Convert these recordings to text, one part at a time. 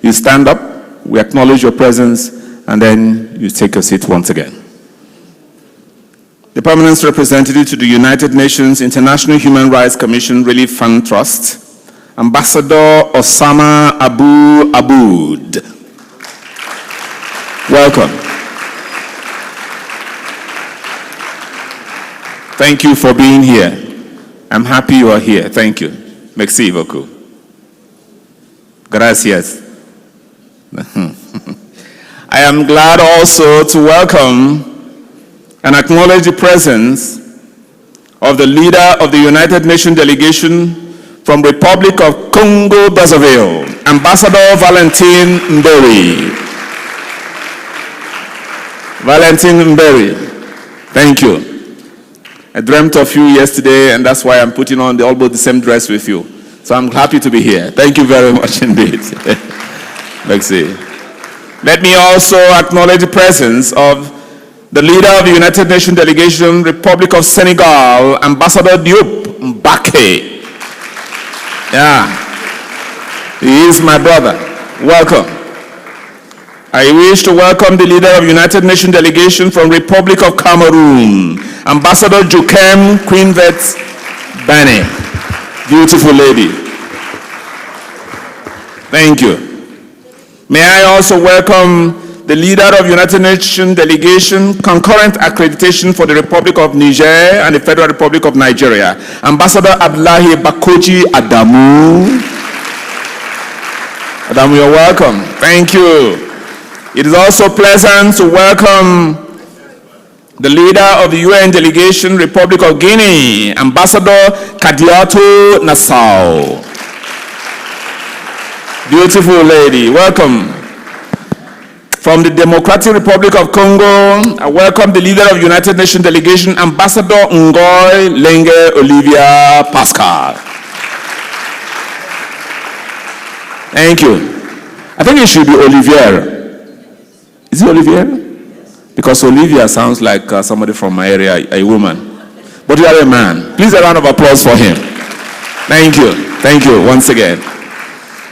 You stand up, we acknowledge your presence, and then you take your seat once again. The permanent representative to the United Nations International Human Rights Commission Relief Fund Trust, Ambassador Osama Abu Aboud. Welcome. Thank you for being here. I'm happy you are here. Thank you. Merci beaucoup. Gracias. I am glad also to welcome and acknowledge the presence of the leader of the United Nations delegation from Republic of Congo Brazzaville, Ambassador Valentin Mberi. Valentin Mberi, thank you. I dreamt of you yesterday, and that's why I'm putting on almost the same dress with you. So I'm happy to be here. Thank you very much indeed. Merci. Let me also acknowledge the presence of the leader of the United Nations delegation, Republic of Senegal, Ambassador Diop Mbake. Yeah, he is my brother. Welcome. I wish to welcome the leader of United Nations delegation from Republic of Cameroon, Ambassador Jokem Queenvet Bane. Beautiful lady. Thank you. May I also welcome the leader of United Nations delegation, concurrent accreditation for the Republic of Niger and the Federal Republic of Nigeria, Ambassador Abdullahi Bakoji Adamu. Adamu, you're welcome. Thank you. It is also pleasant to welcome the leader of the UN delegation, Republic of Guinea, Ambassador Kadiatou Nassau. Beautiful lady, welcome. From the Democratic Republic of Congo, I welcome the leader of United Nations delegation, Ambassador Ngoy Lenge Olivia Pascal. Thank you. I think it should be Olivier. Is it Olivier? Because Olivia sounds like somebody from my area, a woman. But you are a man. Please a round of applause for him. Thank you. Thank you once again.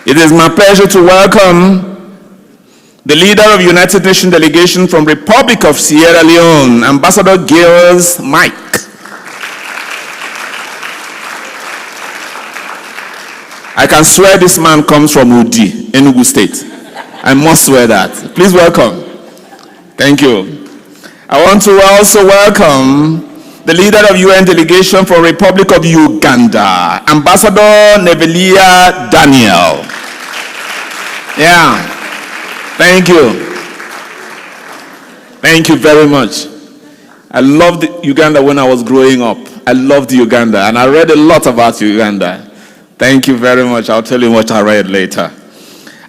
It is my pleasure to welcome the leader of United Nations delegation from Republic of Sierra Leone, Ambassador Gilles Mike. I can swear this man comes from Udi, Enugu State. I must swear that. Please welcome. Thank you. I want to also welcome the leader of UN delegation from Republic of Uganda, Ambassador Nevelia Daniel. Yeah. Thank you. Thank you very much. I loved Uganda when I was growing up. I loved Uganda, and I read a lot about Uganda. Thank you very much. I'll tell you what I read later.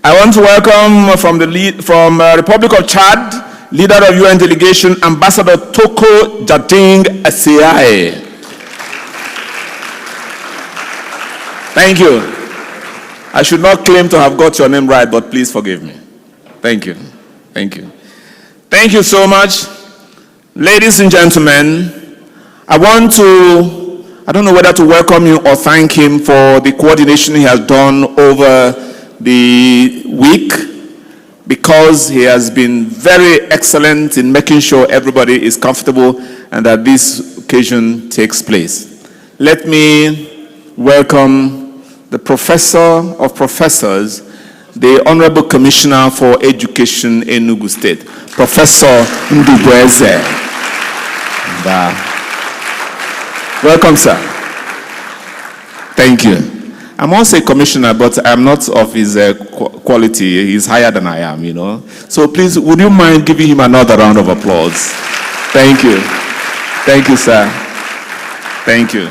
I want to welcome from Republic of Chad, leader of UN delegation, Ambassador Toko Jading Asiae. Thank you. I should not claim to have got your name right, but please forgive me. Thank you. Thank you. Thank you so much. Ladies and gentlemen, I don't know whether to welcome you or thank him for the coordination he has done over the week, because he has been very excellent in making sure everybody is comfortable and that this occasion takes place. Let me welcome the Professor of Professors, the Honorable Commissioner for Education in Enugu State, Professor Ndubweze. Welcome, sir. Thank you. I'm also a commissioner, but I'm not of his quality. He's higher than I am, you know. So please, would you mind giving him another round of applause? Thank you. Thank you, sir. Thank you.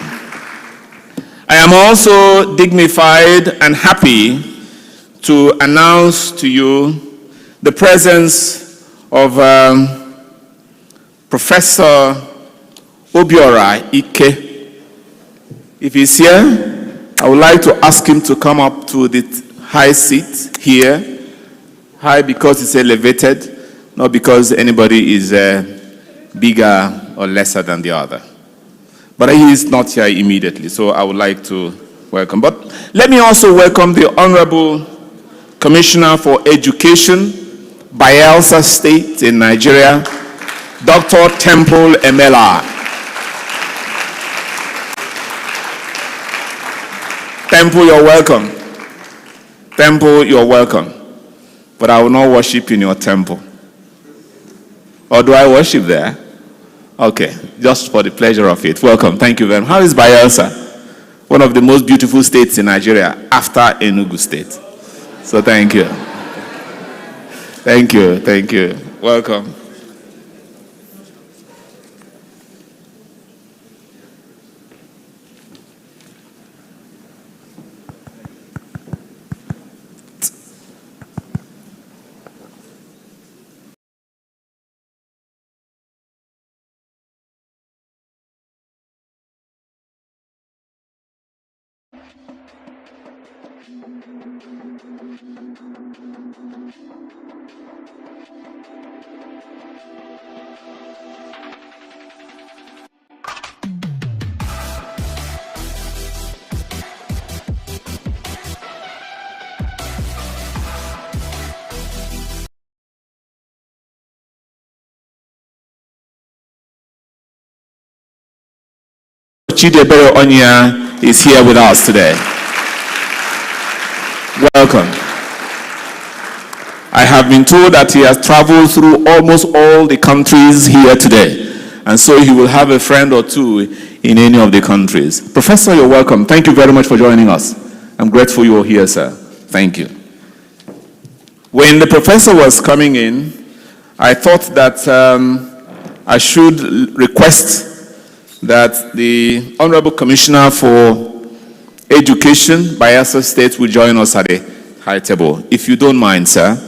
I am also dignified and happy to announce to you the presence of Professor Obiora Ike. If he's here, I would like to ask him to come up to the high seat here. High because it's elevated, not because anybody is bigger or lesser than the other. But he is not here immediately, so I would like to welcome. But let me also welcome the Honorable Commissioner for Education, Bayelsa State in Nigeria, Dr. Temple Emela. Temple, you're welcome. Temple, you're welcome. But I will not worship in your temple. Or do I worship there? Okay, just for the pleasure of it. Welcome. Thank you very much. How is Bayelsa? One of the most beautiful states in Nigeria after Enugu State. So thank you. Thank you. Thank you. Welcome. Chidebere Onya is here with us today. Welcome. I have been told that he has traveled through almost all the countries here today, and so he will have a friend or two in any of the countries. Professor, you're welcome. Thank you very much for joining us. I'm grateful you're here, sir. Thank you. When the professor was coming in, I thought that I should request that the Honorable Commissioner for Education, Bayelsa State, will join us at the high table. If you don't mind, sir,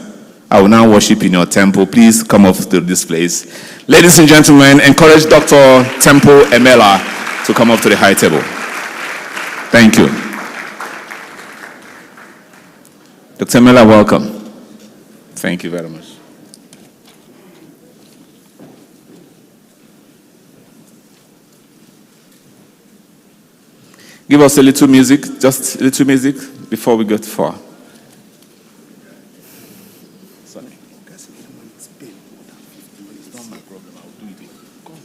I will now worship in your temple. Please come up to this place. Ladies and gentlemen, encourage Dr. Temple Emela to come up to the high table. Thank you. Dr. Emela, welcome. Thank you very much. Give us a little music, just a little music before we go too far. Sorry. It's not my problem. I'll do it. Come.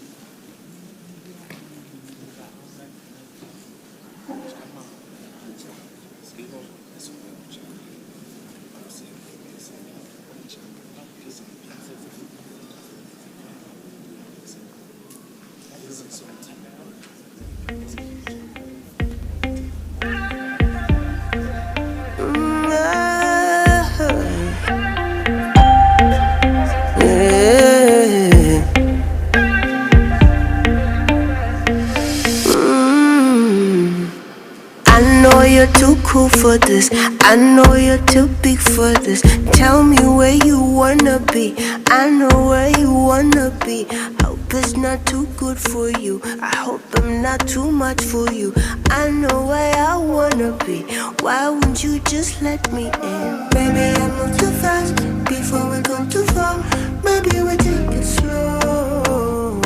Cool for this, I know you're too big for this. Tell me where you wanna be, I know where you wanna be. Hope it's not too good for you, I hope I'm not too much for you. I know where I wanna be, why wouldn't you just let me in? Maybe I move too fast, before we go too far. Maybe we take it slow.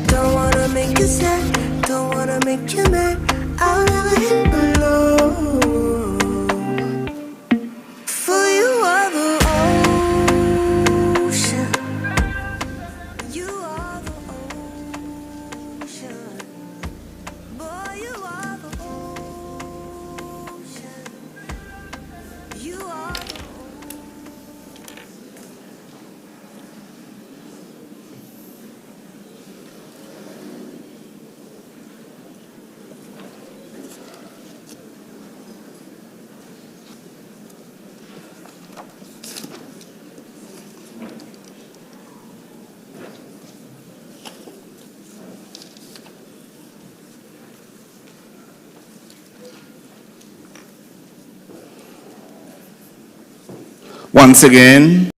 Don't wanna make you sad, don't wanna make you mad, I'll never hit below. For you are the ocean, you are the ocean, boy, you are the ocean, you are the ocean. Once again,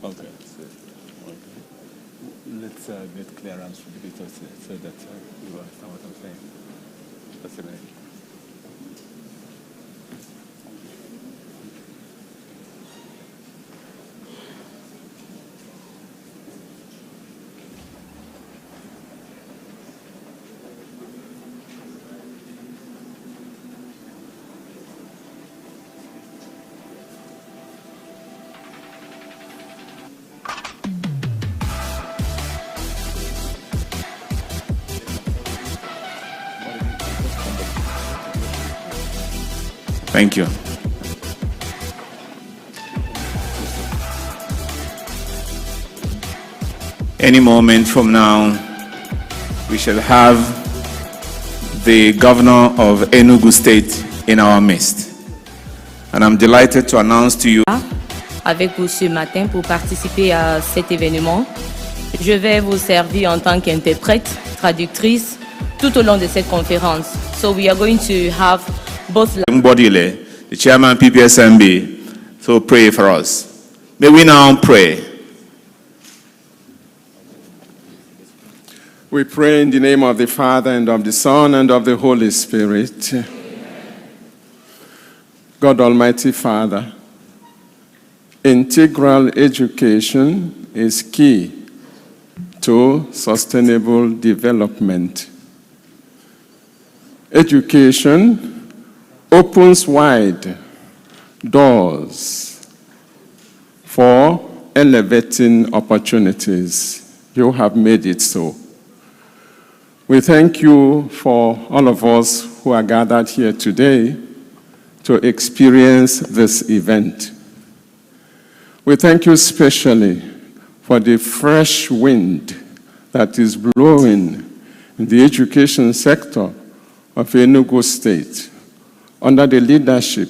okay. Let's get clearance from the data so that you understand what I'm saying. That's it. Thank you. Any moment from now, we shall have the governor of Enugu State in our midst. And I'm delighted to announce to you avec vous ce matin pour participer à cet événement. Je vais vous servir en tant qu'interprète, traductrice, tout au long de cette conférence. So we are going to have both... Mbodile, the chairman PPSMB, so pray for us. May we now pray. We pray in the name of the Father, and of the Son, and of the Holy Spirit. Amen. God Almighty Father, integral education is key to sustainable development. Education opens wide doors for elevating opportunities. You have made it so. We thank you for all of us who are gathered here today to experience this event. We thank you especially for the fresh wind that is blowing in the education sector of Enugu State under the leadership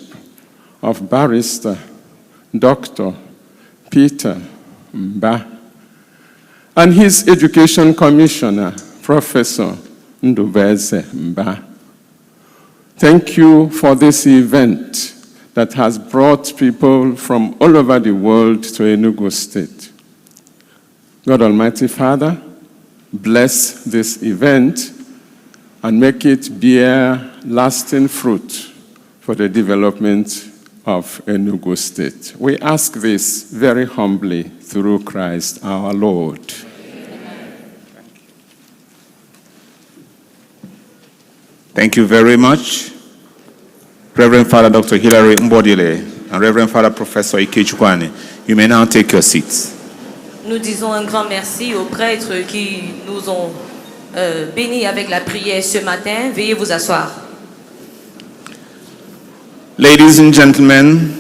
of Barrister Dr. Peter Mba and his Education Commissioner, Professor Ndubeze Mba. Thank you for this event that has brought people from all over the world to Enugu State. God Almighty Father, bless this event and make it bear lasting fruit for the development of Enugu State. We ask this very humbly through Christ our Lord. Thank you very much, Reverend Father Dr. Hilary Mbodile and Reverend Father Professor Ikechukwane. You may now take your seats. Nous disons un grand merci aux prêtres qui nous ont bénis avec la prière ce matin. Veuillez vous asseoir. Ladies and gentlemen,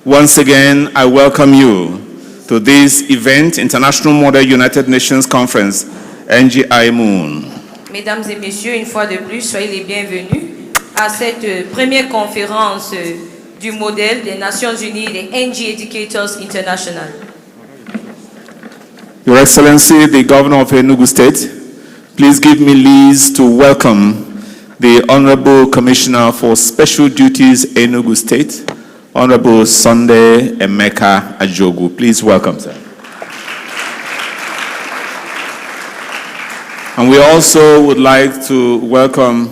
once again, I welcome you to this event, International Model United Nations Conference, Imun. Mesdames et messieurs, une fois de plus, soyez les bienvenus à cette première conférence du modèle des Nations Unies, des NG Educators International. Your Excellency, the Governor of Enugu State, please give me leave to welcome the Honorable Commissioner for Special Duties, Enugu State, Honorable Sunday Emeka Ajogu. Please welcome, sir. And we also would like to welcome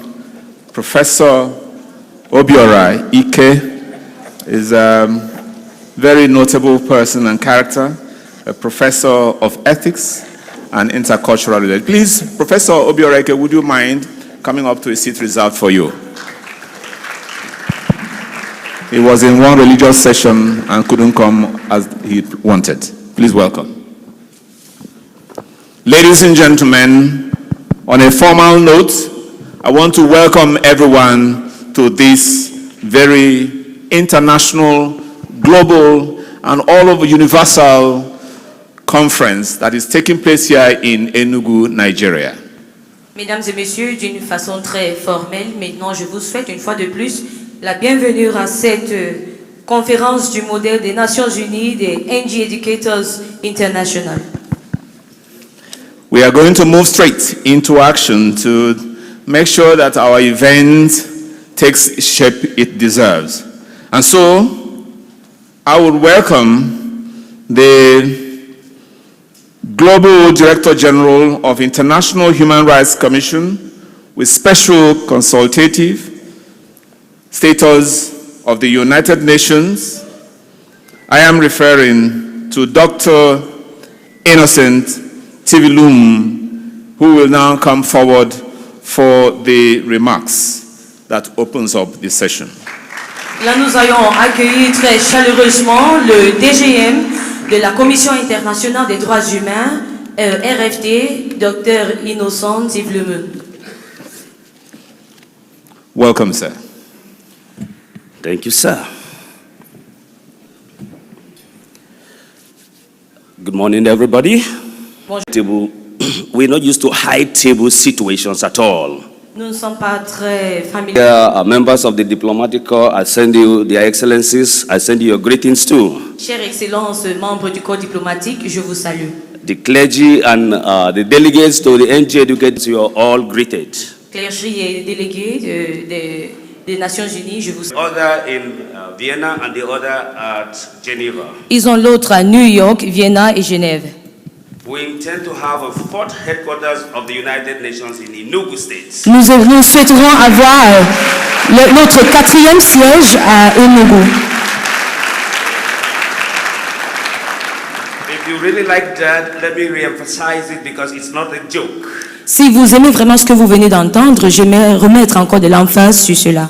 Professor Obiora Ike. Is a very notable person and character, a professor of ethics and intercultural relations. Please, Professor Obiora Ike, would you mind coming up to a seat reserved for you? He was in one religious session and couldn't come as he wanted. Please welcome. Ladies and gentlemen, on a formal note, I want to welcome everyone to this very international, global, and all over universal conference that is taking place here in Enugu, Nigeria. Mesdames et messieurs, d'une façon très formelle, maintenant je vous souhaite une fois de plus la bienvenue à cette conférence du modèle des Nations Unies, des NG Educators International. We are going to move straight into action to make sure that our event takes shape it deserves. And so, I would welcome the Global Director General of International Human Rights Commission with special consultative status of the United Nations. I am referring to Dr. Innocent Tivilum, who will now come forward for the remarks that opens up this session. Là, nous allons accueillir très chaleureusement le DGM de la Commission internationale des droits humains, RFD, Dr. Innocent Tivilum. Welcome, sir. Thank you, sir. Good morning, everybody. Bonjour. We're not used to high table situations at all. Nous ne sommes pas très familiers. There are members of the diplomatic corps. I send you their excellencies. I send you your greetings too. Chère Excellence, membres du corps diplomatique, je vous salue. The clergy and the delegates to the NG educators, you are all greeted. Clergé et délégués des Nations Unies, je vous salue. Other in Vienna and the other at Geneva. Ils ont l'autre à New York, Vienna et Genève. We intend to have a fourth headquarters of the United Nations in Enugu State. Nous souhaiterons avoir notre 4e siège à Enugu. If you really like that, let me re-emphasize it because it's not a joke. Si vous aimez vraiment ce que vous venez d'entendre, j'aimerais remettre encore de l'emphase sur cela.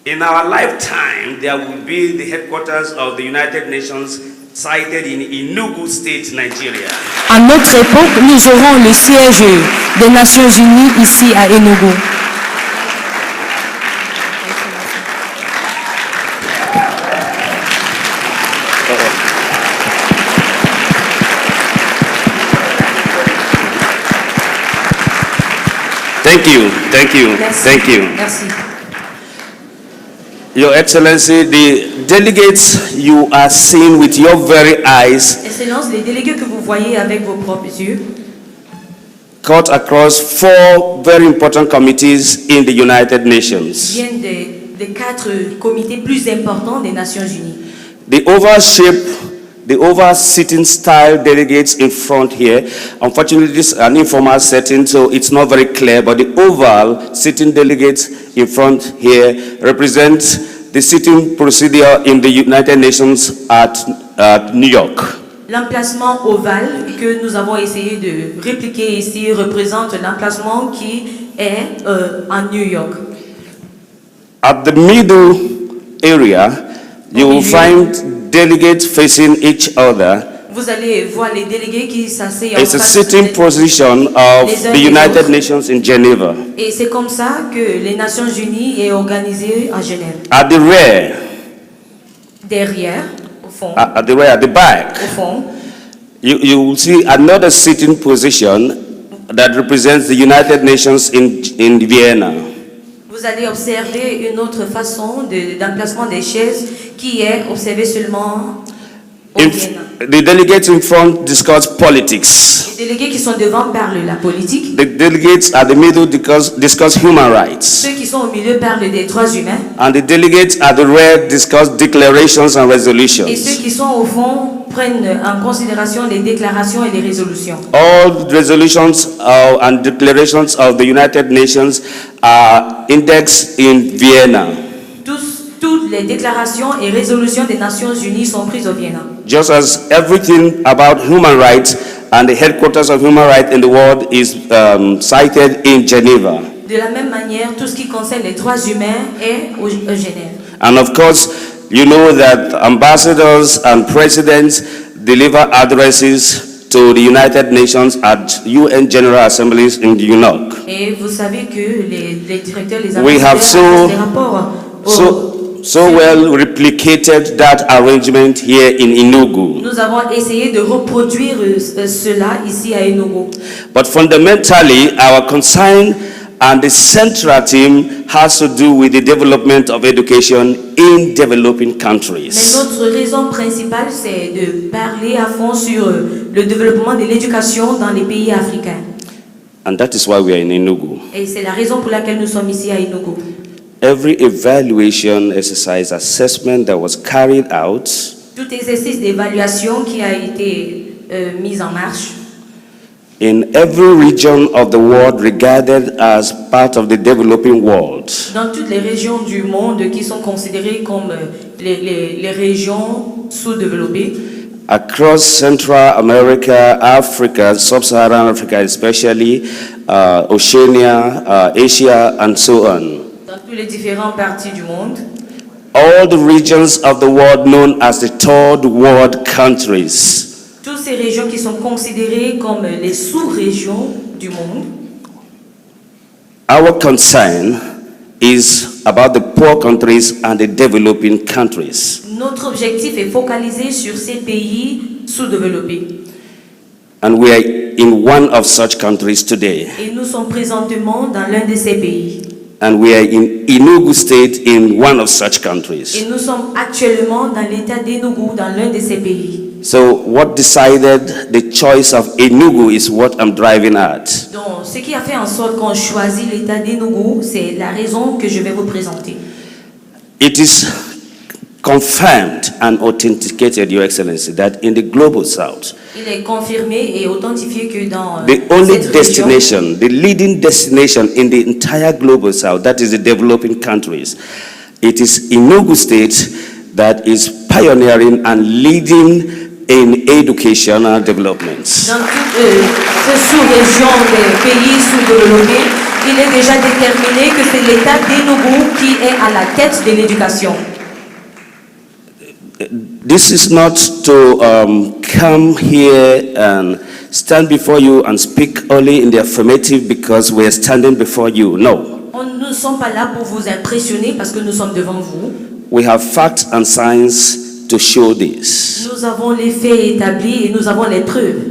In our lifetime, there will be the headquarters of the United Nations sited in Enugu State, Nigeria. À notre époque, nous aurons le siège des Nations Unies ici à Enugu. Thank you, thank you, Merci. thank you. Merci. Your Excellency, the delegates you are seeing with your very eyes Excellence, les délégués que vous voyez avec vos propres yeux cut across 4 very important committees in the United Nations. viennent des 4 comités plus importants des Nations Unies. The oval sitting style delegates in front here, unfortunately this is an informal setting, so it's not very clear, but the oval sitting delegates in front here represent the sitting procedure in the United Nations at New York. L'emplacement ovale que nous avons essayé de répliquer ici représente l'emplacement qui est à New York. At the middle area, you will find delegates facing each other. Vous allez voir les délégués qui s'asseyent en It's a face sitting des- position of the United Nations in Geneva. Et c'est comme ça que les Nations Unies est organisée à Genève. At the rear, Derrière, au fond, at the rear, at the back, au fond, you will see another sitting position that represents the United Nations in Vienna. vous allez observer une autre façon d'emplacement des chaises qui est observée seulement au Vienne. The delegates in front discuss politics. Les délégués qui sont devant parlent la politique. The delegates at the middle discuss human rights. Ceux qui sont au milieu parlent des droits humains. And the delegates at the rear discuss declarations and Et resolutions. ceux qui sont au fond prennent en considération les déclarations et les résolutions. All resolutions and declarations of the United Nations are indexed in Vienna. Toutes les déclarations et résolutions des Nations Unies sont prises au Vienne. Just as everything about human rights and the headquarters of human rights in the world is cited in Geneva. De la même manière, tout ce qui concerne les droits humains est au Genève. And of course, you know that ambassadors and presidents deliver addresses to the United Nations at UN General Assemblies in New York. Et vous savez que les directeurs, les We have ambassadeurs des rapports so well replicated that arrangement here in Enugu. Nous avons essayé de reproduire cela ici à Enugu. But fundamentally, our concern and the central theme has to do with the development of education in developing Mais countries. notre raison principale, c'est de parler à fond sur le développement de l'éducation dans les pays africains. And that is why we are in Enugu. Et c'est la raison pour laquelle nous sommes ici à Enugu. Every evaluation exercise assessment that was carried out Tout exercice d'évaluation qui a été mis en marche in every region of the world regarded as part of the developing world dans toutes les régions du monde qui sont considérées comme les régions sous-développées, across Central America, Africa, Sub-Saharan Africa especially, Oceania, Asia, and so on. dans toutes les différentes parties du monde, All the regions of the world known as the third world countries. toutes ces régions qui sont considérées comme les sous-régions du monde. Our concern is about the poor countries and the developing countries. Notre objectif est focalisé sur ces pays sous-développés. And we are in one of such countries today. Et nous sommes présentement dans l'un de ces pays. And we are in Enugu State in one of such Et countries. nous sommes actuellement dans l'état d'Enugu, dans l'un de ces pays. So what decided the choice of Enugu is what I'm driving at. Donc, ce qui a fait en sorte qu'on choisit l'état d'Enugu, c'est la raison que je vais vous présenter. It is confirmed and authenticated, Your Excellency, that in the global south, Il est confirmé et authentifié que dans the only cette région, destination, the leading destination in the entire global south, that is the developing countries, it is Enugu State that is pioneering and leading in educational developments. dans toute cette sous-région des pays sous-développés, il est déjà déterminé que c'est l'état d'Enugu qui est à la tête de l'éducation. This is not to come here and stand before you and speak only in the affirmative because we are standing before you. No. Nous ne sommes pas là pour vous impressionner parce que nous sommes devant vous. We have facts and science to show this. Nous avons les faits établis et nous avons les preuves.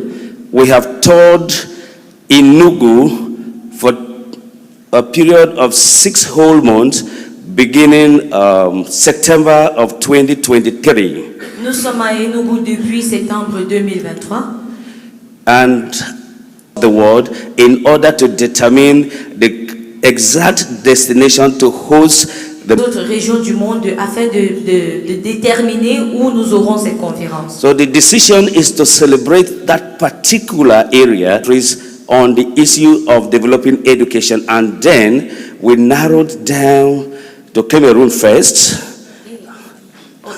We have toured Enugu for a period of 6 whole months beginning September of 2023. Nous sommes à Enugu depuis septembre 2023 And the world in order to determine the exact destination to host d'autres régions du monde afin de déterminer où nous aurons cette conférence. So the decision is to celebrate that particular area on the issue of developing education, and then we narrowed down to Cameroon first.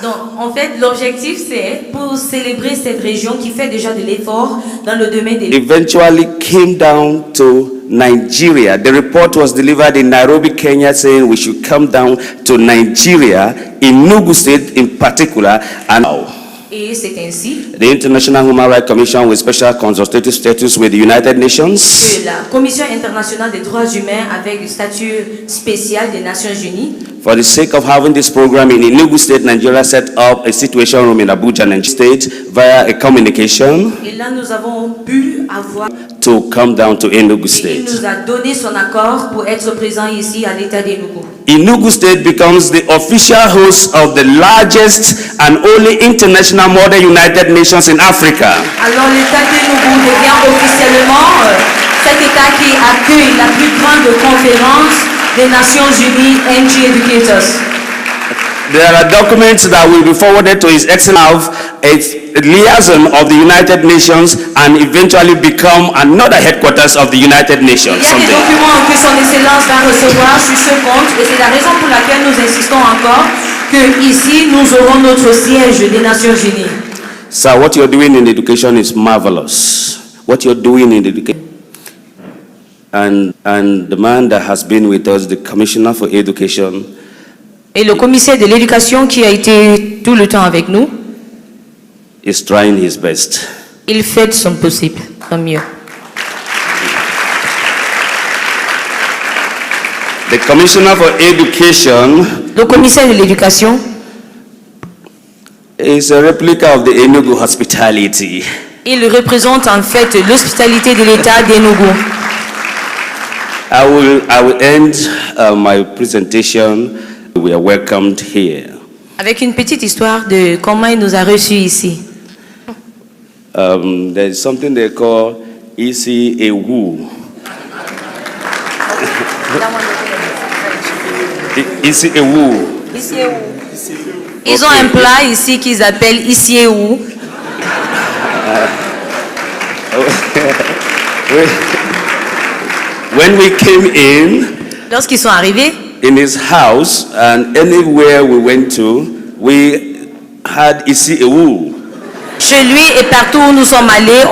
Donc, en fait, l'objectif, c'est pour célébrer cette région qui fait déjà de l'effort dans le domaine des... Eventually came down to Nigeria. The report was delivered in Nairobi, Kenya, saying we should come down to Nigeria, in Enugu State in particular, and Et c'est ainsi the International Human Rights Commission with special consultative status with the United Nations, que la Commission internationale des droits humains avec le statut spécial des Nations Unies, for the sake of having this program in Enugu State, Nigeria set up a situation room in Abuja, Nigeria State, via a communication et là nous avons pu avoir... to come down to Enugu Et il State. nous a donné son accord pour être présent ici à l'état d'Enugu. Enugu State becomes the official host of the largest and only international model United Nations in Africa. Alors l'état d'Enugu devient officiellement cet état qui accueille la plus grande conférence des Nations Unies NG Educators. There are documents that will be forwarded to His Excellency, a liaison of the United Nations, and eventually become another headquarters of the United Nations. Il y a des documents que son Excellence va recevoir sur ce compte et c'est la raison pour laquelle nous insistons encore que ici nous aurons notre siège des Nations Unies. Sir, what you're doing in education is marvelous. What you're doing in education. And the man that has been with us, the Commissioner for Education, Et le commissaire de l'éducation qui a été tout le temps avec nous, is trying his best. il fait de son possible, son mieux. The Commissioner for Education Le commissaire de l'éducation is a replica of the Enugu hospitality. il représente en fait l'hospitalité de l'État d'Enugu. I will end my presentation. We are welcomed here. Avec une petite histoire de comment il nous a reçus ici. There is something they call Ewu. Ewu. Ils ont un plat ici qu'ils appellent Isiewu. When we came in, Lorsqu'ils sont arrivés, in his house, and anywhere we went to, we had Ewu. chez lui et partout où nous sommes allés,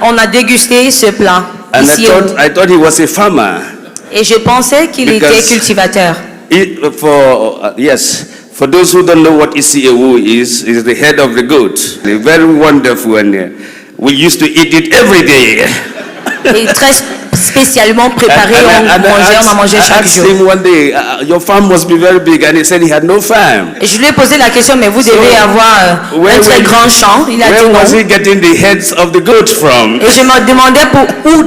on a dégusté ce plat. And Isiewu. I thought he was a farmer. Et je pensais qu'il était Because- cultivateur. For those who don't know what Ewu is the head of the goat. Very wonderful, and we used to eat it every day. Et très spécialement préparé, on a mangé chaque jour. I asked him one day, your farm must be very big, and he said he had no farm. Et je lui ai posé la question, mais vous devez avoir un très grand champ. Il a dit Where non. was he getting the heads of the goats from? Et je me demandais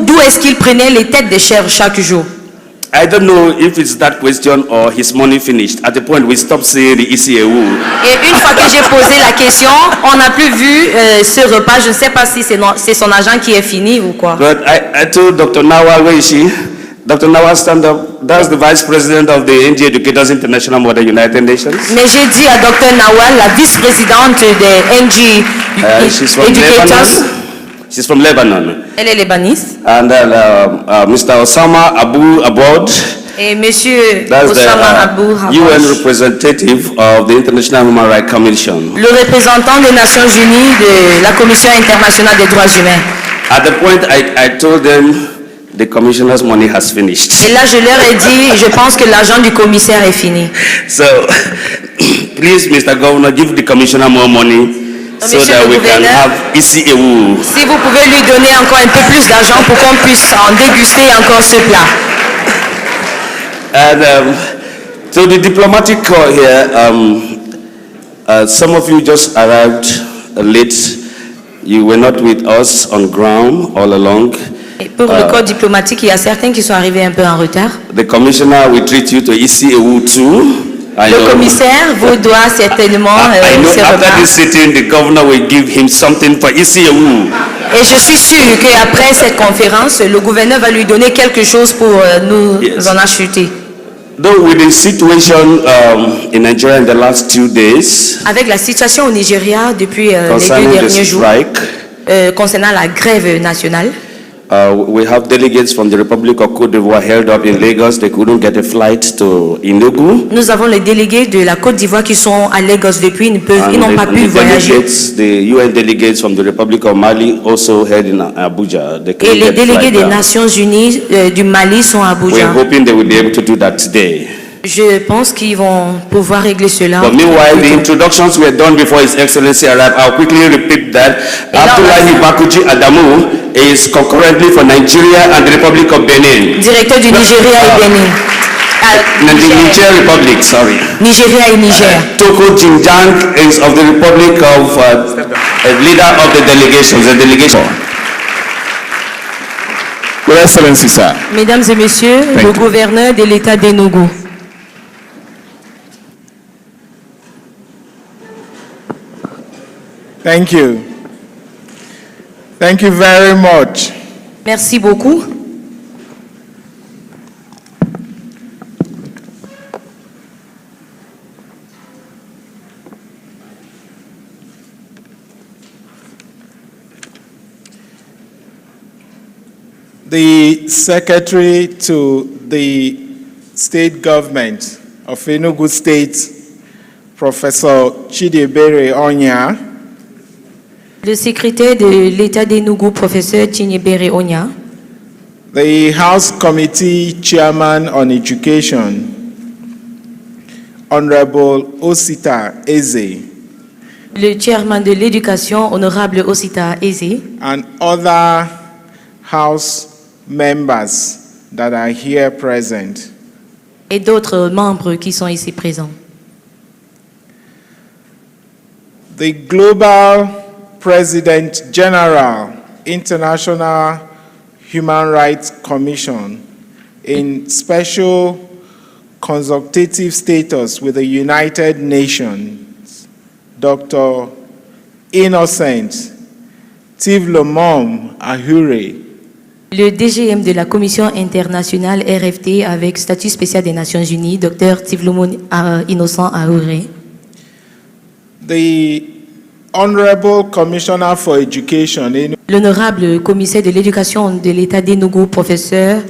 d'où est-ce qu'il prenait les têtes des chèvres chaque jour. I don't know if it's that question or his money finished. At the point we stopped saying the ECAU. Et une fois que j'ai posé la question, on n'a plus vu ce repas. Je ne sais pas si c'est son argent qui est fini ou quoi. But I told Dr. Nawal, where is she? Dr. Nawal, stand up. That's the vice president of the NG Educators International Model United Nations. Mais j'ai dit à Dr. Nawal, la vice-présidente des NG She's from Educators. Lebanon. She's from Lebanon. Elle est libanise. And then Mr. Osama Abu Abod. Et monsieur That's Osama Abu the UN Habash, representative of the International Human Rights Commission. le représentant des Nations Unies de la Commission internationale des droits humains. At the point I told them the commissioner's money has finished. Et là, je leur ai dit, je pense que l'argent du commissaire est fini. So, please, Mr. Governor, give the commissioner more money so Monsieur that le we can gouverneur, have ECAU. si vous pouvez lui donner encore un peu plus d'argent pour qu'on puisse en déguster encore ce plat. And so the diplomatic corps here, some of you just arrived late. You were not with us on ground all along. Et pour le corps diplomatique, il y a certains qui sont arrivés un peu en retard. The commissioner will treat you to ECAU too. Le commissaire vous doit certainement I know ce after repas. this sitting, the governor will give him something for ECAU. Et je suis sûre qu'après cette conférence, le gouverneur va lui donner quelque chose pour nous Yes. en acheter. Though with the situation in Nigeria in the last 2 days Avec la situation au Nigeria depuis les 2 concerning the derniers jours, strike, concernant la grève nationale, we have delegates from the Republic of Cote d'Ivoire held up in Lagos. They couldn't get a flight to Enugu. nous avons les délégués de la Côte d'Ivoire qui sont à Lagos depuis, ils n'ont pas pu voyager. The UN delegates from the Republic of Mali also held in Abuja. They Et couldn't les get délégués flight des down. Nations Unies du Mali sont à We're Abuja. hoping they will be able to do that today. Je pense qu'ils vont pouvoir régler cela. But meanwhile, the introductions were done before His Excellency arrived. I'll quickly repeat that. Abdullahi Bakuji Adamu is concurrently for Nigeria and the Republic of Benin. Directeur du Nigeria et Bénin. The Niger Republic, sorry. Nigeria et Niger. Toko Jinjang is of the Republic of, leader of the delegation. Your Excellency, sir. Mesdames et messieurs, Thank le you. gouverneur de l'État d'Enugu. Thank you. Thank you very much. Merci beaucoup. The Secretary to the State Government of Enugu State, Professor Chidiebere Onya, Le secrétaire de l'État d'Enugu, professeur Chinyebere Onya. the House Committee Chairman on Education, Honorable Osita Eze, Le chairman de l'éducation, honorable Osita Eze. and other House members that are here present. Et d'autres membres qui sont ici présents. The Global President General, International Human Rights Commission, in special consultative status with the United Nations, Dr. Innocent Tivlomom Ahure, Le DGM de la Commission internationale RFT avec statut spécial des Nations Unies, Dr. Tivlomon Innocent Aouré. the Honorable Commissioner for Education, L'honorable commissaire de l'éducation de l'État d'Enugu, professeur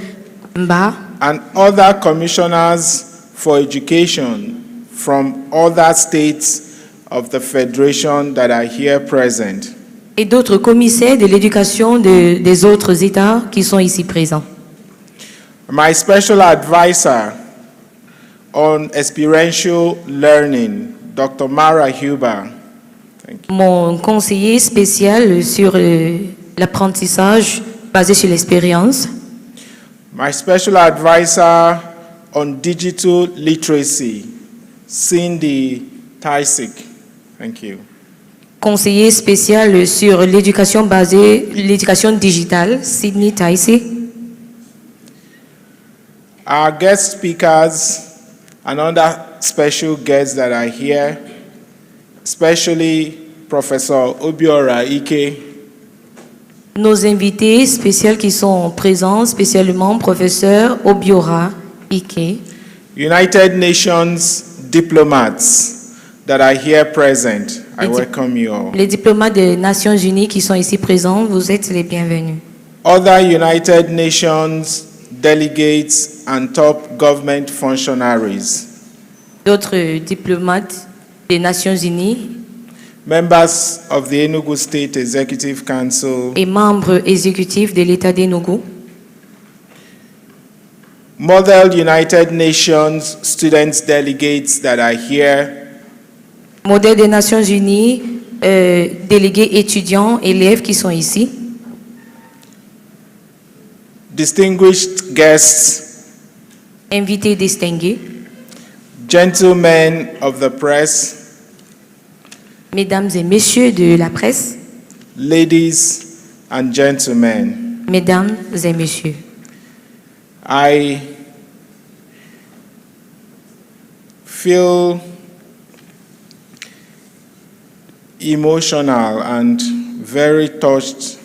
Mba, and other commissioners for education from other states of the Federation that are here present. et d'autres commissaires de l'éducation des autres États qui sont ici présents. My special advisor on experiential learning, Dr. Mara Huber. Mon conseiller spécial sur l'apprentissage basé sur l'expérience, My special advisor on digital literacy, Cindy Tysick. Thank you. Conseiller spécial sur l'éducation digitale, Sydney Taisi. Our guest speakers and other special guests that are here, especially Professor Obiora Ike, Nos invités spéciaux qui sont présents, spécialement professeur Obiora Ike, United Nations diplomats that are here present. I welcome you all. les diplomates des Nations Unies qui sont ici présents, vous êtes les bienvenus. Other United Nations delegates and top government functionaries, D'autres diplomates des Nations Unies members of the Enugu State Executive Council, et membres exécutifs de l'État d'Enugu, Model United Nations students delegates that are here, modèles des Nations Unies, délégués étudiants, élèves qui sont ici, distinguished guests, invités distingués, gentlemen of the press, mesdames et messieurs de la presse, ladies and gentlemen. mesdames et messieurs. I feel emotional and very touched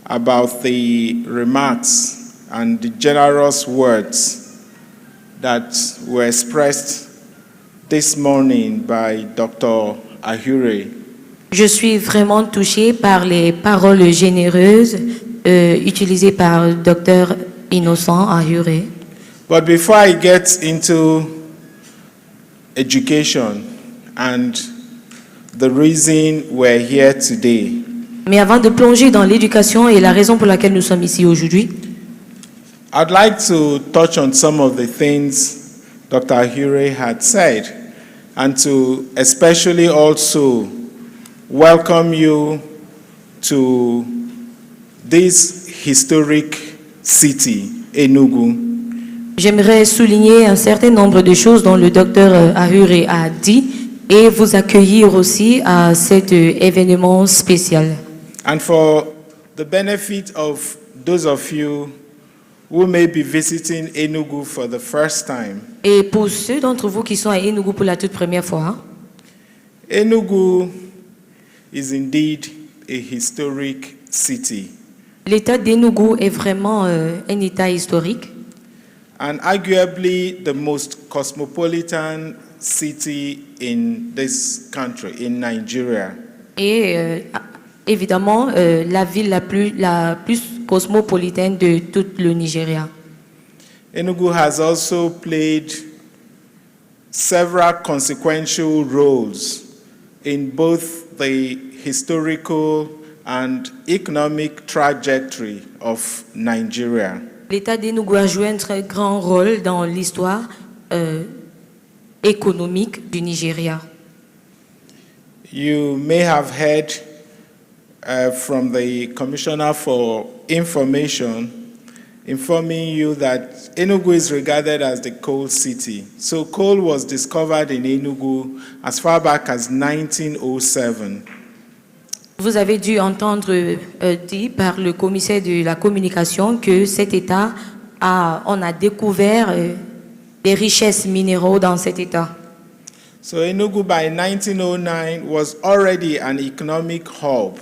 about the remarks and the generous words that were expressed this morning by Dr. Ahure. Je suis vraiment touchée par les paroles généreuses utilisées par Dr. Innocent Ahure. But before I get into education and the reason we're here today, Mais avant de plonger dans l'éducation et la raison pour laquelle nous sommes ici aujourd'hui, I'd like to touch on some of the things Dr. Ahure had said and to especially also welcome you to this historic city, Enugu. j'aimerais souligner un certain nombre de choses dont le docteur Ahure a dit et vous accueillir aussi à cet événement spécial. And for the benefit of those of you who may be visiting Enugu for the first time, Et pour ceux d'entre vous qui sont à Enugu pour la toute première fois, Enugu is indeed a historic city l'état d'Enugu est vraiment un état historique and arguably the most cosmopolitan city in this country, in Nigeria. et évidemment la ville la plus cosmopolitaine de tout le Nigeria. Enugu has also played several consequential roles in both the historical and economic trajectory of Nigeria. L'état d'Enugu a joué un très grand rôle dans l'histoire économique du Nigeria. You may have heard from the Commissioner for Information informing you that Enugu is regarded as the coal city. So coal was discovered in Enugu as far back as 1907. Vous avez dû entendre dit par le commissaire de la communication que cet État on a découvert des richesses minéraux dans cet État. So Enugu by 1909 was already an economic hub.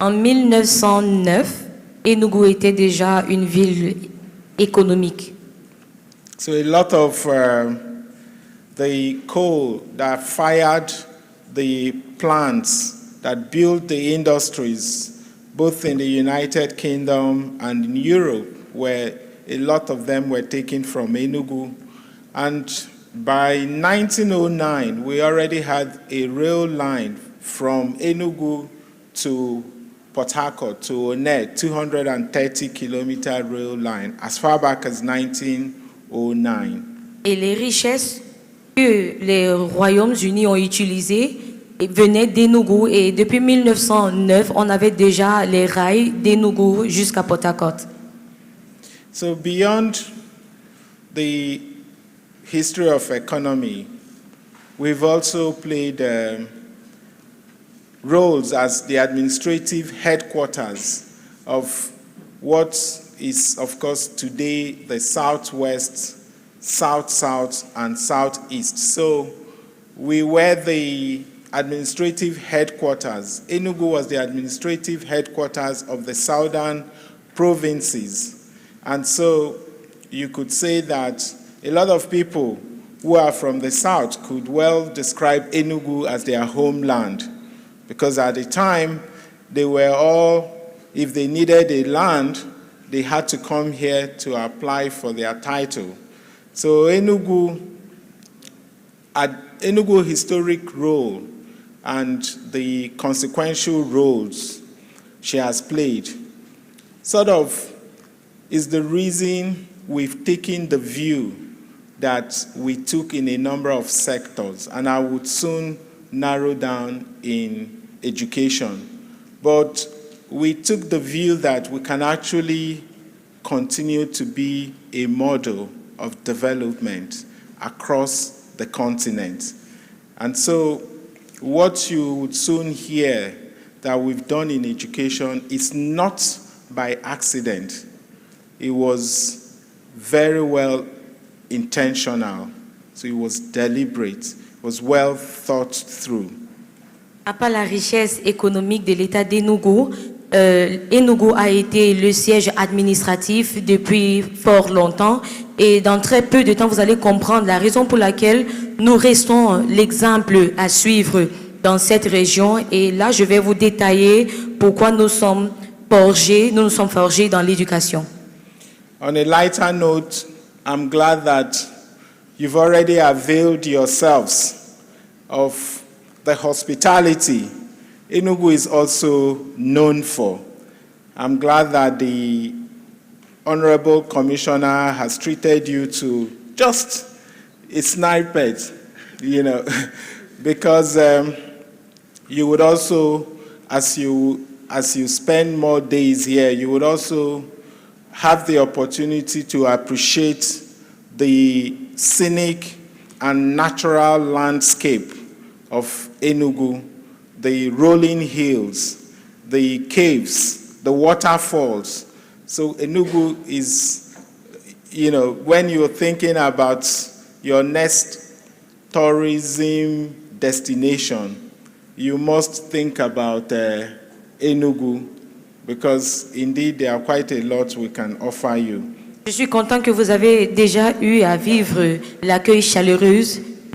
En 1909, Enugu était déjà une ville économique. So a lot of the coal that fired the plants that built the industries, both in the United Kingdom and in Europe, where a lot of them were taken from Enugu. And by 1909, we already had a rail line from Enugu to Port Harcourt to Onne, 230-kilometer rail line, as far back as 1909. Et les richesses que les Royaumes-Unis ont utilisées venaient d'Enugu. Et depuis 1909, on avait déjà les rails d'Enugu jusqu'à Port Harcourt. So beyond the history of economy, we've also played roles as the administrative headquarters of what is, of course, today the Southwest, South-South, and Southeast. So we were the administrative headquarters. Enugu was the administrative headquarters of the southern provinces. And so you could say that a lot of people who are from the south could well describe Enugu as their homeland, because at the time they were all, if they needed a land, they had to come here to apply for their title. So Enugu historic role and the consequential roles she has played sort of is the reason we've taken the view that we took in a number of sectors, and I would soon narrow down in education. But we took the view that we can actually continue to be a model of development across the continent. And so what you would soon hear that we've done in education is not by accident. It was very well intentional. So it was deliberate. It was well thought through. À part la richesse économique de l'État d'Enugu, Enugu a été le siège administratif depuis fort longtemps, et dans très peu de temps, vous allez comprendre la raison pour laquelle nous restons l'exemple à suivre dans cette région. Et là, je vais vous détailler pourquoi nous nous sommes forgés dans l'éducation. On a lighter note, I'm glad that you've already availed yourselves of the hospitality Enugu is also known for. I'm glad that the Honorable Commissioner has treated you to just a snippet, because you would also, as you spend more days here, you would also have the opportunity to appreciate the scenic and natural landscape of Enugu, the rolling hills, the caves, the waterfalls. So Enugu is, when you're thinking about your next tourism destination, you must think about Enugu, because indeed there are quite a lot we can offer you. Je suis content que vous avez déjà eu à vivre l'accueil chaleureux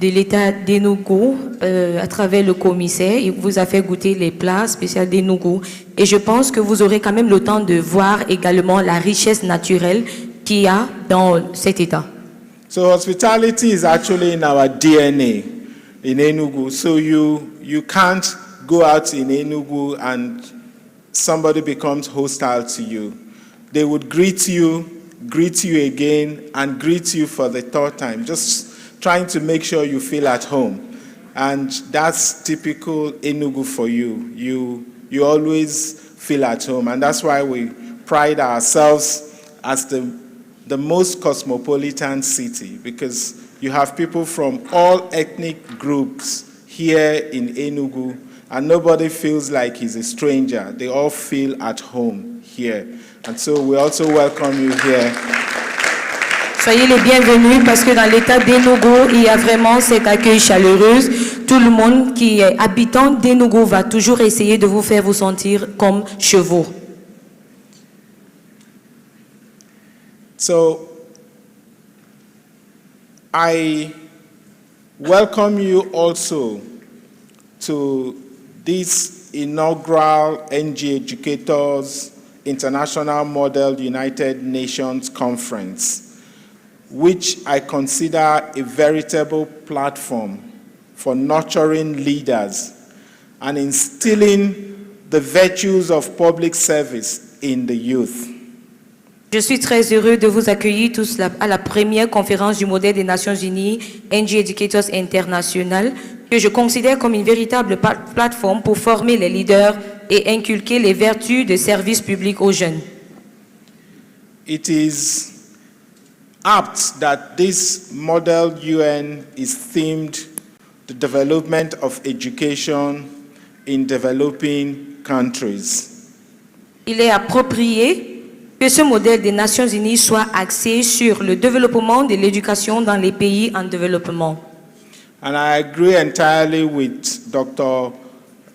de l'État d'Enugu à travers le commissaire. Il vous a fait goûter les plats spéciaux d'Enugu. Et je pense que vous aurez quand même le temps de voir également la richesse naturelle qu'il y a dans cet État. So hospitality is actually in our DNA in Enugu. So you can't go out in Enugu and somebody becomes hostile to you. They would greet you again, and greet you for the third time, just trying to make sure you feel at home. And that's typical Enugu for you. You always feel at home, and that's why we pride ourselves as the most cosmopolitan city, because you have people from all ethnic groups here in Enugu, and nobody feels like he's a stranger. They all feel at home here. And so we also welcome you here. Soyez les bienvenus, parce que dans l'état d'Enugu, il y a vraiment cet accueil chaleureux. Tout le monde qui est habitant d'Enugu va toujours essayer de vous faire vous sentir comme chez vous. So I welcome you also to this inaugural NG Educators International Model United Nations Conference, which I consider a veritable platform for nurturing leaders and instilling the virtues of public service in the youth. Je suis très heureux de vous accueillir tous à la première conférence du modèle des Nations Unies, NG Educators International, que je considère comme une véritable plateforme pour former les leaders et inculquer les vertus de service public aux jeunes. It is apt that this model UN is themed the development of education in developing countries. Il est approprié que ce modèle des Nations Unies soit axé sur le développement de l'éducation dans les pays en développement. And I agree entirely with Dr.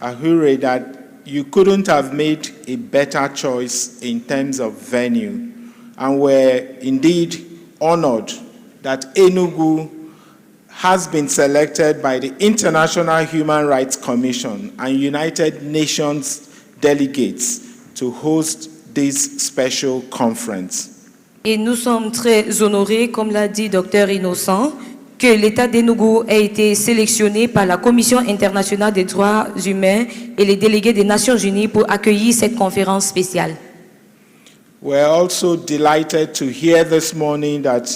Ahure that you couldn't have made a better choice in terms of venue. And we're indeed honored that Enugu has been selected by the International Human Rights Commission and United Nations delegates to host this special conference. Et nous sommes très honorés, comme l'a dit Dr Innocent, que l'État d'Enugu ait été sélectionné par la Commission internationale des droits humains et les délégués des Nations Unies pour accueillir cette conférence spéciale. We're also delighted to hear this morning that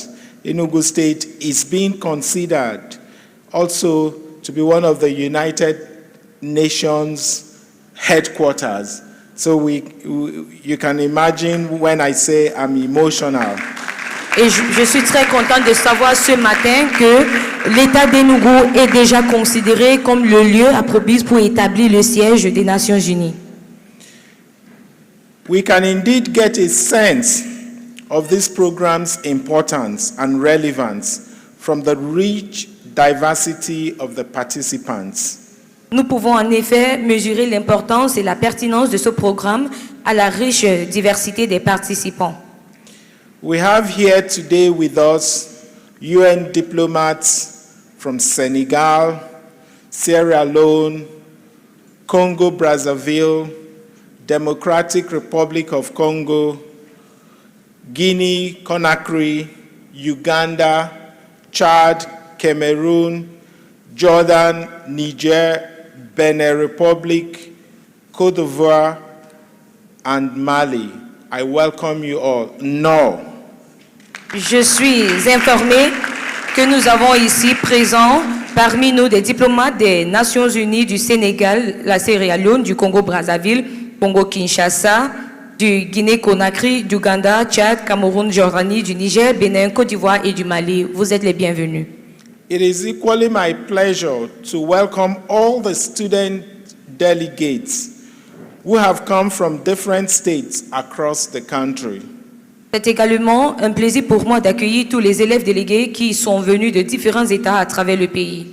Enugu State is being considered also to be one of the United Nations headquarters. So you can imagine when I say I'm emotional. Et je suis très contente de savoir ce matin que l'État d'Enugu est déjà considéré comme le lieu approprié pour établir le siège des Nations Unies. We can indeed get a sense of this program's importance and relevance from the rich diversity of the participants. Nous pouvons en effet mesurer l'importance et la pertinence de ce programme à la riche diversité des participants. We have here today with us UN diplomats from Senegal, Sierra Leone, Congo-Brazzaville, Democratic Republic of Congo, Guinea, Conakry, Uganda, Chad, Cameroon, Jordan, Niger, Benin Republic, Côte d'Ivoire, and Mali. I welcome you all. No. Je suis informé que nous avons ici présents parmi nous des diplomates des Nations Unies du Sénégal, la Sierra Leone, du Congo-Brazzaville, Congo-Kinshasa, du Guinée-Conakry, d'Ouganda, Tchad, Cameroun, Jordanie, du Niger, Bénin, Côte d'Ivoire et du Mali. Vous êtes les bienvenus. It is equally my pleasure to welcome all the student delegates who have come from different states across the country. C'est également un plaisir pour moi d'accueillir tous les élèves délégués qui sont venus de différents États à travers le pays.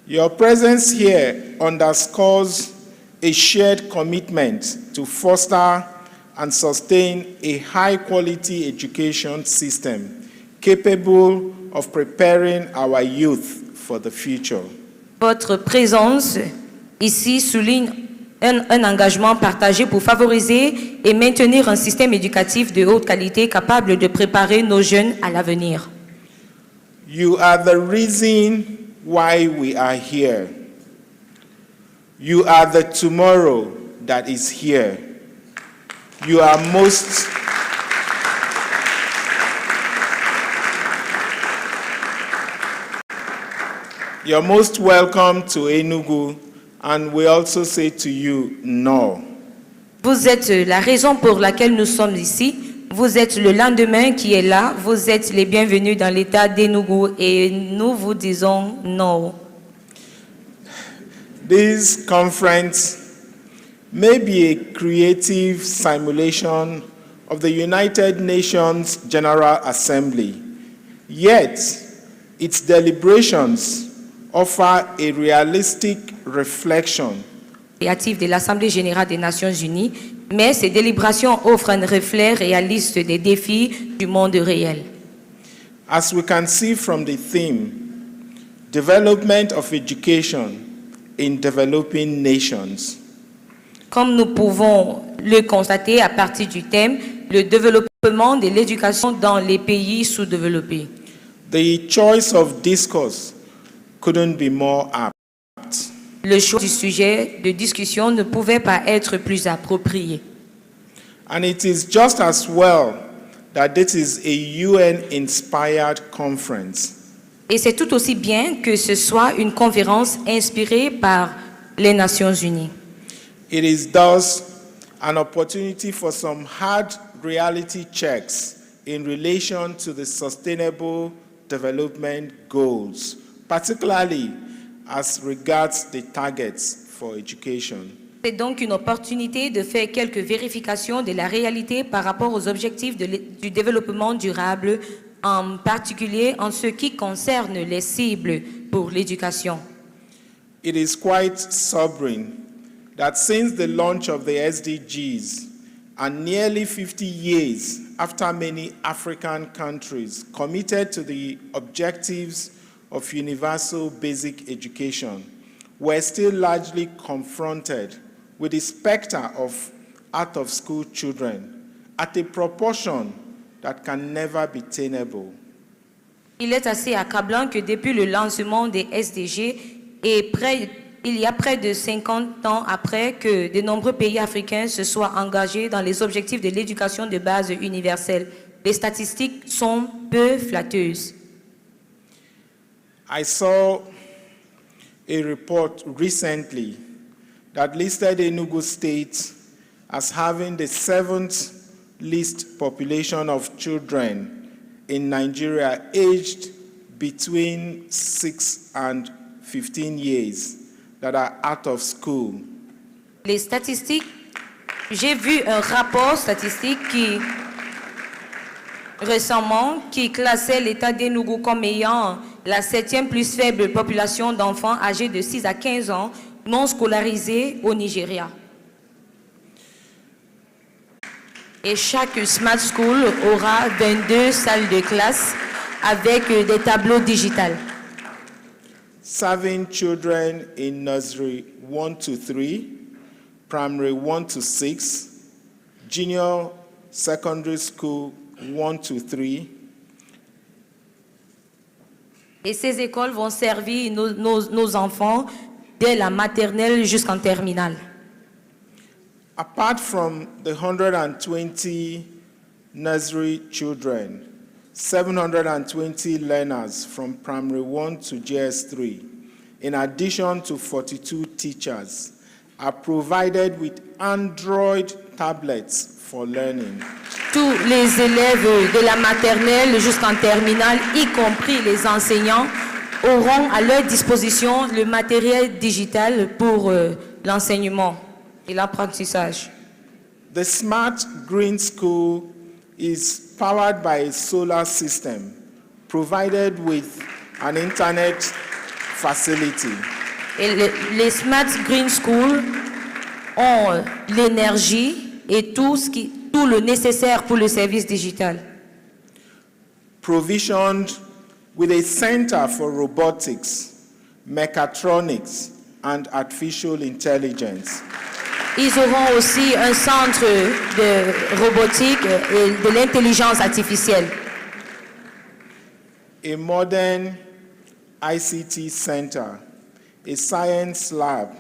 Your presence here underscores a shared commitment to foster and sustain a high-quality education system capable of preparing our youth for the future. Votre présence ici souligne un engagement partagé pour favoriser et maintenir un système éducatif de haute qualité capable de préparer nos jeunes à l'avenir. You are the reason why we are here. You are the tomorrow that is here. You are You're most welcome to Enugu, and we also say to you, no. Vous êtes la raison pour laquelle nous sommes ici. Vous êtes le lendemain qui est là. Vous êtes les bienvenus dans l'état d'Enugu et nous vous disons non. This conference may be a creative simulation of the United Nations General Assembly, yet its deliberations offer a realistic reflection Créative de l'Assemblée générale des Nations unies, mais ces délibérations offrent un reflet réaliste des défis du monde réel. As we can see from the theme, development of education in developing nations. Comme nous pouvons le constater à partir du thème, le développement de l'éducation dans les pays sous-développés. The choice of discourse couldn't be more apt. Le choix du sujet de discussion ne pouvait pas être plus approprié. And it is just as well that this is a UN-inspired conference. Et c'est tout aussi bien que ce soit une conférence inspirée par les Nations Unies. It is thus an opportunity for some hard reality checks in relation to the Sustainable Development Goals, particularly as regards the targets for education. C'est donc une opportunité de faire quelques vérifications de la réalité par rapport aux objectifs du développement durable, en particulier en ce qui concerne les cibles pour l'éducation. It is quite sobering that since the launch of the SDGs and nearly 50 years after many African countries committed to the objectives of universal basic education, we're still largely confronted with the specter of out-of-school children at a proportion that can never be tenable. Il est assez accablant que depuis le lancement des SDG il y a près de 50 ans après que de nombreux pays africains se soient engagés dans les objectifs de l'éducation de base universelle. Les statistiques sont peu flatteuses. I saw a report recently that listed Enugu State as having the 7th least population of children in Nigeria aged between 6 and 15 years that are out of school. Les statistiques, j'ai vu un rapport statistique récemment qui classait l'État d'Enugu comme ayant la 7e plus faible population d'enfants âgés de 6 à 15 ans non scolarisés au Nigeria. Et chaque Smart School aura 22 salles de classe avec des tableaux digitales. Serving children in nursery 1 to 3, primary 1 to 6, junior secondary school 1 to 3. Et ces écoles vont servir nos enfants dès la maternelle jusqu'en terminale. Apart from the 120 nursery children, 720 learners from primary 1 to JS3, in addition to 42 teachers, are provided with Android tablets for learning. Tous les élèves de la maternelle jusqu'en terminale, y compris les enseignants, auront à leur disposition le matériel digital pour l'enseignement et l'apprentissage. The Smart Green School is powered by a solar system provided with an internet facility. Et les Smart Green School ont l'énergie et tout le nécessaire pour le service digital. Provisioned with a center for robotics, mechatronics, and artificial intelligence. Ils auront aussi un centre de robotique et de l'intelligence artificielle. A modern ICT center, a science lab,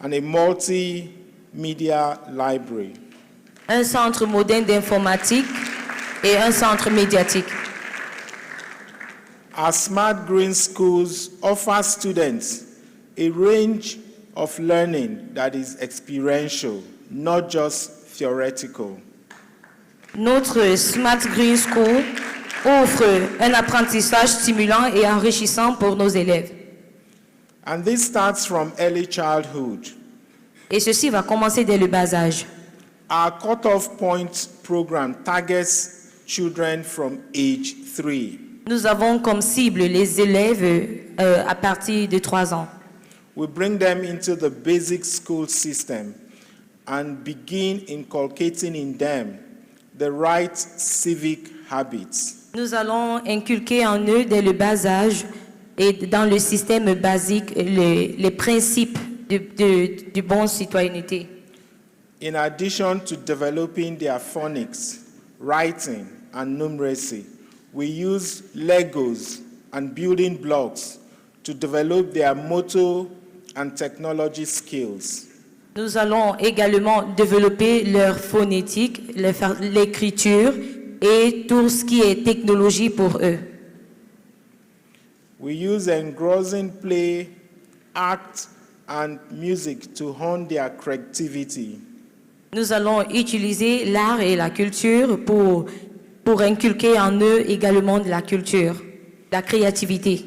and a multimedia library. Un centre moderne d'informatique et un centre médiatique. Our Smart Green Schools offer students a range of learning that is experiential, not just theoretical. Notre Smart Green School offre un apprentissage stimulant et enrichissant pour nos élèves. And this starts from early childhood. Et ceci va commencer dès le bas âge. Our cut-off point program targets children from age 3. Nous avons comme cible les élèves à partir de 3 ans. We bring them into the basic school system and begin inculcating in them the right civic habits. Nous allons inculquer en eux dès le bas âge et dans le système basique les principes de bonne citoyenneté. In addition to developing their phonics, writing, and numeracy, we use Legos and building blocks to develop their motor and technology skills. Nous allons également développer leur phonétique, l'écriture et tout ce qui est technologie pour eux. We use engrossing play, art, and music to hone their creativity. Nous allons utiliser l'art et la culture pour pour inculquer en eux également de la culture, la créativité.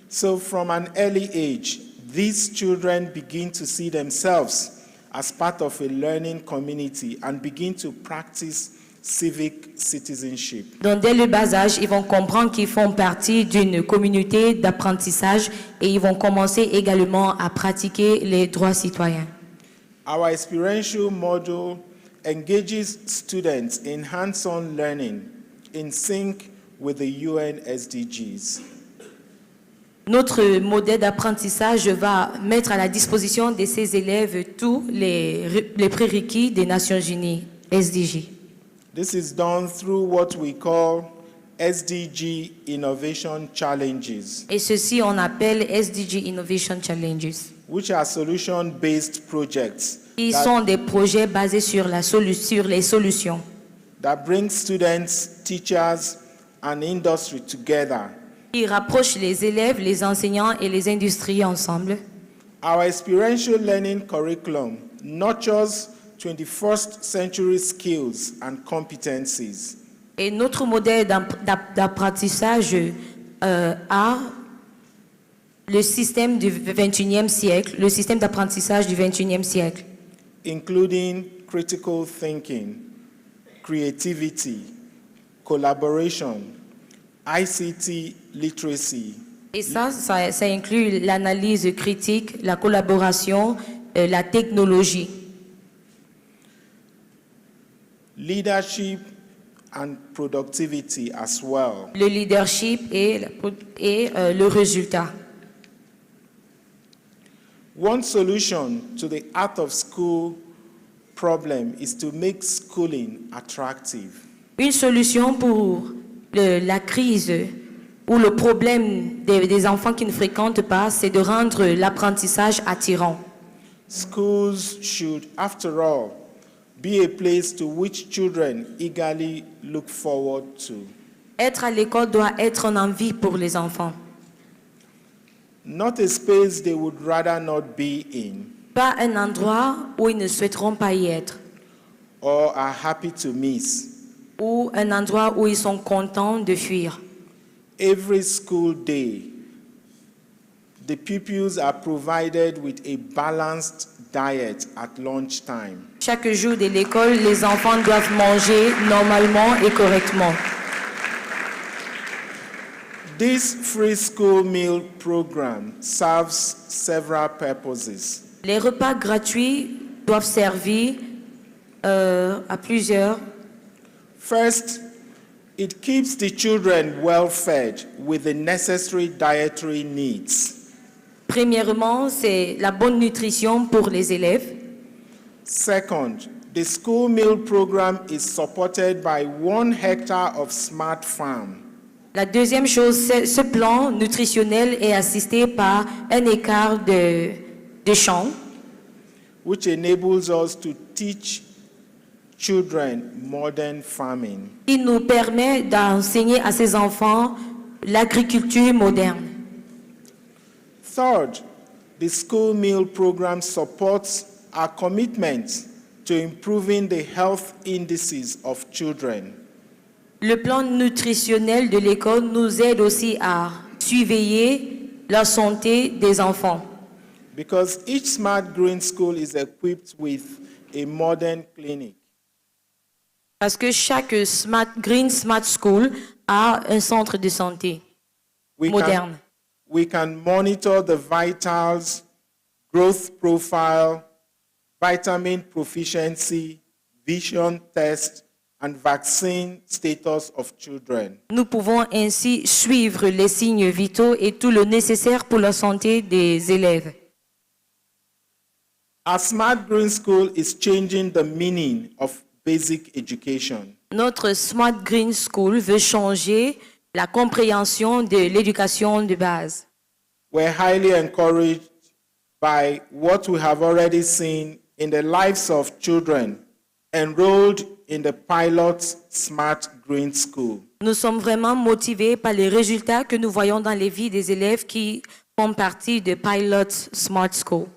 So from an early age, these children begin to see themselves as part of a learning community and begin to practice civic citizenship. Donc, dès le bas âge, ils vont comprendre qu'ils font partie d'une communauté d'apprentissage et ils vont commencer également à pratiquer les droits citoyens. Our experiential model engages students in hands-on learning in sync with the UN SDGs. Notre modèle d'apprentissage va mettre à la disposition de ces élèves tous les prérequis des Nations Unies, SDG. This is done through what we call SDG Innovation Challenges, Et ceci, on appelle SDG Innovation Challenges. which are solution-based projects Ils sont des projets basés sur les solutions that bring students, teachers, and industry together. qui rapprochent les élèves, les enseignants et les industries ensemble. Our experiential learning curriculum nurtures 21st century skills and competencies. Et notre modèle d'apprentissage a le système du 21e siècle, le système d'apprentissage du 21e siècle, Including critical thinking, creativity, collaboration, ICT literacy, Et ça inclut l'analyse critique, la collaboration, la technologie, leadership, and productivity as well. le leadership et le résultat. One solution to the out of school problem is to make schooling attractive. Une solution pour la crise ou le problème des enfants qui ne fréquentent pas, c'est de rendre l'apprentissage attirant. Schools should, after all, be a place to which children eagerly look forward to. Être à l'école doit être une envie pour les enfants. Not a space they would rather not be in Pas un endroit où ils ne souhaiteront pas y être. or are happy to miss. Ou un endroit où ils sont contents de fuir. Every school day, the pupils are provided with a balanced diet at lunchtime. Chaque jour de l'école, les enfants doivent manger normalement et correctement. This free school meal program serves several purposes. Les repas gratuits doivent servir à plusieurs. First, it keeps the children well fed with the necessary dietary needs. Premièrement, c'est la bonne nutrition pour les élèves. Second, the school meal program is supported by 1 hectare of smart farm. La deuxième chose, ce plan nutritionnel est assisté par un écart de champs which enables us to teach children modern farming. qui nous permet d'enseigner à ces enfants l'agriculture moderne. Third, the school meal program supports our commitment to improving the health indices of children. Le plan nutritionnel de l'école nous aide aussi à surveiller la santé des enfants. Because each smart green school is equipped with a modern clinic. Parce que chaque Green Smart School a un centre de santé moderne. We can monitor the vitals, growth profile, vitamin proficiency, vision test, and vaccine status of children. Nous pouvons ainsi suivre les signes vitaux et tout le nécessaire pour la santé des élèves. Our smart green school is changing the meaning of basic education. Notre Smart Green School veut changer la compréhension de l'éducation de base. We're highly encouraged by what we have already seen in the lives of children enrolled in the pilot Smart Green School. Nous sommes vraiment motivés par les résultats que nous voyons dans les vies des élèves qui font partie de Pilot Smart School.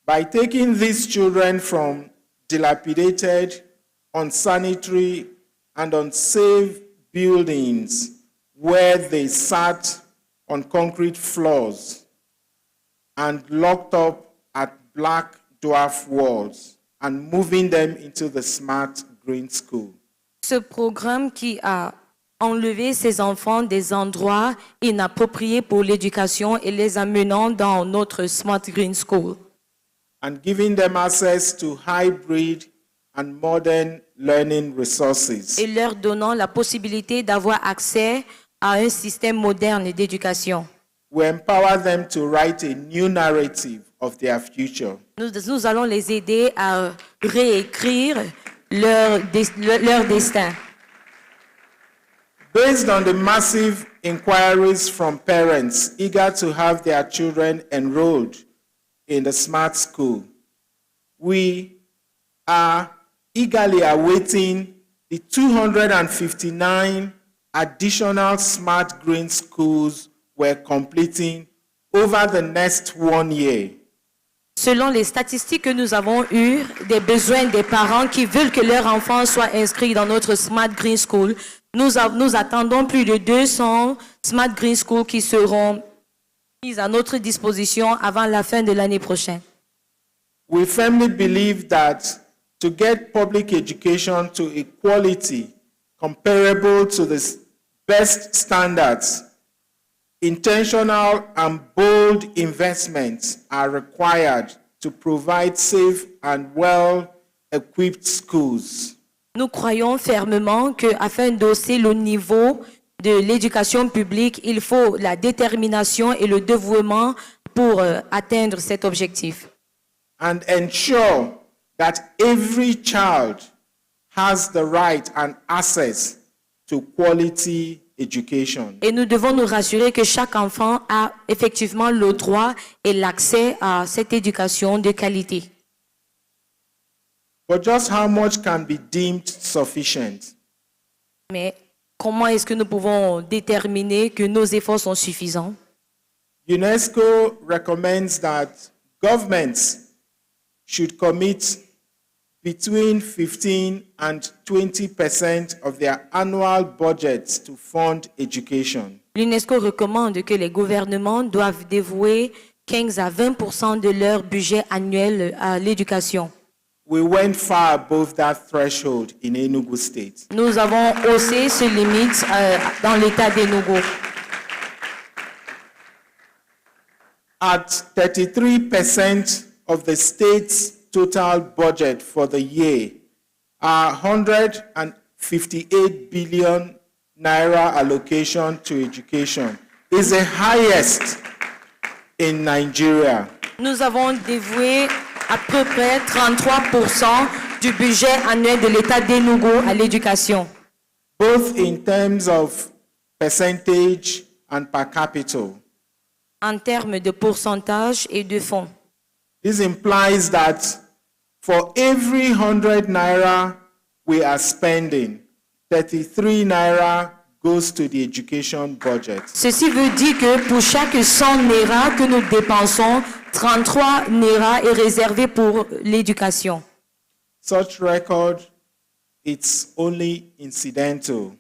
By taking these children from dilapidated, unsanitary, and unsafe buildings where they sat on concrete floors and locked up at black dwarf walls and moving them into the smart green school. Ce programme qui a enlevé ces enfants des endroits inappropriés pour l'éducation et les amenant dans notre Smart Green School. And giving them access to hybrid and modern learning resources. Et leur donnant la possibilité d'avoir accès à un système moderne d'éducation. We empower them to write a new narrative of their future. Nous allons les aider à réécrire leur destin. Based on the massive inquiries from parents eager to have their children enrolled in the smart school, we are eagerly awaiting the 259 additional smart green schools we're completing over the next 1 year. Selon les statistiques que nous avons eues, des besoins des parents qui veulent que leurs enfants soient inscrits dans notre Smart Green School, nous attendons plus de 200 Smart Green Schools qui seront mises à notre disposition avant la fin de l'année prochaine. We firmly believe that to get public education to a quality comparable to the best standards, intentional and bold investments are required to provide safe and well-equipped schools. Nous croyons fermement qu'afin d'hausser le niveau de l'éducation publique, il faut la détermination et le dévouement pour atteindre cet objectif. And ensure that every child has the right and access to quality education. Et nous devons nous rassurer que chaque enfant a effectivement le droit et l'accès à cette éducation de qualité. But just how much can be deemed sufficient? Mais comment est-ce que nous pouvons déterminer que nos efforts sont suffisants? UNESCO recommends that governments should commit between 15 and 20% of their annual budgets to fund education. L'UNESCO recommande que les gouvernements doivent dévouer 15 à 20% de leur budget annuel à l'éducation. We went far above that threshold in Enugu State. Nous avons haussé ces limites dans l'état d'Enugu. At 33% of the state's total budget for the year, 158 billion naira allocation to education is the highest in Nigeria. Nous avons dévoué à peu près 33% du budget annuel de l'État d'Enugu à l'éducation. Both in terms of percentage and per capita. En termes de pourcentage et de fonds. This implies that for every 100 naira we are spending, 33 naira goes to the education budget. Ceci veut dire que pour chaque 100 naira que nous dépensons, 33 naira est réservé pour l'éducation. Such record, it's only incidental.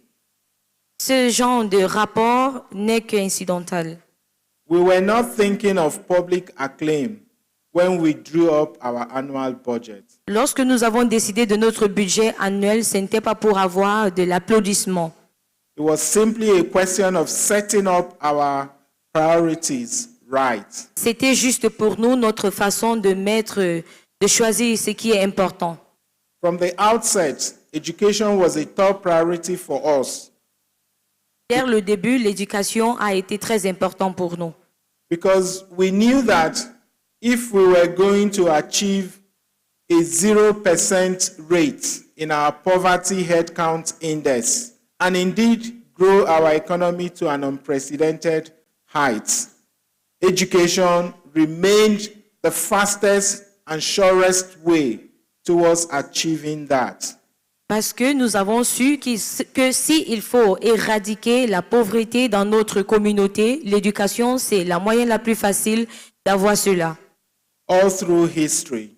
Ce genre de rapport n'est qu'incidental. We were not thinking of public acclaim when we drew up our annual budget. Lorsque nous avons décidé de notre budget annuel, ce n'était pas pour avoir de l'applaudissement. It was simply a question of setting up our priorities right. C'était juste pour nous notre façon de choisir ce qui est important. From the outset, education was a top priority for us. Dès le début, l'éducation a été très importante pour nous. Because we knew that if we were going to achieve a 0% rate in our poverty headcount index, and indeed grow our economy to an unprecedented height, education remained the fastest and surest way towards achieving that. Parce que nous avons su que s'il faut éradiquer la pauvreté dans notre communauté, l'éducation, c'est la moyen la plus facile d'avoir cela. All through history,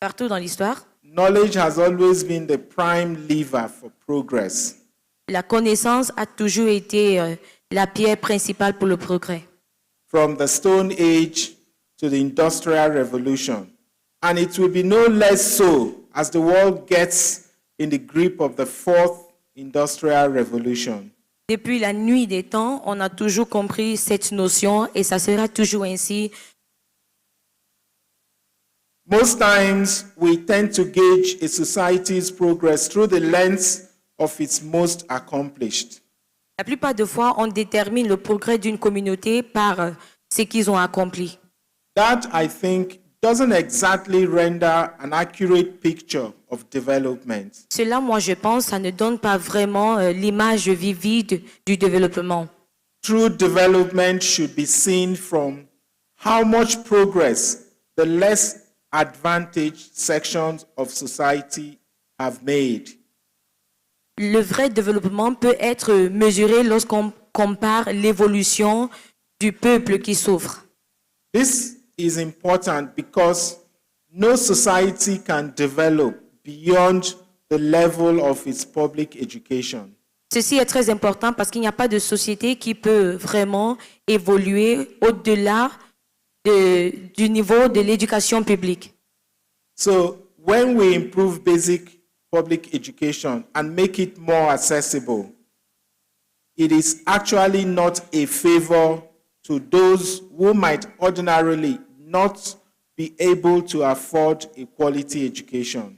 Partout dans l'histoire, knowledge has always been the prime lever for progress. La connaissance a toujours été la pierre principale pour le progrès. from the Stone Age to the Industrial Revolution. And it will be no less so as the world gets in the grip of the fourth Industrial Revolution. Depuis la nuit des temps, on a toujours compris cette notion et ça sera toujours ainsi. Most times, we tend to gauge a society's progress through the lens of its most accomplished. La plupart des fois, on détermine le progrès d'une communauté par ce qu'ils ont accompli. That, I think, doesn't exactly render an accurate picture of development. Cela, moi, je pense, ça ne donne pas vraiment l'image vivide du développement. True development should be seen from how much progress the less advantaged sections of society have made. Le vrai développement peut être mesuré lorsqu'on compare l'évolution du peuple qui souffre. This is important because no society can develop beyond the level of its public education. Ceci est très important parce qu'il n'y a pas de société qui peut vraiment évoluer au-delà du niveau de l'éducation publique. So when we improve basic public education and make it more accessible, it is actually not a favor to those who might ordinarily not be able to afford a quality education.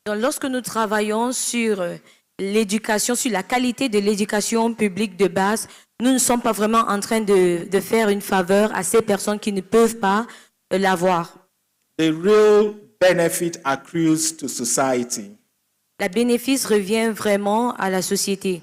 Donc, lorsque nous travaillons sur l'éducation, sur la qualité de l'éducation publique de base, nous ne sommes pas vraiment en train de faire une faveur à ces personnes qui ne peuvent pas l'avoir. The real benefit accrues to society. Le bénéfice revient vraiment à la société.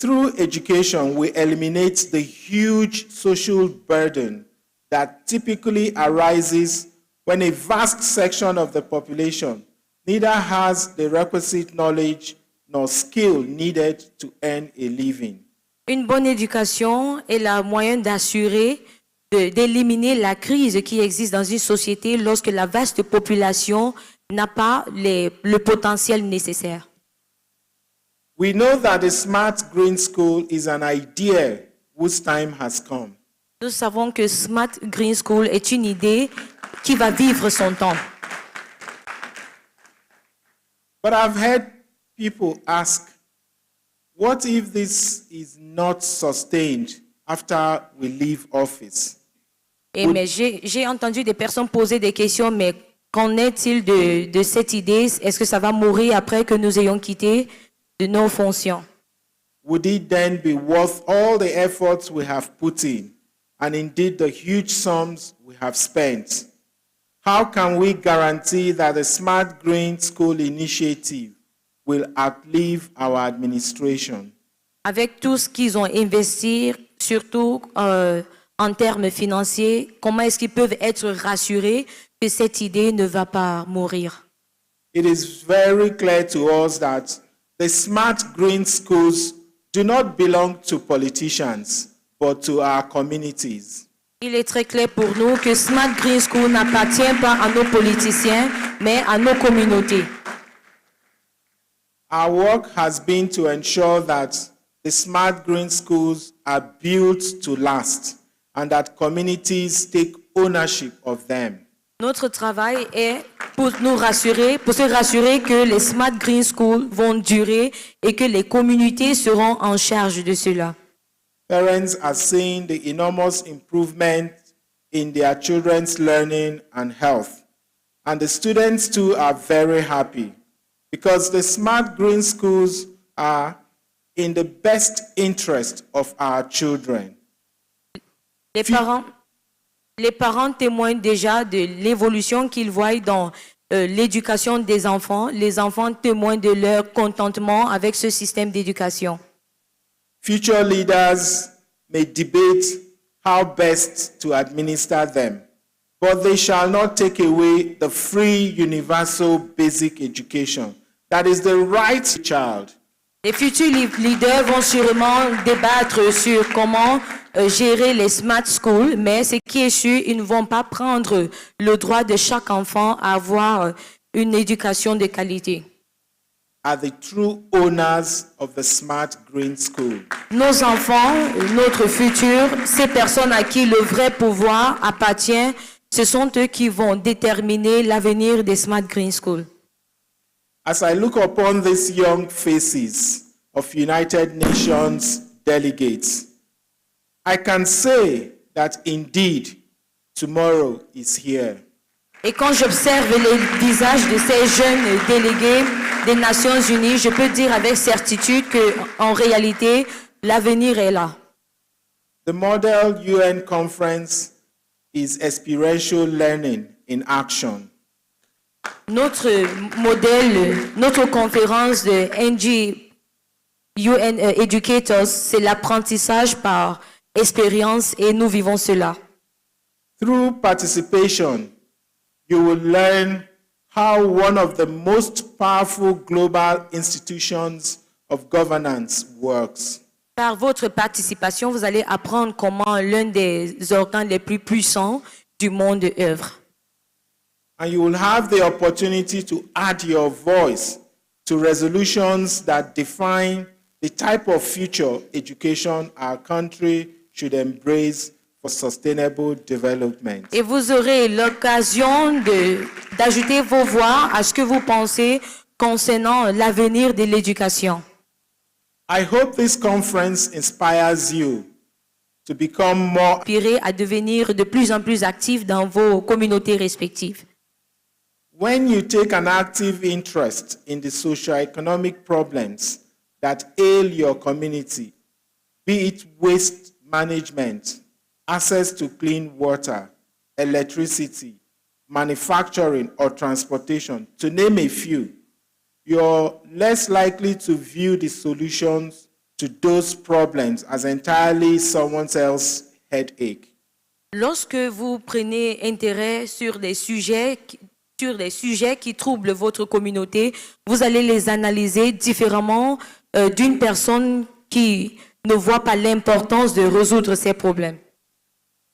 Through education, we eliminate the huge social burden that typically arises when a vast section of the population neither has the requisite knowledge nor skill needed to earn a living. Une bonne éducation est le moyen d'assurer, d'éliminer la crise qui existe dans une société lorsque la vaste population n'a pas le potentiel nécessaire. We know that the smart green school is an idea whose time has come. Nous savons que Smart Green School est une idée qui va vivre son temps. But I've heard people ask, what if this is not sustained after we leave office? Mais j'ai entendu des personnes poser des questions, mais qu'en est-il de cette idée? Est-ce que ça va mourir après que nous ayons quitté de nos fonctions? Would it then be worth all the efforts we have put in, and indeed the huge sums we have spent? How can we guarantee that the Smart Green School initiative will outlive our administration? Avec tout ce qu'ils ont investi, surtout en termes financiers, comment est-ce qu'ils peuvent être rassurés que cette idée ne va pas mourir? It is very clear to us that the Smart Green Schools do not belong to politicians, but to our communities. Il est très clair pour nous que Smart Green School n'appartient pas à nos politiciens, mais à nos communautés. Our work has been to ensure that the Smart Green Schools are built to last and that communities take ownership of them. Notre travail est pour nous rassurer, pour se rassurer que les Smart Green Schools vont durer et que les communautés seront en charge de cela. Parents are seeing the enormous improvement in their children's learning and health. And the students too are very happy because the Smart Green Schools are in the best interest of our children. Les parents témoignent déjà de l'évolution qu'ils voient dans l'éducation des enfants. Les enfants témoignent de leur contentement avec ce système d'éducation. Future leaders may debate how best to administer them, but they shall not take away the free universal basic education that is the right child. Les futurs leaders vont sûrement débattre sur comment gérer les smart schools, mais ce qui est sûr, ils ne vont pas prendre le droit de chaque enfant à avoir une éducation de qualité. are the true owners of the Smart Green School. Nos enfants, notre futur, ces personnes à qui le vrai pouvoir appartient, ce sont eux qui vont déterminer l'avenir des Smart Green School. As I look upon these young faces of United Nations delegates, I can say that indeed tomorrow is here. Et quand j'observe les visages de ces jeunes délégués des Nations Unies, je peux dire avec certitude qu'en réalité, l'avenir est là. The Model UN Conference is experiential learning in action. Notre modèle, notre conférence de NG UN Educators, c'est l'apprentissage par expérience et nous vivons cela. Through participation, you will learn how one of the most powerful global institutions of governance works. Par votre participation, vous allez apprendre comment l'un des organes les plus puissants du monde œuvre. And you will have the opportunity to add your voice to resolutions that define the type of future education our country should embrace for sustainable development. Et vous aurez l'occasion d'ajouter vos voix à ce que vous pensez concernant l'avenir de l'éducation. I hope this conference inspires you to become more Inspirez à devenir de plus en plus actifs dans vos communautés respectives. when you take an active interest in the socio-economic problems that ail your community, be it waste management, access to clean water, electricity, manufacturing, or transportation, to name a few, you're less likely to view the solutions to those problems as entirely someone else's headache. Lorsque vous prenez intérêt sur des sujets qui troublent votre communauté, vous allez les analyser différemment d'une personne qui ne voit pas l'importance de résoudre ces problèmes.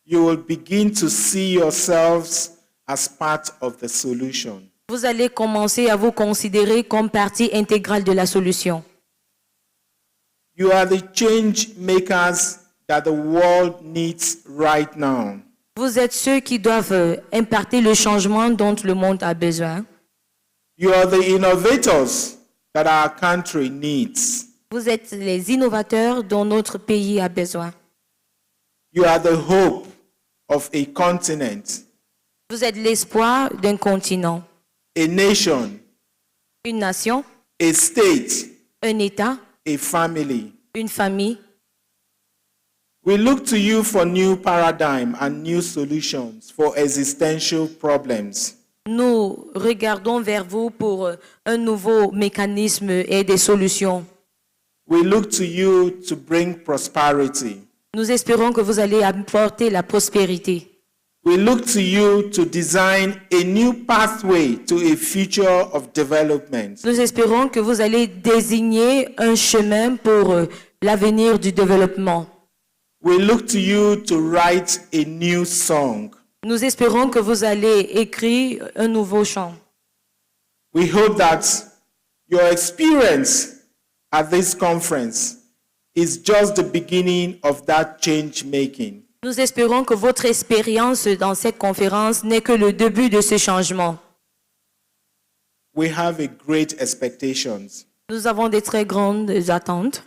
You will begin to see yourselves as part of the solution. Vous allez commencer à vous considérer comme partie intégrale de la solution. You are the change makers that the world needs right now. Vous êtes ceux qui doivent imparter le changement dont le monde a besoin. You are the innovators that our country needs. Vous êtes les innovateurs dont notre pays a besoin. You are the hope of a continent, Vous êtes l'espoir d'un continent, a nation, une nation, a state, un État, a family. une famille. We look to you for new paradigm and new solutions for existential problems. Nous regardons vers vous pour un nouveau mécanisme et des solutions. We look to you to bring prosperity. Nous espérons que vous allez apporter la prospérité. We look to you to design a new pathway to a future of development. Nous espérons que vous allez désigner un chemin pour l'avenir du développement. We look to you to write a new song. Nous espérons que vous allez écrire un nouveau chant. We hope that your experience at this conference is just the beginning of that change making. Nous espérons que votre expérience dans cette conférence n'est que le début de ce changement. We have a great expectations. Nous avons de très grandes attentes.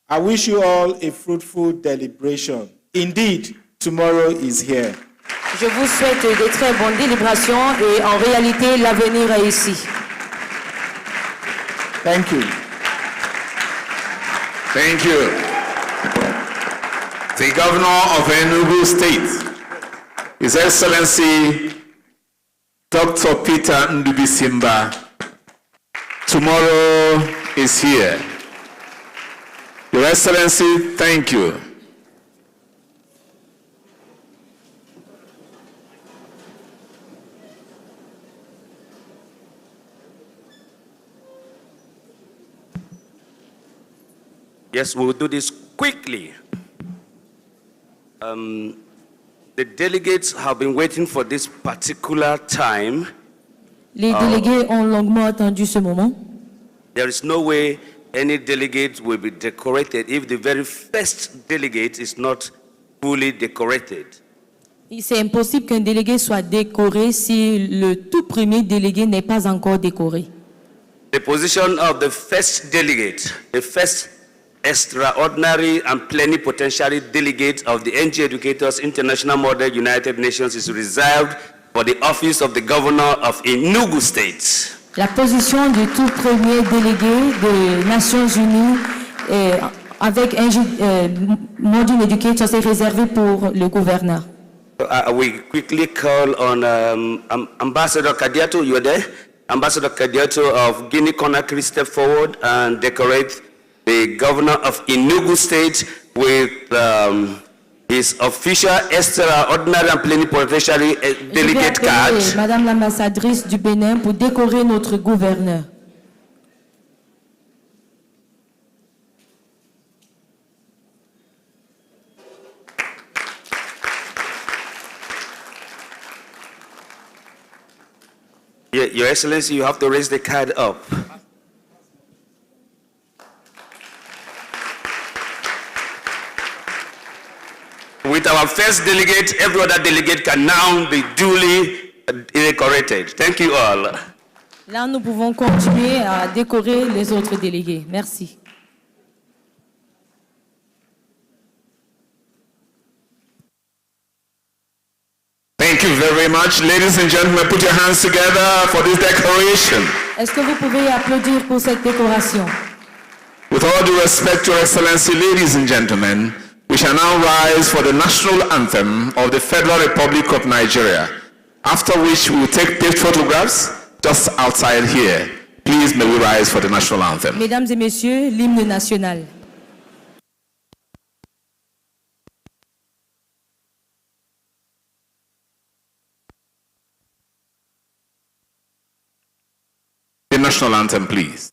I wish you all a fruitful deliberation. Indeed, tomorrow is here. Je vous souhaite de très bonnes délibérations et en réalité, l'avenir est ici. Thank you. Thank you. The Governor of Enugu State, His Excellency Dr. Peter Ndubisimba, tomorrow is here. Your Excellency, thank you. Yes, we'll do this quickly. The delegates have been waiting for this particular time. Les délégués ont longuement attendu ce moment. There is no way any delegate will be decorated if the very first delegate is not fully decorated. C'est impossible qu'un délégué soit décoré si le tout premier délégué n'est pas encore décoré. The position of the first delegate, the first extraordinary and plenipotentiary delegate of the NG Educators International Model United Nations is reserved for the office of the governor of Enugu State. La position du tout premier délégué des Nations Unies avec Modern Educators est réservée pour le gouverneur. We quickly call on Ambassador Kadiato. You are there? Ambassador Kadiato of Guinea-Conakry step forward and decorate the governor of Enugu State with his official extraordinary and plenipotentiary delegate card. Madame l'ambassadrice du Bénin pour décorer notre gouverneur. Your Excellency, you have to raise the card up. With our first delegate, every other delegate can now be duly decorated. Thank you all. Là, nous pouvons continuer à décorer les autres délégués. Merci. Thank you very much. Ladies and gentlemen, put your hands together for this decoration. Est-ce que vous pouvez applaudir pour cette décoration? With all due respect to Your Excellency, ladies and gentlemen, we shall now rise for the national anthem of the Federal Republic of Nigeria, after which we will take photographs just outside here. Please may we rise for the national anthem. Mesdames et messieurs, l'hymne national. The national anthem, please.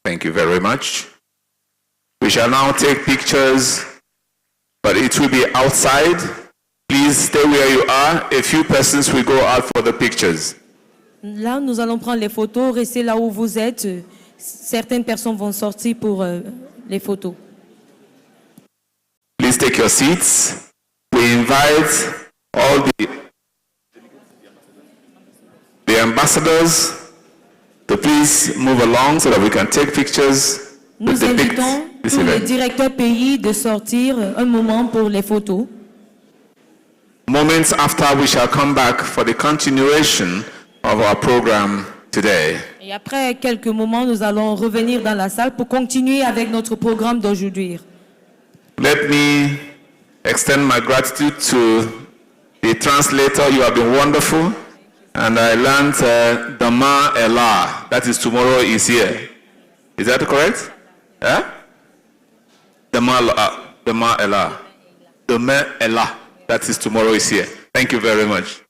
Thank you very much. We shall now take pictures, but it will be outside. Please stay where you are. A few persons will go out for the pictures. Là, nous allons prendre les photos. Restez là où vous êtes. Certaines personnes vont sortir pour les photos. Please take your seats. We invite all the ambassadors to please move along so that we can take pictures. Nous invitons tous les directeurs pays de sortir un moment pour les photos. Moments after, we shall come back for the continuation of our program today. Et après quelques moments, nous allons revenir dans la salle pour continuer avec notre programme d'aujourd'hui. Let me extend my gratitude to the translator. You have been wonderful. And I learned Dama Ella, that is tomorrow is here. Is that correct? Yeah? Demain est là. That is, tomorrow is here. Thank you very much.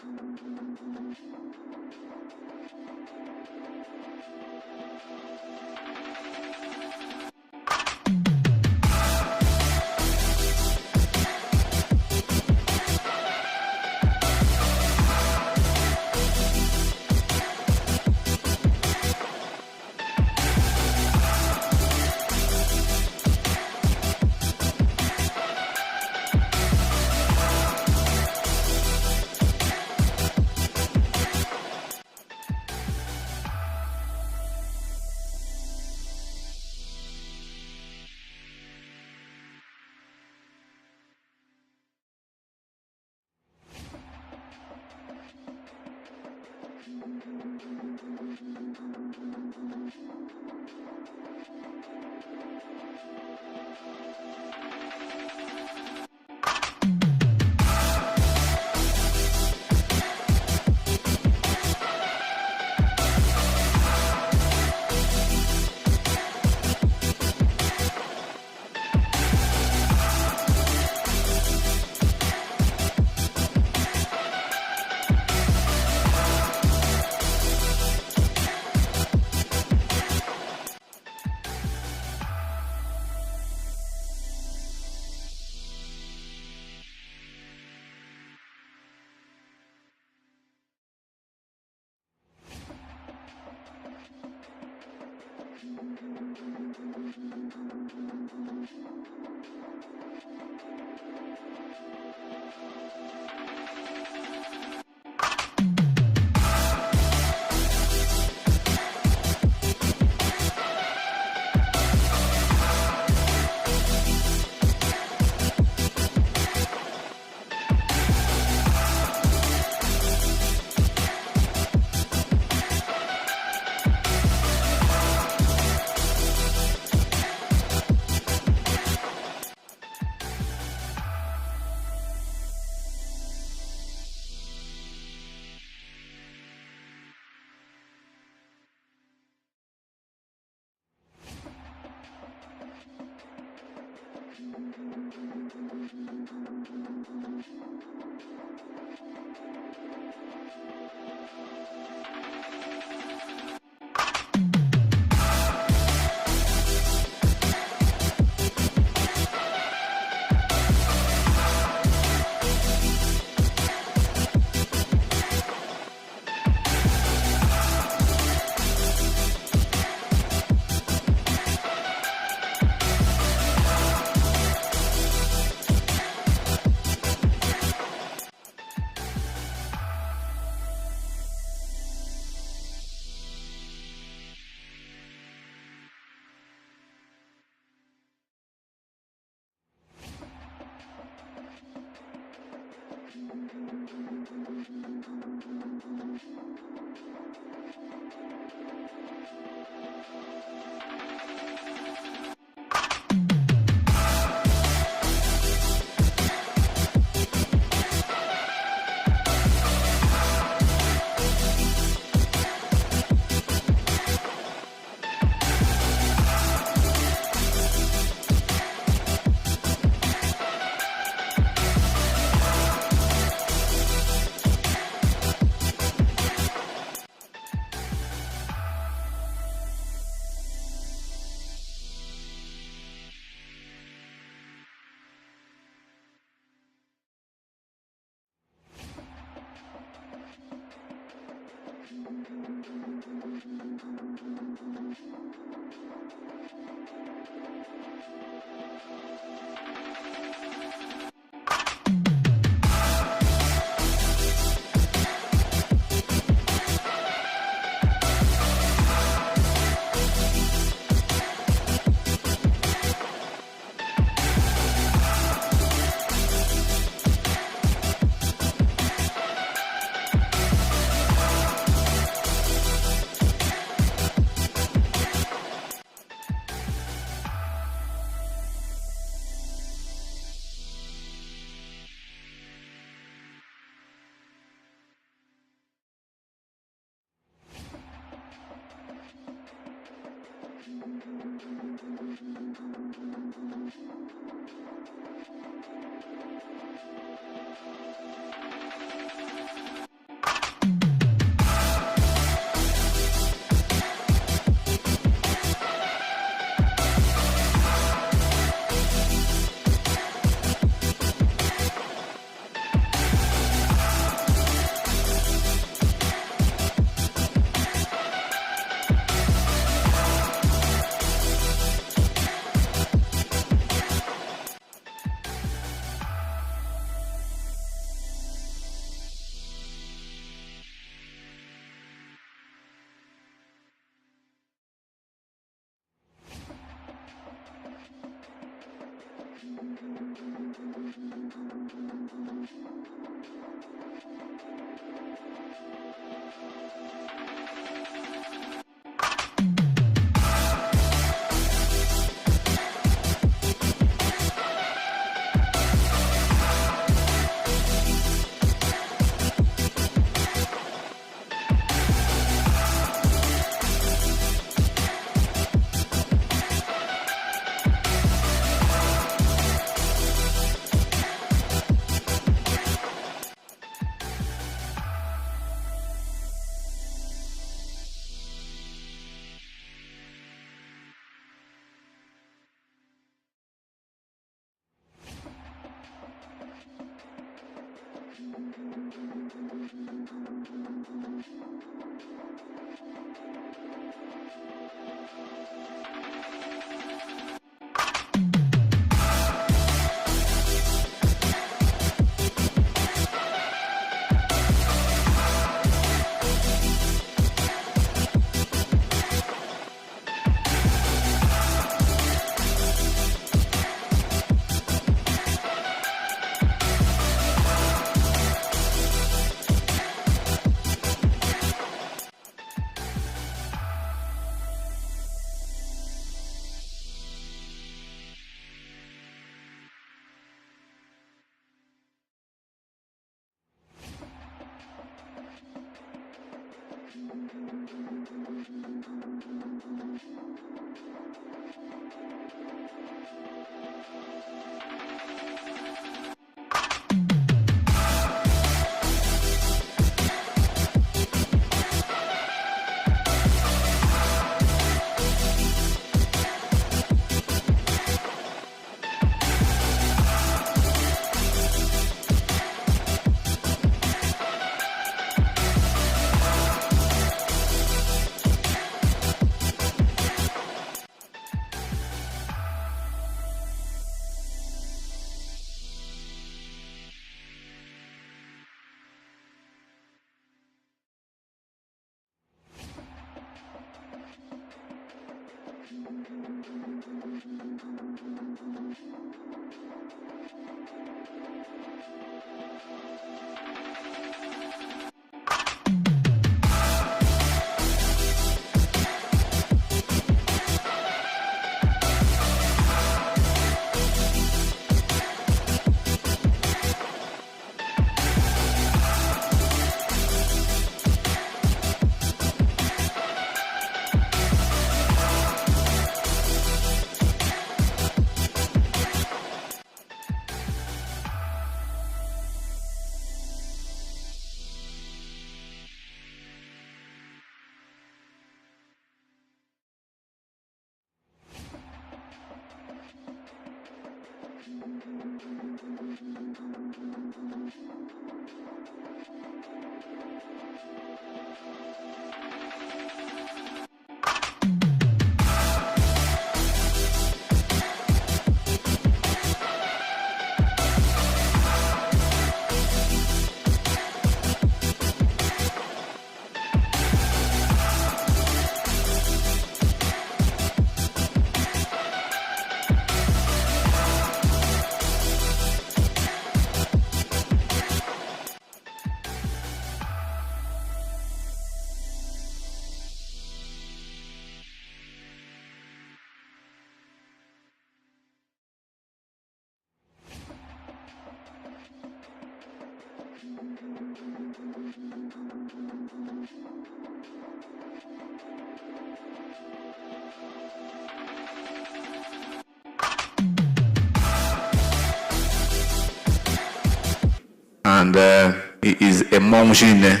and he is a Monjine,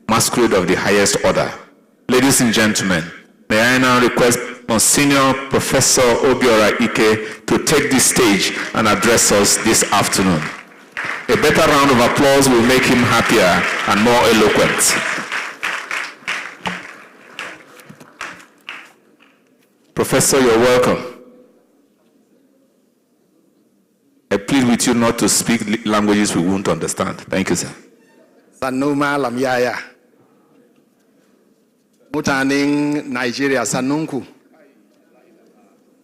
masquerade of the highest order. Ladies and gentlemen, may I now request Monsignor Professor Obiora Ike to take the stage and address us this afternoon. A better round of applause will make him happier and more eloquent. Professor, you're welcome. I plead with you not to speak languages we won't understand. Thank you, sir. Sanuma Lamyaya. Mutaning Nigeria Sanunku.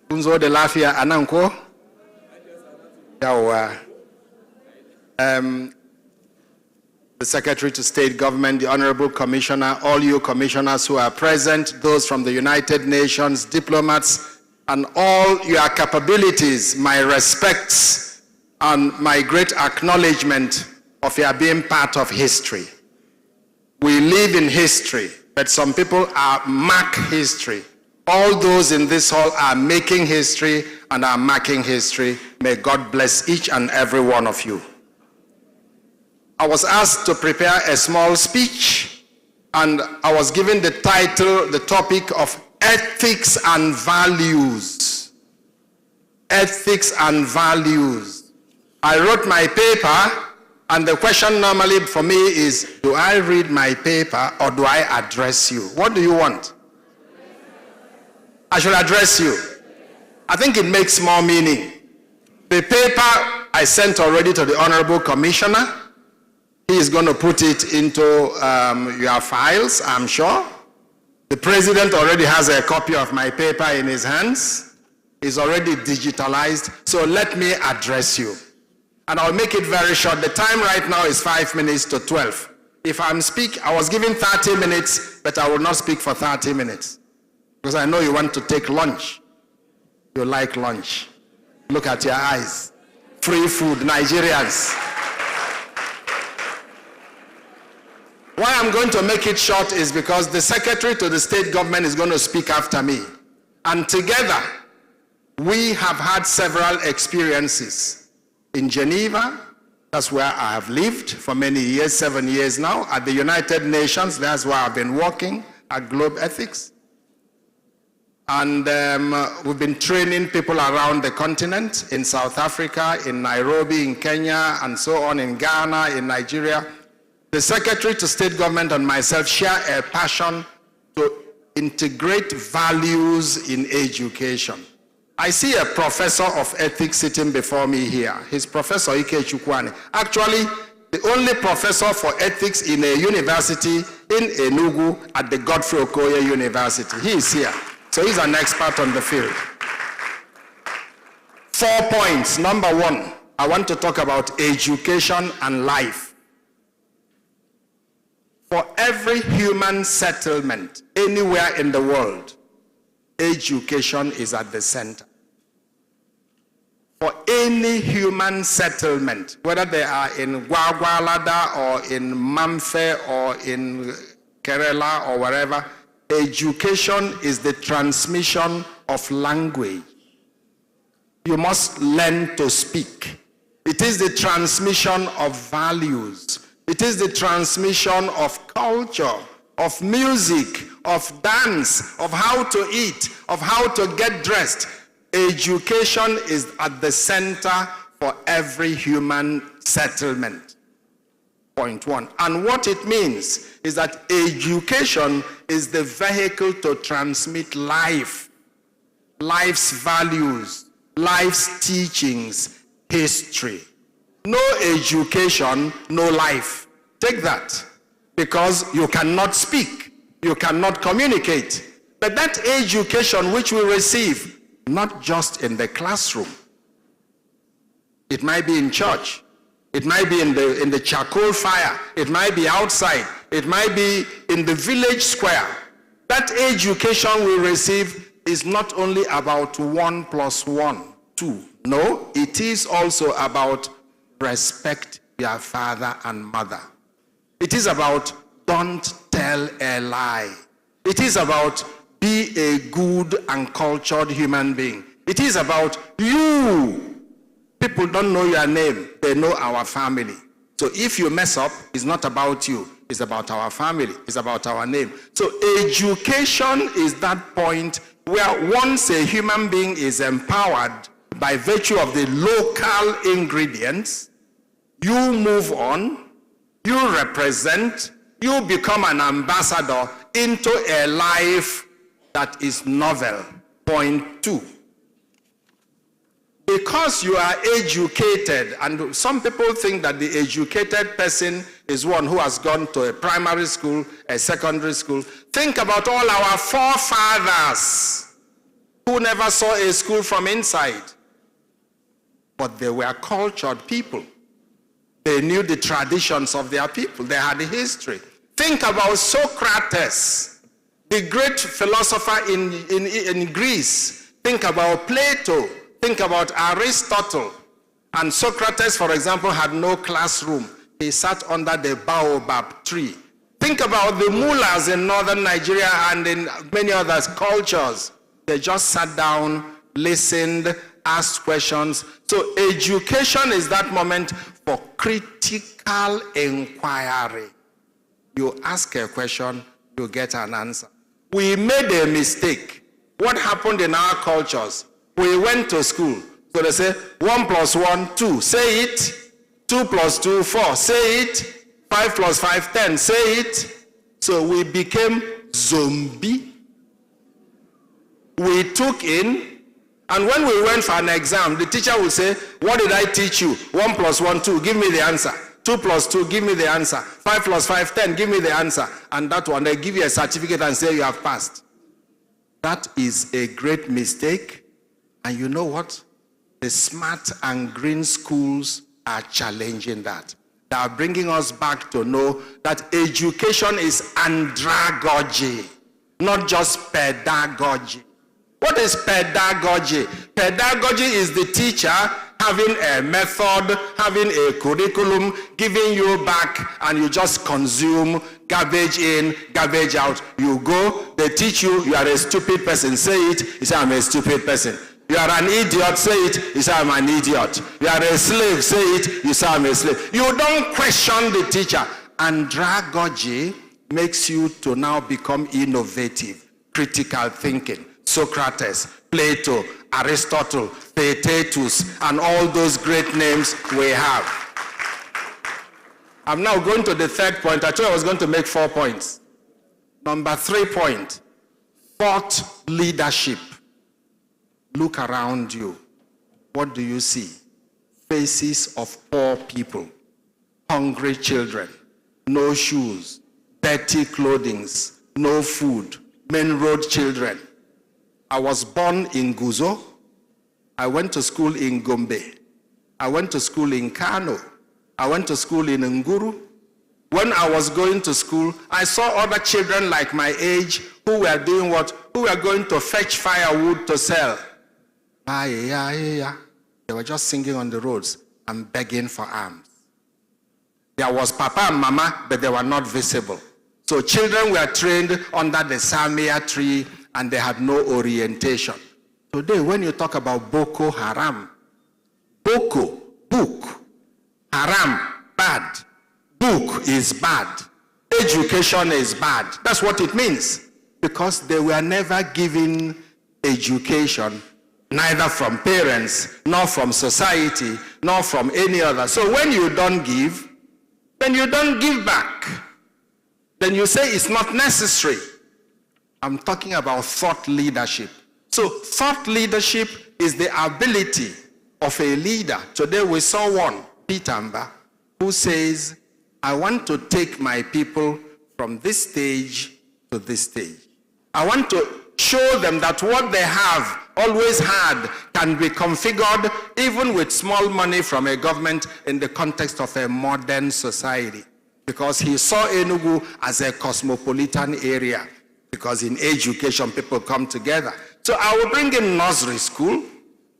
Unzo de Lafia Ananko. Yawa. The Secretary to State Government, the Honorable Commissioner, all you commissioners who are present, those from the United Nations, diplomats, and all your capabilities, my respects and my great acknowledgement of your being part of history. We live in history, but some people are mark history. All those in this hall are making history and are marking history. May God bless each and every one of you. I was asked to prepare a small speech, and I was given the title, the topic of ethics and values. Ethics and values. I wrote my paper, and the question normally for me is, do I read my paper or do I address you? What do you want? I should address you. I think it makes more meaning. The paper I sent already to the Honorable Commissioner. He is going to put it into your files, I'm sure. The President already has a copy of my paper in his hands. It's already digitalized. So let me address you. And I'll make it very short. The time right now is 5 minutes to 12. If I'm speaking, I was given 30 minutes, but I will not speak for 30 minutes. Because I know you want to take lunch. You like lunch. Look at your eyes. Free food, Nigerians. Why I'm going to make it short is because the Secretary to the State Government is going to speak after me. And together, we have had several experiences. In Geneva, that's where I have lived for many years, 7 years now. At the United Nations, that's where I've been working at Globe Ethics. And we've been training people around the continent, in South Africa, in Nairobi, in Kenya, and so on, in Ghana, in Nigeria. The Secretary to State Government and myself share a passion to integrate values in education. I see a professor of ethics sitting before me here. He's Professor Ike Chukwani. Actually, the only professor for ethics in a university in Enugu at the Godfrey Okoye University. He is here. So he's an expert on the field. 4 points. Number one, I want to talk about education and life. For every human settlement anywhere in the world, education is at the center. For any human settlement, whether they are in Gwagwalada or in Mamfe or in Kerala or wherever, education is the transmission of language. You must learn to speak. It is the transmission of values. It is the transmission of culture, of music, of dance, of how to eat, of how to get dressed. Education is at the center for every human settlement. Point one. And what it means is that education is the vehicle to transmit life, life's values, life's teachings, history. No education, no life. Take that. Because you cannot speak, you cannot communicate. But that education which we receive, not just in the classroom. It might be in church. It might be in the charcoal fire. It might be outside. It might be in the village square. That education we receive is not only about 1 + 1, 2. No, it is also about respect your father and mother. It is about don't tell a lie. It is about be a good and cultured human being. It is about you. People don't know your name, they know our family. So if you mess up, it's not about you. It's about our family. It's about our name. So education is that point where once a human being is empowered by virtue of the local ingredients, you move on, you represent, you become an ambassador into a life that is novel. Point 2. Because you are educated, and some people think that the educated person is one who has gone to a primary school, a secondary school. Think about all our forefathers who never saw a school from inside. But they were cultured people. They knew the traditions of their people. They had a history. Think about Socrates, the great philosopher in Greece. Think about Plato. Think about Aristotle. And Socrates, for example, had no classroom. He sat under the baobab tree. Think about the mullahs in northern Nigeria and in many other cultures. They just sat down, listened, asked questions. So education is that moment for critical inquiry. You ask a question, you get an answer. We made a mistake. What happened in our cultures? We went to school. So they say 1 + 1, 2. Say it. 2 + 2, 4. Say it. 5 + 5, 10. Say it. So we became zombie. We took in, and when we went for an exam, the teacher would say, what did I teach you? 1 + 1, 2. Give me the answer. 2 + 2, give me the answer. 5 + 5, 10, give me the answer. And that one, they give you a certificate and say you have passed. That is a great mistake. And you know what? The smart and green schools are challenging that. They are bringing us back to know that education is andragogy, not just pedagogy. What is pedagogy? Pedagogy is the teacher having a method, having a curriculum, giving you back, and you just consume, garbage in, garbage out. You go, they teach you, you are a stupid person. Say it, you say, I'm a stupid person. You are an idiot, say it, you say, I'm an idiot. You are a slave, say it, you say, I'm a slave. You don't question the teacher. Andragogy makes you to now become innovative, critical thinking. Socrates, Plato, Aristotle, Theaetetus, and all those great names we have. I'm now going to the third point. I told you I was going to make 4 points. Number 3 point, thought leadership. Look around you. What do you see? Faces of poor people, hungry children, no shoes, dirty clothing, no food, main road children. I was born in Guzo. I went to school in Gombe. I went to school in Kano. I went to school in Nguru. When I was going to school, I saw other children like my age who were doing what? Who were going to fetch firewood to sell. They were just singing on the roads and begging for alms. There was Papa and Mama, but they were not visible. So children were trained under the Samia tree and they had no orientation. Today, when you talk about Boko Haram, Boko, book, Haram, bad, book is bad, education is bad. That's what it means. Because they were never given education, neither from parents, nor from society, nor from any other. So when you don't give, then you don't give back. Then you say it's not necessary. I'm talking about thought leadership. So thought leadership is the ability of a leader. Today we saw one, Peter Mba, who says, I want to take my people from this stage to this stage. I want to show them that what they have always had can be configured even with small money from a government in the context of a modern society. Because he saw Enugu as a cosmopolitan area. Because in education, people come together. So I will bring in nursery school,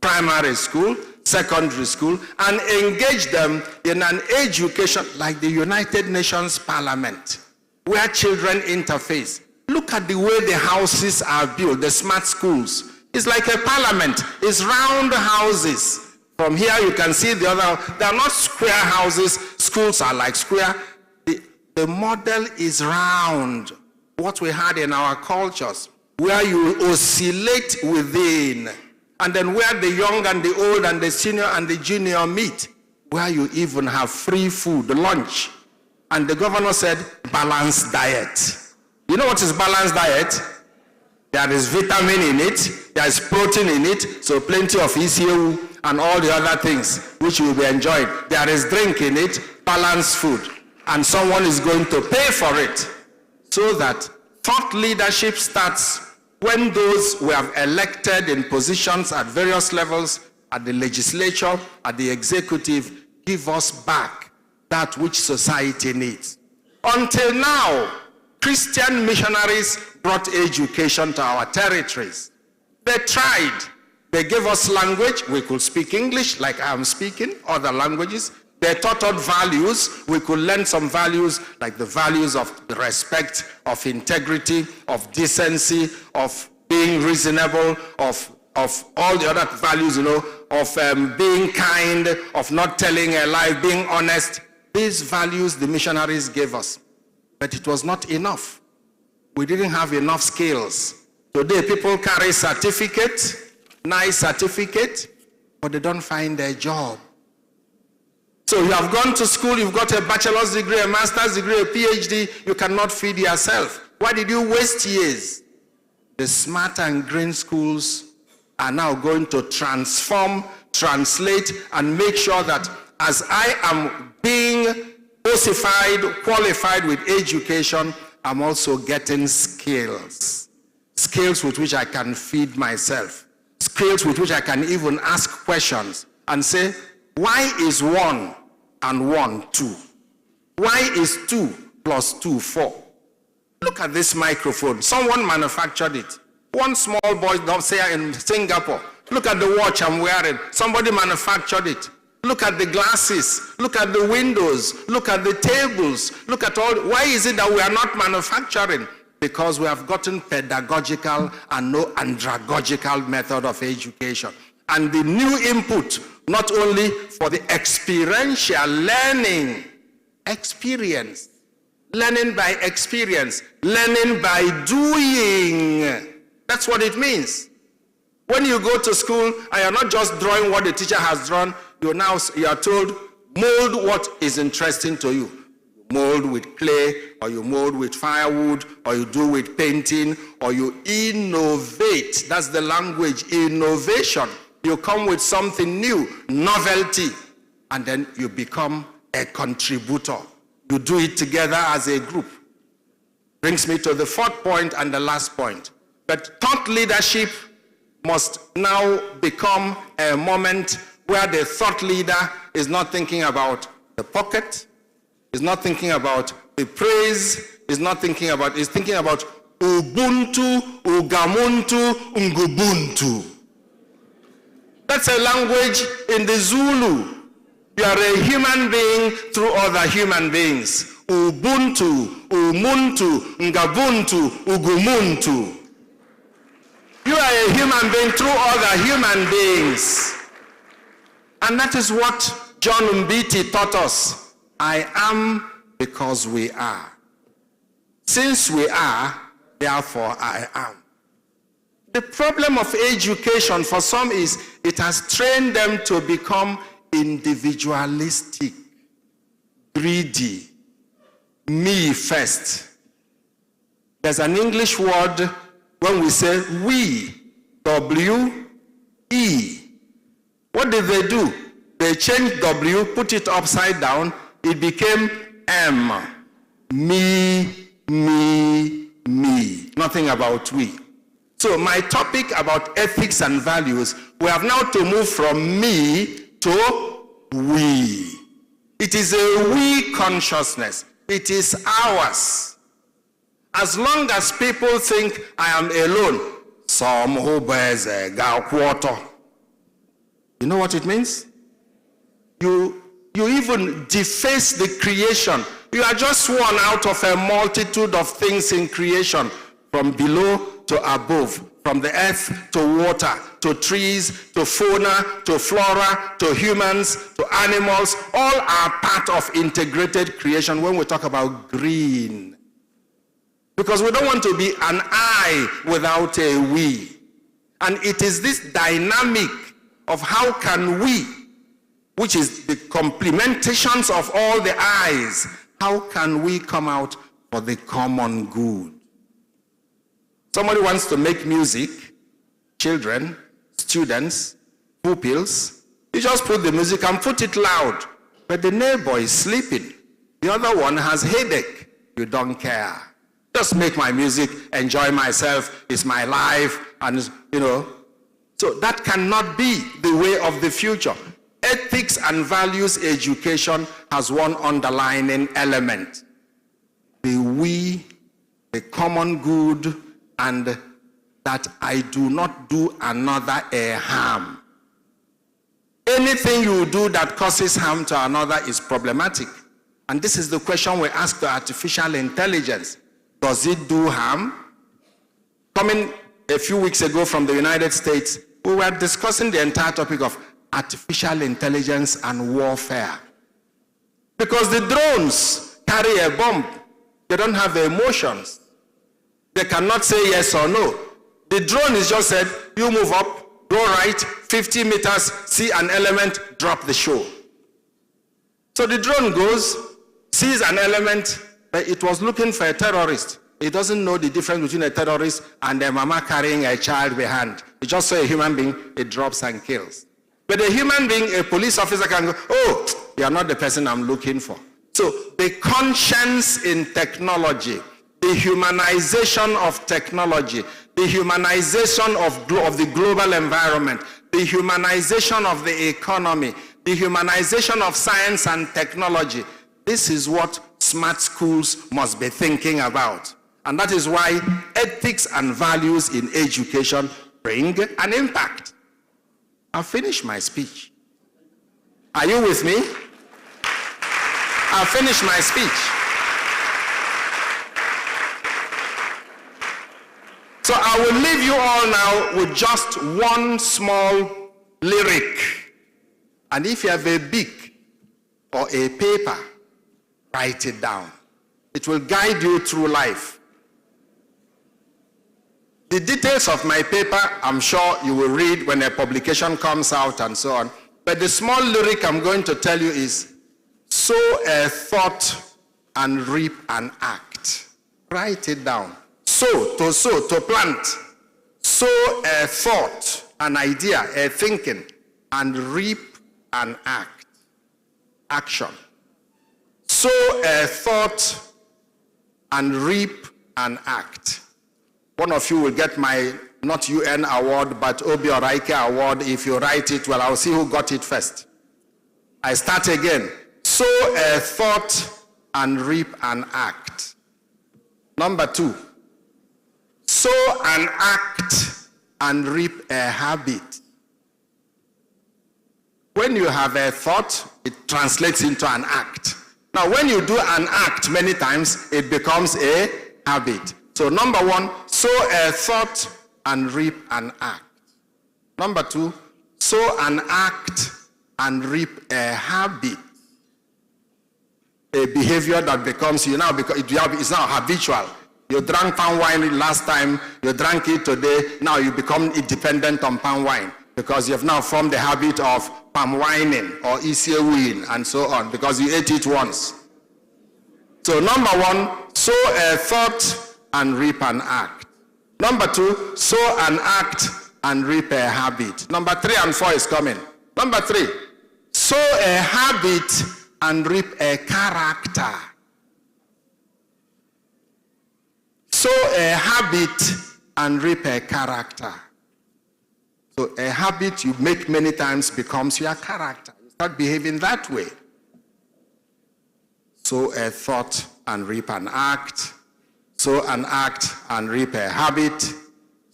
primary school, secondary school, and engage them in an education like the United Nations Parliament, where children interface. Look at the way the houses are built, the smart schools. It's like a parliament. It's round houses. From here you can see the other. They are not square houses schools are like square. The model is round, what we had in our cultures, where you oscillate within, and then where the young and the old and the senior and the junior meet, where you even have free food, lunch. And the governor said, balanced diet. You know what is balanced diet? There is vitamin in it, there is protein in it, so plenty of ECU and all the other things which will be enjoyed. There is drink in it, balanced food, and someone is going to pay for it. So that thought leadership starts when those we have elected in positions at various levels, at the legislature, at the executive, give us back that which society needs. Until now, Christian missionaries brought education to our territories. They tried. They gave us language. We could speak English like I am speaking, other languages. They taught us values. We could learn some values like the values of respect, of integrity, of decency, of being reasonable, of all the other values, of being kind, of not telling a lie, being honest. These values the missionaries gave us. But it was not enough. We didn't have enough skills. Today people carry certificate, nice certificate, but they don't find a job. So you have gone to school, you've got a bachelor's degree, a master's degree, a PhD, you cannot feed yourself. Why did you waste years? The smart and green schools are now going to transform, translate, and make sure that as I am being ossified, qualified with education, I'm also getting skills. Skills with which I can feed myself. Skills with which I can even ask questions and say, why is 1 and 1 2? Why is 2 plus 2 4? Look at this microphone. Someone manufactured it. One small boy say in Singapore. Look at the watch I'm wearing. Somebody manufactured it. Look at the glasses. Look at the windows. Look at the tables. Look at all. Why is it that we are not manufacturing? Because we have gotten pedagogical and no andragogical method of education. And the new input, not only for the experiential learning, experience, learning by experience, learning by doing. That's what it means. When you go to school and you're not just drawing what the teacher has drawn, you are told, mold what is interesting to you. Mold with clay, or you mold with firewood, or you do with painting, or you innovate. That's the language, innovation. You come with something new, novelty, and then you become a contributor. You do it together as a group. Brings me to the fourth point and the last point. But thought leadership must now become a moment where the thought leader is not thinking about the pocket, is not thinking about the praise, is thinking about Ubuntu, Ugamuntu, Ngubuntu. That's a language in the Zulu. You are a human being through other human beings. Ubuntu, Umuntu, Ngabuntu, Ugumuntu. You are a human being through other human beings. And that is what John Mbiti taught us. I am because we are. Since we are, therefore I am. The problem of education for some is it has trained them to become individualistic, greedy, me first. There's an English word when we say we, W-E. What did they do? They changed W, put it upside down, it became M. Me, me, me. Nothing about we. So my topic about ethics and values, we have now to move from me to we. It is a we consciousness. It is ours. As long as people think I am alone, some who bears a quarter. You know what it means? You even deface the creation. You are just one out of a multitude of things in creation, from below to above, from the earth to water, to trees, to fauna, to flora, to humans, to animals, all are part of integrated creation when we talk about green. Because we don't want to be an I without a we. And it is this dynamic of how can we, which is the complementations of all the I's, how can we come out for the common good? Somebody wants to make music, children, students, pupils, you just put the music and put it loud. But the neighbor is sleeping. The other one has headache. You don't care. Just make my music, enjoy myself, it's my life, and So that cannot be the way of the future. Ethics and values education has one underlying element. The we, the common good, and that I do not do another a harm. Anything you do that causes harm to another is problematic. And this is the question we ask to artificial intelligence. Does it do harm? Coming a few weeks ago from the United States, we were discussing the entire topic of artificial intelligence and warfare. Because the drones carry a bomb. They don't have emotions. They cannot say yes or no. The drone is just said, you move up, go right, 50 meters, see an element, drop the show. So the drone goes, sees an element, but it was looking for a terrorist. It doesn't know the difference between a terrorist and a mama carrying a child behind. It just saw a human being, it drops and kills. But a human being, a police officer can go, oh, you are not the person I'm looking for. So the conscience in technology, the humanization of technology, the humanization of the global environment, the humanization of the economy, the humanization of science and technology, this is what smart schools must be thinking about. And that is why ethics and values in education bring an impact. I've finished my speech. Are you with me? I've finished my speech. So I will leave you all now with just one small lyric. And if you have a book or a paper, write it down. It will guide you through life. The details of my paper, I'm sure you will read when a publication comes out and so on. But the small lyric I'm going to tell you is, sow a thought and reap an act. Write it down. Sow, to plant. Sow a thought, an idea, a thinking, and reap an act. Action. Sow a thought and reap an act. One of you will get my, not UN award, but Obi Oraike award. If you write it, well, I'll see who got it first. I start again. Sow a thought and reap an act. Number 2. Sow an act and reap a habit. When you have a thought, it translates into an act. Now, when you do an act many times, it becomes a habit. So number 1, sow a thought and reap an act. Number 2, sow an act and reap a habit. A behavior that becomes, it's now habitual. You drank palm wine last time, you drank it today, now you become dependent on palm wine because you have now formed the habit of palm wining or isiewin and so on because you ate it once. So number 1, sow a thought and reap an act. Number 2, sow an act and reap a habit. Number 3 and 4 is coming. Number 3, sow a habit and reap a character. Sow a habit and reap a character. So a habit you make many times becomes your character. You start behaving that way. Sow a thought and reap an act. Sow an act and reap a habit.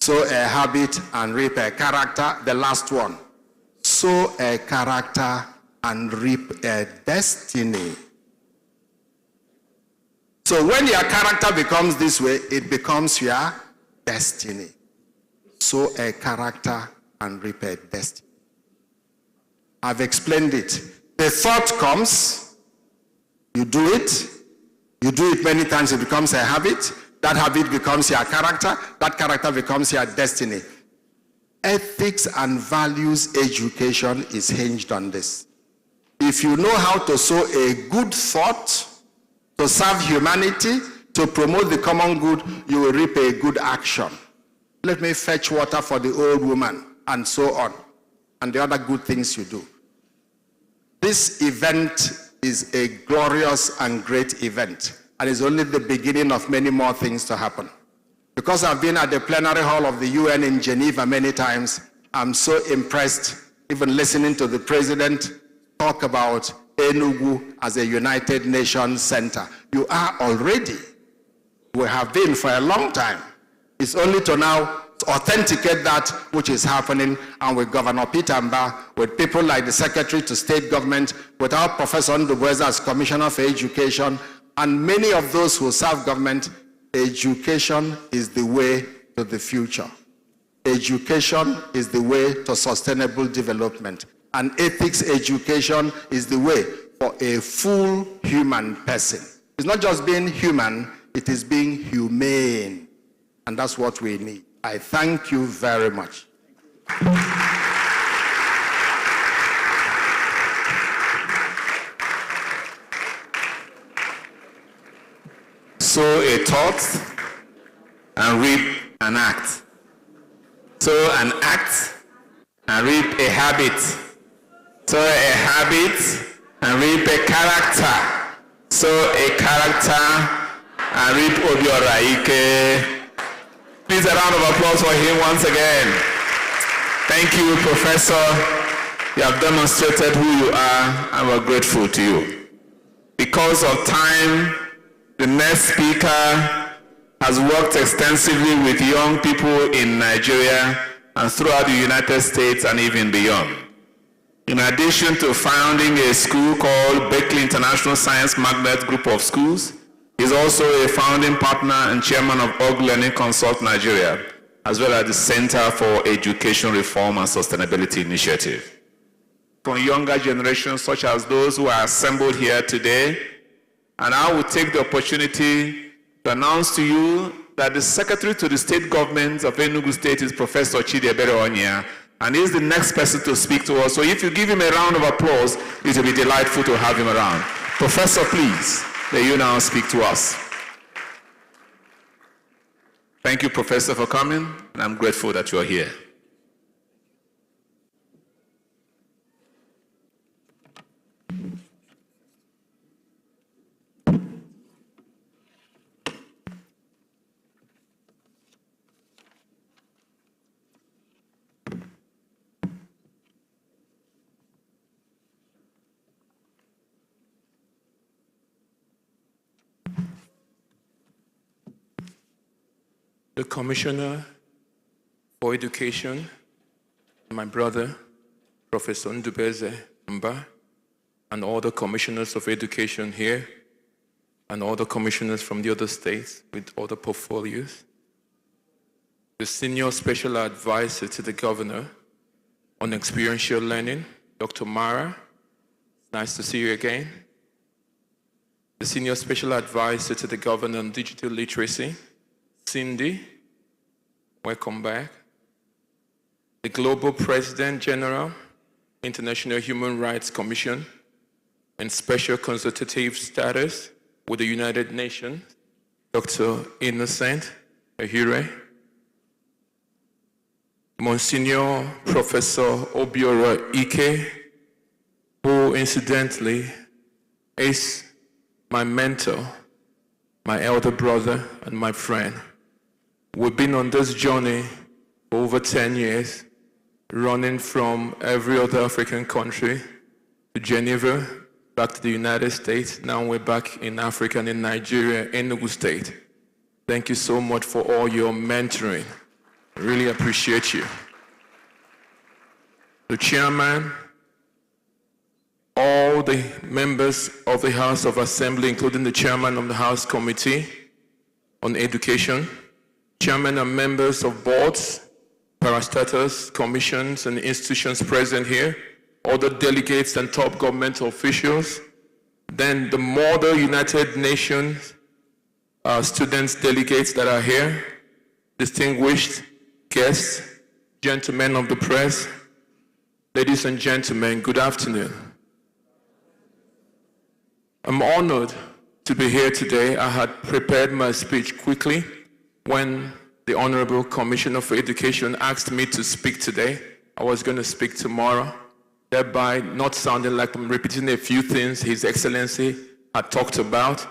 Sow a habit and reap a character. The last one. Sow a character and reap a destiny. So when your character becomes this way, it becomes your destiny. Sow a character and reap a destiny. I've explained it. The thought comes, you do it many times, it becomes a habit. That habit becomes your character. That character becomes your destiny. Ethics and values education is hinged on this. If you know how to sow a good thought, to serve humanity, to promote the common good, you will reap a good action. Let me fetch water for the old woman, and so on, and the other good things you do. This event is a glorious and great event, and is only the beginning of many more things to happen. Because I've been at the plenary hall of the UN in Geneva many times, I'm so impressed, even listening to the president talk about Enugu as a United Nations center. You are already. We have been for a long time. It's only to now authenticate that which is happening, and with Governor Peter Mba, with people like the Secretary to State Government, with our Professor Ndubueze as Commissioner for Education, and many of those who serve government, education is the way to the future. Education is the way to sustainable development. And ethics education is the way for a full human person. It's not just being human, it is being humane. And that's what we need. I thank you very much. Sow a thought and reap an act. Sow an act and reap a habit. Sow a habit and reap a character. Sow a character and reap Obiora Ike. Please a round of applause for him once again. Thank you, Professor. You have demonstrated who you are, and we're grateful to you. Because of time, the next speaker has worked extensively with young people in Nigeria and throughout the United States and even beyond. In addition to founding a school called Berkeley International Science Magnet Group of Schools, he's also a founding partner and chairman of OG Learning Consult Nigeria, as well as the Center for Education Reform and Sustainability Initiative. For younger generations such as those who are assembled here today, and I will take the opportunity to announce to you that the Secretary to the State Government of Enugu State is Professor Chidiebere Onya, and he's the next person to speak to us. So if you give him a round of applause, it will be delightful to have him around. Professor, please, may you now speak to us. Thank you, Professor, for coming, and I'm grateful that you are here. The Commissioner for Education, my brother, Professor Ndubueze Mba, and all the commissioners of education here, and all the commissioners from the other states with other portfolios, the Senior Special Advisor to the Governor on Experiential Learning, Dr. Mara, nice to see you again, the Senior Special Advisor to the Governor on Digital Literacy, Cindy, welcome back. The Global President General, International Human Rights Commission, and Special Consultative Status with the United Nations, Dr. Innocent Ahure. Monsignor Professor Obiora Ike, who incidentally is my mentor, my elder brother, and my friend. We've been on this journey for over 10 years, running from every other African country to Geneva, back to the United States. Now we're back in Africa and in Nigeria, Enugu State. Thank you so much for all your mentoring. I really appreciate you. The chairman, all the members of the House of Assembly, including the chairman of the House Committee on Education, chairman and members of boards, parastatals, commissions, and institutions present here, other delegates and top government officials, then the Model United Nations students delegates that are here, distinguished guests, gentlemen of the press, ladies and gentlemen, good afternoon. I'm honored to be here today. I had prepared my speech quickly when the Honorable Commissioner for Education asked me to speak today. I was going to speak tomorrow, thereby not sounding like I'm repeating a few things His Excellency had talked about.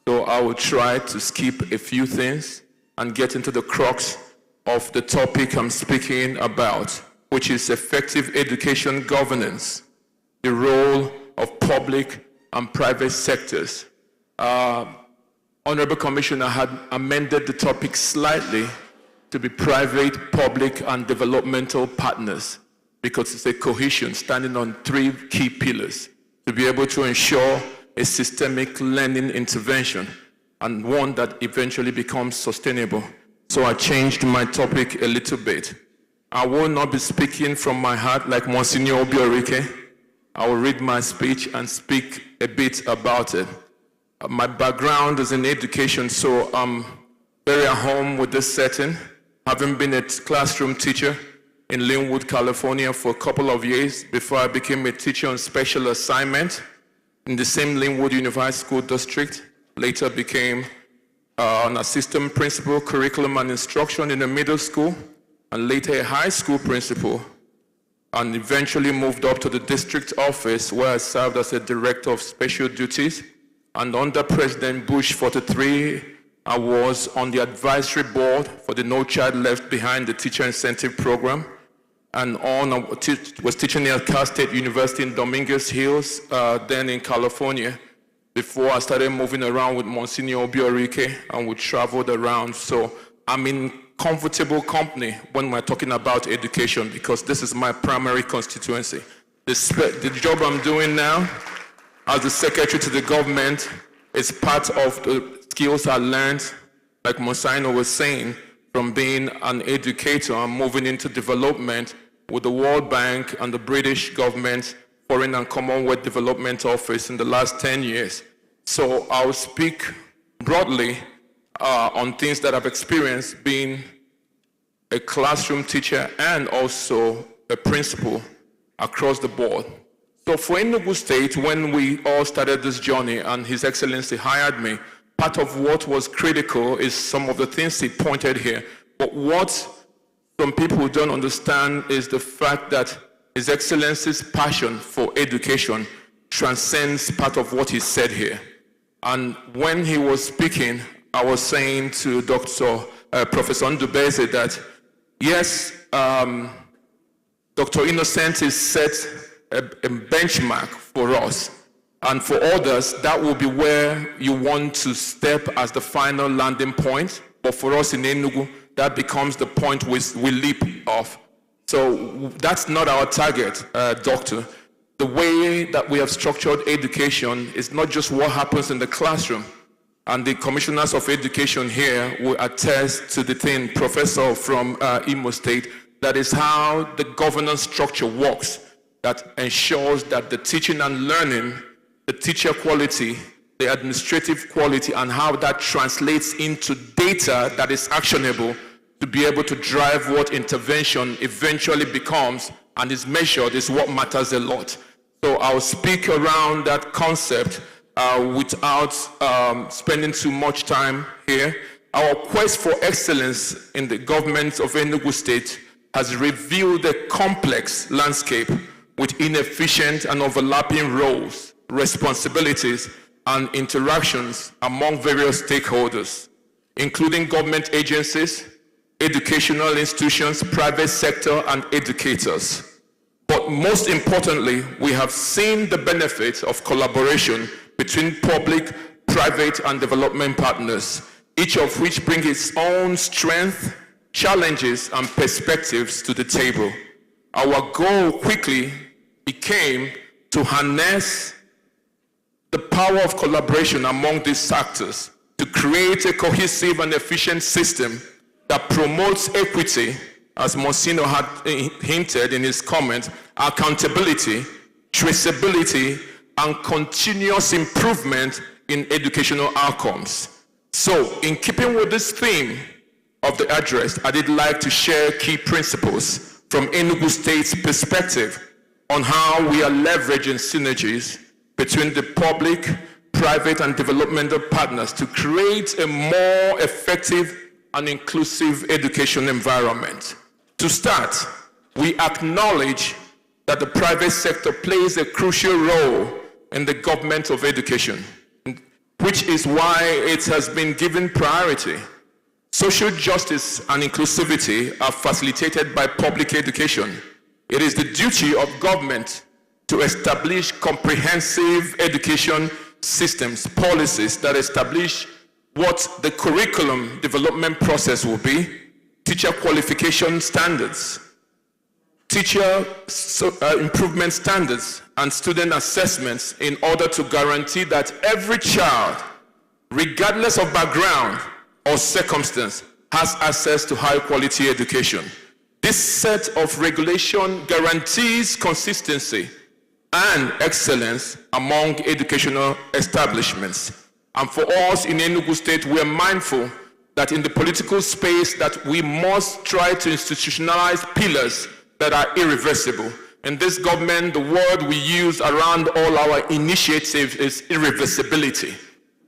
So I will try to skip a few things and get into the crux of the topic I'm speaking about, which is effective education governance, the role of public and private sectors. Honorable Commissioner had amended the topic slightly to be private, public, and developmental partners, because it's a cohesion standing on 3 key pillars to be able to ensure a systemic learning intervention and one that eventually becomes sustainable. So I changed my topic a little bit. I will not be speaking from my heart like Monsignor Obiorike. I will read my speech and speak a bit about it. My background is in education, so I'm very at home with this setting, having been a classroom teacher in Linwood, California for a couple of years before I became a teacher on special assignment in the same Linwood Unified School District. Later became an assistant principal, curriculum and instruction in a middle school, and later a high school principal, and eventually moved up to the district office where I served as a director of special duties. And under President Bush 43, I was on the advisory board for the No Child Left Behind, the teacher incentive program. And I was teaching at Cal State University in Dominguez Hills, then in California, before I started moving around with Monsignor Obiorike, and we traveled around. So I'm in comfortable company when we're talking about education, because this is my primary constituency. The job I'm doing now as the secretary to the government is part of the skills I learned, like Monsignor was saying, from being an educator and moving into development with the World Bank and the British government Foreign and Commonwealth Development Office in the last 10 years. So I'll speak broadly on things that I've experienced being a classroom teacher and also a principal across the board. So for Enugu State, when we all started this journey and His Excellency hired me, part of what was critical is some of the things he pointed here. But what some people don't understand is the fact that His Excellency's passion for education transcends part of what he said here. And when he was speaking, I was saying to Professor Ndubeze that, yes, Dr. Innocent is set a benchmark for us. And for others, that will be where you want to step as the final landing point. But for us in Enugu, that becomes the point we leap off. So that's not our target, Doctor. The way that we have structured education is not just what happens in the classroom. And the commissioners of education here will attest to the thing, Professor from Imo State, that is how the governance structure works, that ensures that the teaching and learning, the teacher quality, the administrative quality, and how that translates into data that is actionable to be able to drive what intervention eventually becomes and is measured is what matters a lot. So I'll speak around that concept without spending too much time here. Our quest for excellence in the government of Enugu State has revealed a complex landscape with inefficient and overlapping roles, responsibilities, and interactions among various stakeholders, including government agencies, educational institutions, private sector, and educators. But most importantly, we have seen the benefits of collaboration between public, private, and development partners, each of which bring its own strength, challenges, and perspectives to the table. Our goal quickly became to harness the power of collaboration among these actors to create a cohesive and efficient system that promotes equity, as Monsignor had hinted in his comment, accountability, traceability, and continuous improvement in educational outcomes. So, in keeping with this theme of the address, I did like to share key principles from Enugu State's perspective on how we are leveraging synergies between the public, private, and developmental partners to create a more effective and inclusive education environment. To start, we acknowledge that the private sector plays a crucial role in the government of education, which is why it has been given priority. Social justice and inclusivity are facilitated by public education. It is the duty of government to establish comprehensive education systems, policies that establish what the curriculum development process will be, teacher qualification standards, teacher improvement standards, and student assessments in order to guarantee that every child, regardless of background or circumstance, has access to high quality education. This set of regulation guarantees consistency and excellence among educational establishments. And for us in Enugu State, we are mindful that in the political space that we must try to institutionalize pillars that are irreversible. In this government, the word we use around all our initiatives is irreversibility.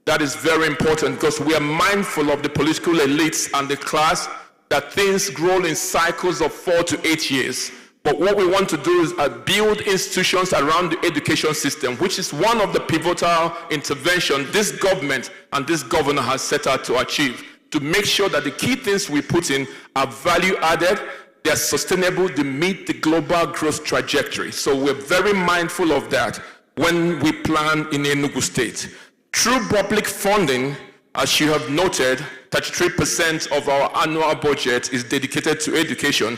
That is very important because we are mindful of the political elites and the class that things grow in cycles of 4 to 8 years. But what we want to do is build institutions around the education system, which is one of the pivotal interventions this government and this governor has set out to achieve, to make sure that the key things we put in are value added, they're sustainable, they meet the global growth trajectory. So we're very mindful of that when we plan in Enugu State. Through public funding, as you have noted, 33% of our annual budget is dedicated to education.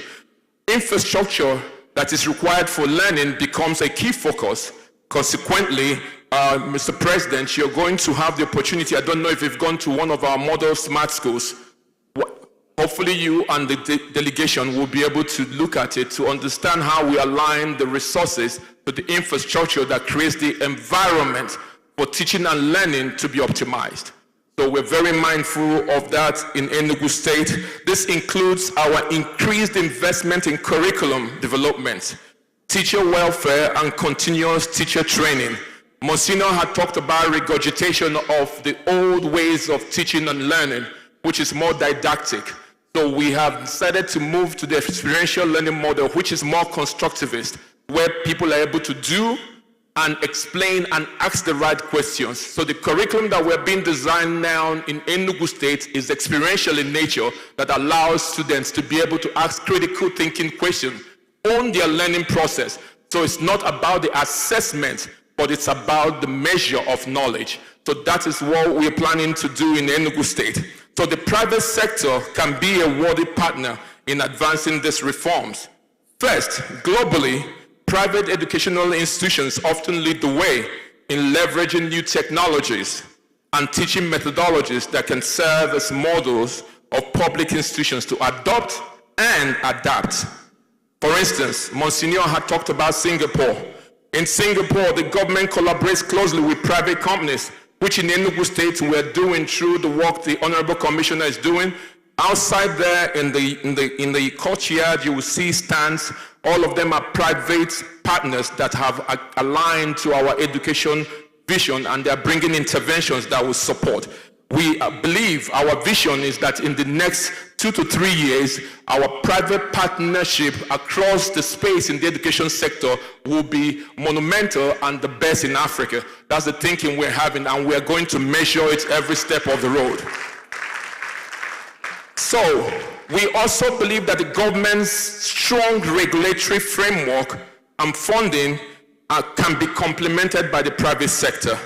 Infrastructure that is required for learning becomes a key focus. Consequently, Mr. President, you're going to have the opportunity, I don't know if you've gone to one of our model smart schools. Hopefully you and the delegation will be able to look at it to understand how we align the resources to the infrastructure that creates the environment for teaching and learning to be optimized. So we're very mindful of that in Enugu State. This includes our increased investment in curriculum development, teacher welfare, and continuous teacher training. Monsignor had talked about regurgitation of the old ways of teaching and learning, which is more didactic. So we have decided to move to the experiential learning model, which is more constructivist, where people are able to do and explain and ask the right questions. So the curriculum that we're being designed now in Enugu State is experiential in nature that allows students to be able to ask critical thinking questions on their learning process. So it's not about the assessment, but it's about the measure of knowledge. So that is what we're planning to do in Enugu State. So the private sector can be a worthy partner in advancing these reforms. First, globally, private educational institutions often lead the way in leveraging new technologies and teaching methodologies that can serve as models of public institutions to adopt and adapt. For instance, Monsignor had talked about Singapore. In Singapore, the government collaborates closely with private companies, which in Enugu State we're doing through the work the Honorable Commissioner is doing. Outside there in the courtyard, you will see stands. All of them are private partners that have aligned to our education vision, and they're bringing interventions that will support. We believe our vision is that in the next 2 to 3 years, our private partnership across the space in the education sector will be monumental and the best in Africa. That's the thinking we're having, and we're going to measure it every step of the road. So, we also believe that the government's strong regulatory framework and funding can be complemented by the private sector.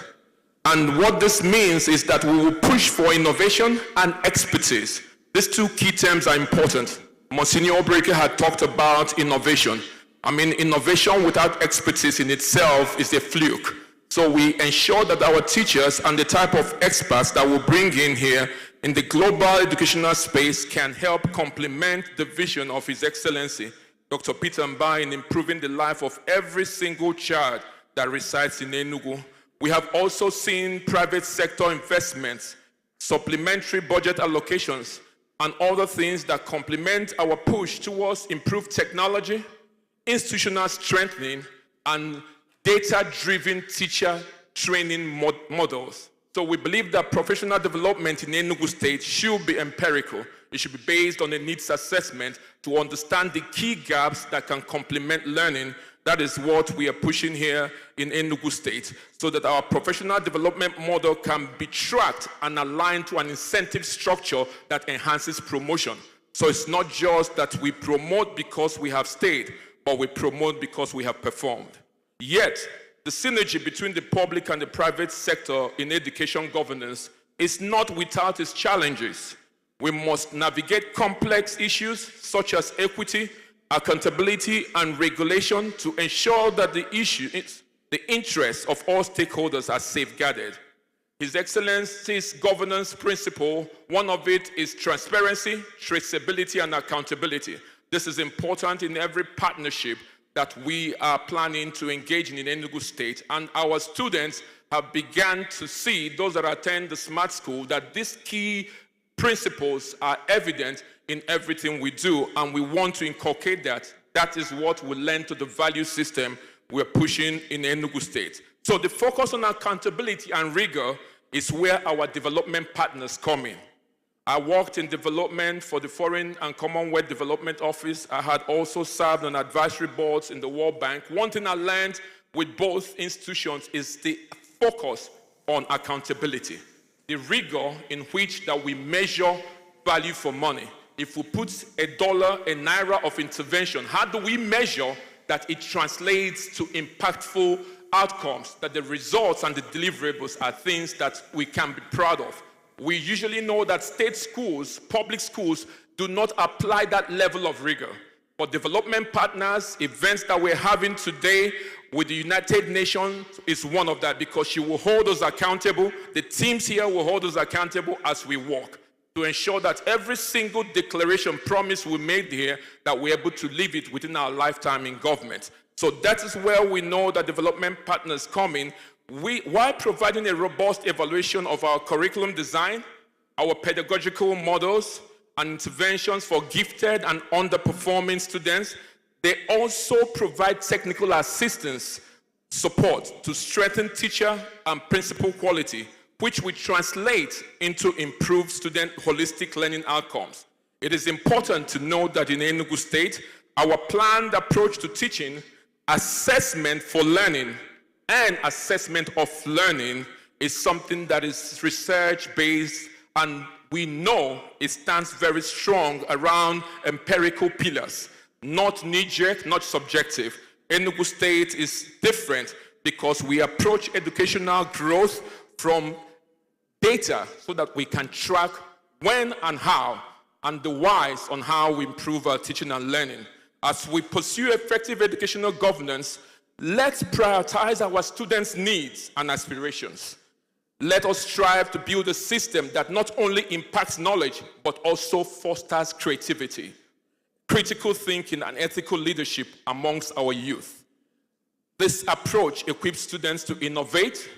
And what this means is that we will push for innovation and expertise. These two key terms are important. Monsignor Obreke had talked about innovation. I mean, innovation without expertise in itself is a fluke. So we ensure that our teachers and the type of experts that we'll bring in here in the global educational space can help complement the vision of His Excellency Dr. Peter Mba, in improving the life of every single child that resides in Enugu. We have also seen private sector investments, supplementary budget allocations, and other things that complement our push towards improved technology, institutional strengthening, and data-driven teacher training models. So we believe that professional development in Enugu State should be empirical. It should be based on a needs assessment to understand the key gaps that can complement learning. That is what we are pushing here in Enugu State, so that our professional development model can be tracked and aligned to an incentive structure that enhances promotion. So it's not just that we promote because we have stayed, but we promote because we have performed. Yet, the synergy between the public and the private sector in education governance is not without its challenges. We must navigate complex issues such as equity, accountability, and regulation to ensure that the interests of all stakeholders are safeguarded. His Excellency's governance principle, one of it is transparency, traceability, and accountability. This is important in every partnership that we are planning to engage in Enugu State, and our students have begun to see, those that attend the smart school, that these key principles are evident in everything we do, and we want to inculcate that. That is what will lend to the value system we're pushing in Enugu State. So the focus on accountability and rigor is where our development partners come in. I worked in development for the Foreign and Commonwealth Development Office. I had also served on advisory boards in the World Bank. One thing I learned with both institutions is the focus on accountability, the rigor in which that we measure value for money. If we put $1, a naira of intervention, how do we measure that it translates to impactful outcomes, that the results and the deliverables are things that we can be proud of? We usually know that state schools, public schools, do not apply that level of rigor. But development partners, events that we're having today with the United Nations is one of that, because she will hold us accountable. The teams here will hold us accountable as we work to ensure that every single declaration promise we made here, that we're able to live it within our lifetime in government. So that is where we know that development partners come in. While providing a robust evaluation of our curriculum design, our pedagogical models, and interventions for gifted and underperforming students, they also provide technical assistance support to strengthen teacher and principal quality, which we translate into improved student holistic learning outcomes. It is important to note that in Enugu State, our planned approach to teaching, assessment for learning, and assessment of learning is something that is research-based, and we know it stands very strong around empirical pillars, not knee-jerk, not subjective. Enugu State is different because we approach educational growth from data so that we can track when and how, and the whys on how we improve our teaching and learning. As we pursue effective educational governance, let's prioritize our students' needs and aspirations. Let us strive to build a system that not only impacts knowledge, but also fosters creativity, critical thinking, and ethical leadership amongst our youth. This approach equips students to innovate,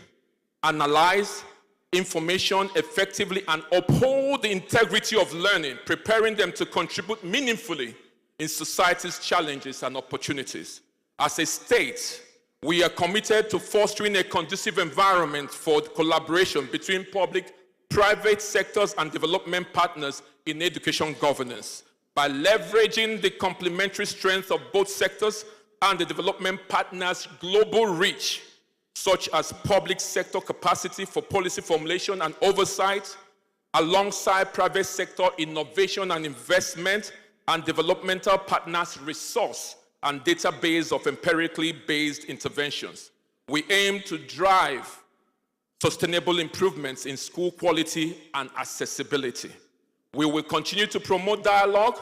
analyze information effectively, and uphold the integrity of learning, preparing them to contribute meaningfully in society's challenges and opportunities. As a state, we are committed to fostering a conducive environment for collaboration between public, private sectors, and development partners in education governance. By leveraging the complementary strengths of both sectors and the development partners' global reach, such as public sector capacity for policy formulation and oversight, alongside private sector innovation and investment, and developmental partners' resource and database of empirically based interventions, we aim to drive sustainable improvements in school quality and accessibility. We will continue to promote dialogue,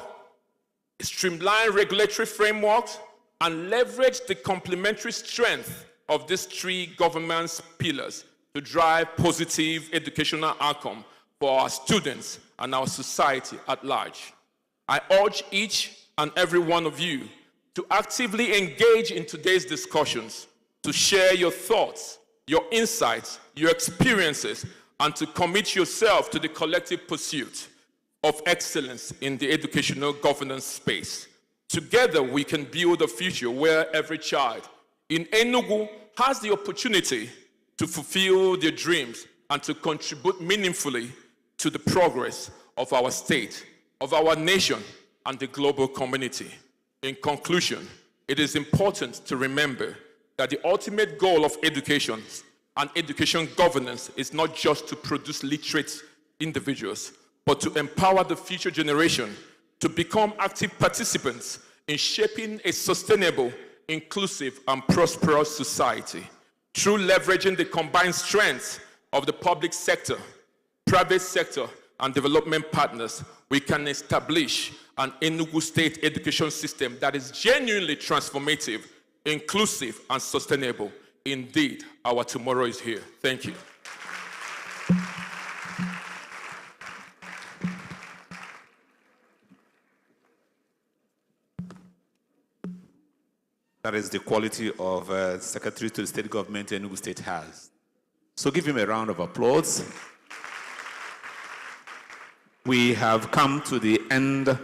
streamline regulatory frameworks, and leverage the complementary strength of these three governance pillars to drive positive educational outcome for our students and our society at large. I urge each and every one of you to actively engage in today's discussions, to share your thoughts, your insights, your experiences, and to commit yourself to the collective pursuit of excellence in the educational governance space. Together, we can build a future where every child in Enugu has the opportunity to fulfill their dreams and to contribute meaningfully to the progress of our state, of our nation, and the global community. In conclusion, it is important to remember that the ultimate goal of education and education governance is not just to produce literate individuals, but to empower the future generation to become active participants in shaping a sustainable, inclusive, and prosperous society. Through leveraging the combined strengths of the public sector, private sector, and development partners, we can establish an Enugu state education system that is genuinely transformative, inclusive, and sustainable. Indeed, our tomorrow is here. Thank you. That is the quality of Secretary to the State Government Enugu State has. So give him a round of applause. We have come to the end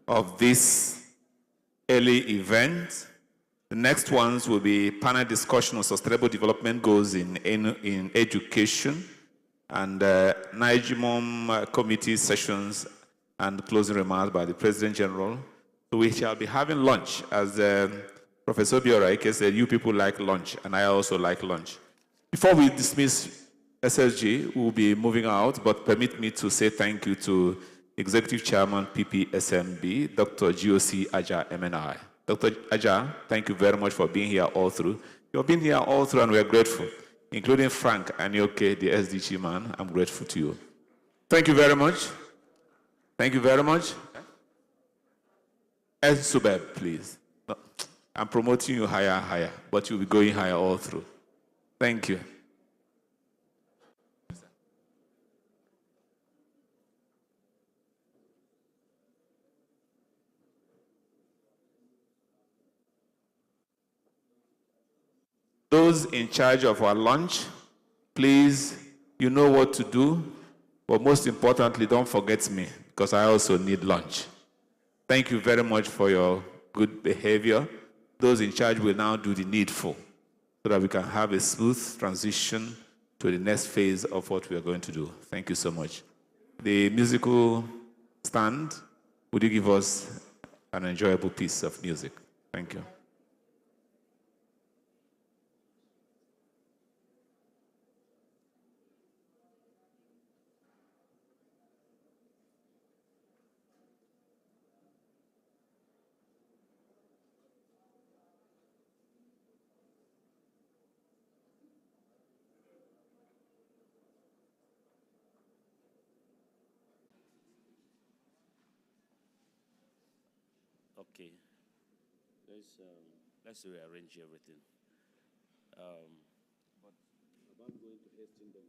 of this early event. The next ones will be panel discussion on sustainable development goals in education and NIGIMOM committee sessions and closing remarks by the President General. So we shall be having lunch. As Professor Bioraike said, you people like lunch, and I also like lunch. Before we dismiss SSG, we will be moving out, but permit me to say thank you to Executive Chairman PPSMB, Dr. GOC Aja MNI. Dr. Aja, thank you very much for being here all through. You've been here all through and we're grateful, including Frank Anioke, the SDG man. I'm grateful to you. Thank you very much. Thank you very much. Subeb, please. No, I'm promoting you higher and higher, but you'll be going higher all through. Thank you. Those in charge of our lunch, please, you know what to do, but most importantly, don't forget me, because I also need lunch. Thank you very much for your good behavior. Those in charge will now do the needful so that we can have a smooth transition to the next phase of what we are going to do. Thank you so much. The musical stand, would you give us an enjoyable piece of music? Thank you. Okay, let's rearrange everything. But about going to hasten them.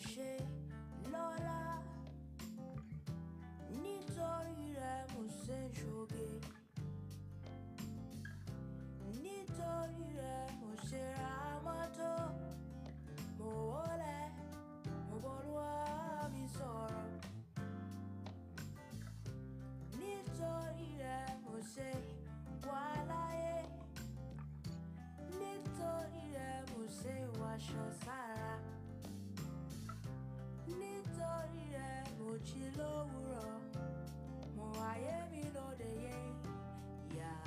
ṣe lọ́lá. Nítorí rẹ̀ mo ṣe ń ṣoge. Nítorí rẹ̀ mo ṣe ra mọ́tò. Mo wọlé, mo b'Olúwa mi sọ̀rọ̀. Nítorí rẹ̀ mo ṣe wà láyé. Nítorí rẹ̀ mo ṣe wàṣọ sára. Nítorí rẹ̀ mo jí lówùúrọ̀. Mo wáyé mi lóde yé. Yeah.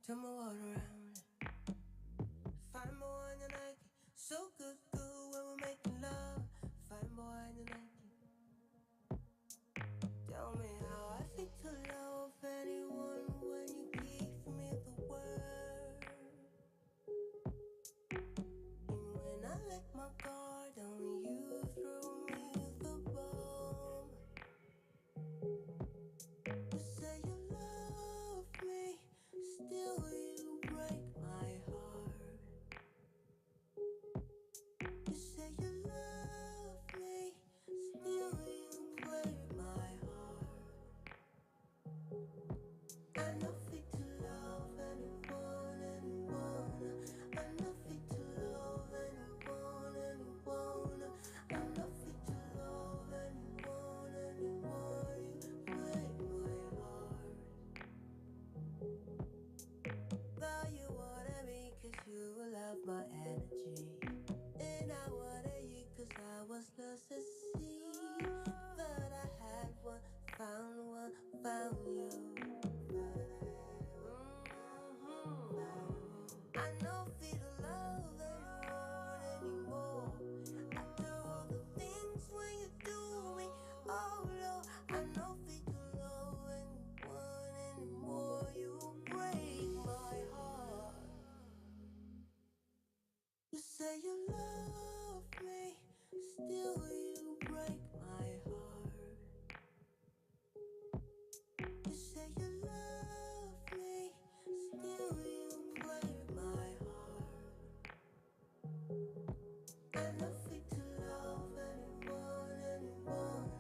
turn my water around. Find my one you like it, so good, good when we're making love. Find my one you like it. Tell me how I feel to love anyone when you give me the word. And when I let my guard down, you throw me the bomb. You say you love me, still you break my heart. You say you love me, still you break my heart. I'm not fit to love anyone, anyone. I'm not fit to love anyone, anyone. I'm not fit to love anyone, anyone. You break my heart. But you wanted me 'cause you love my energy. And I wanted you 'cause I was lost at sea. But I had one, found you. I know feel to love anyone anymore. After all the things when you do me, oh Lord, I know feel to love anyone anymore. You break my heart. You say you love me, still you break my heart. You say you love me, still you break my heart. I'm not fit to love anyone, anyone.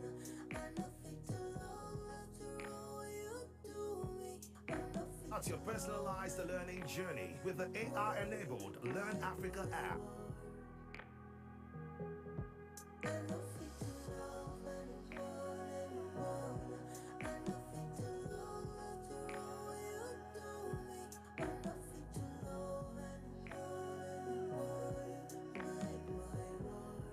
I'm not fit to love after all you do me. I'm not fit Start your personalized learning journey with the AR-enabled Learn Africa app. I'm not fit to love anyone, anyone. I'm not fit to love after all you do me. I'm not fit to love anyone, anyone. You break my heart.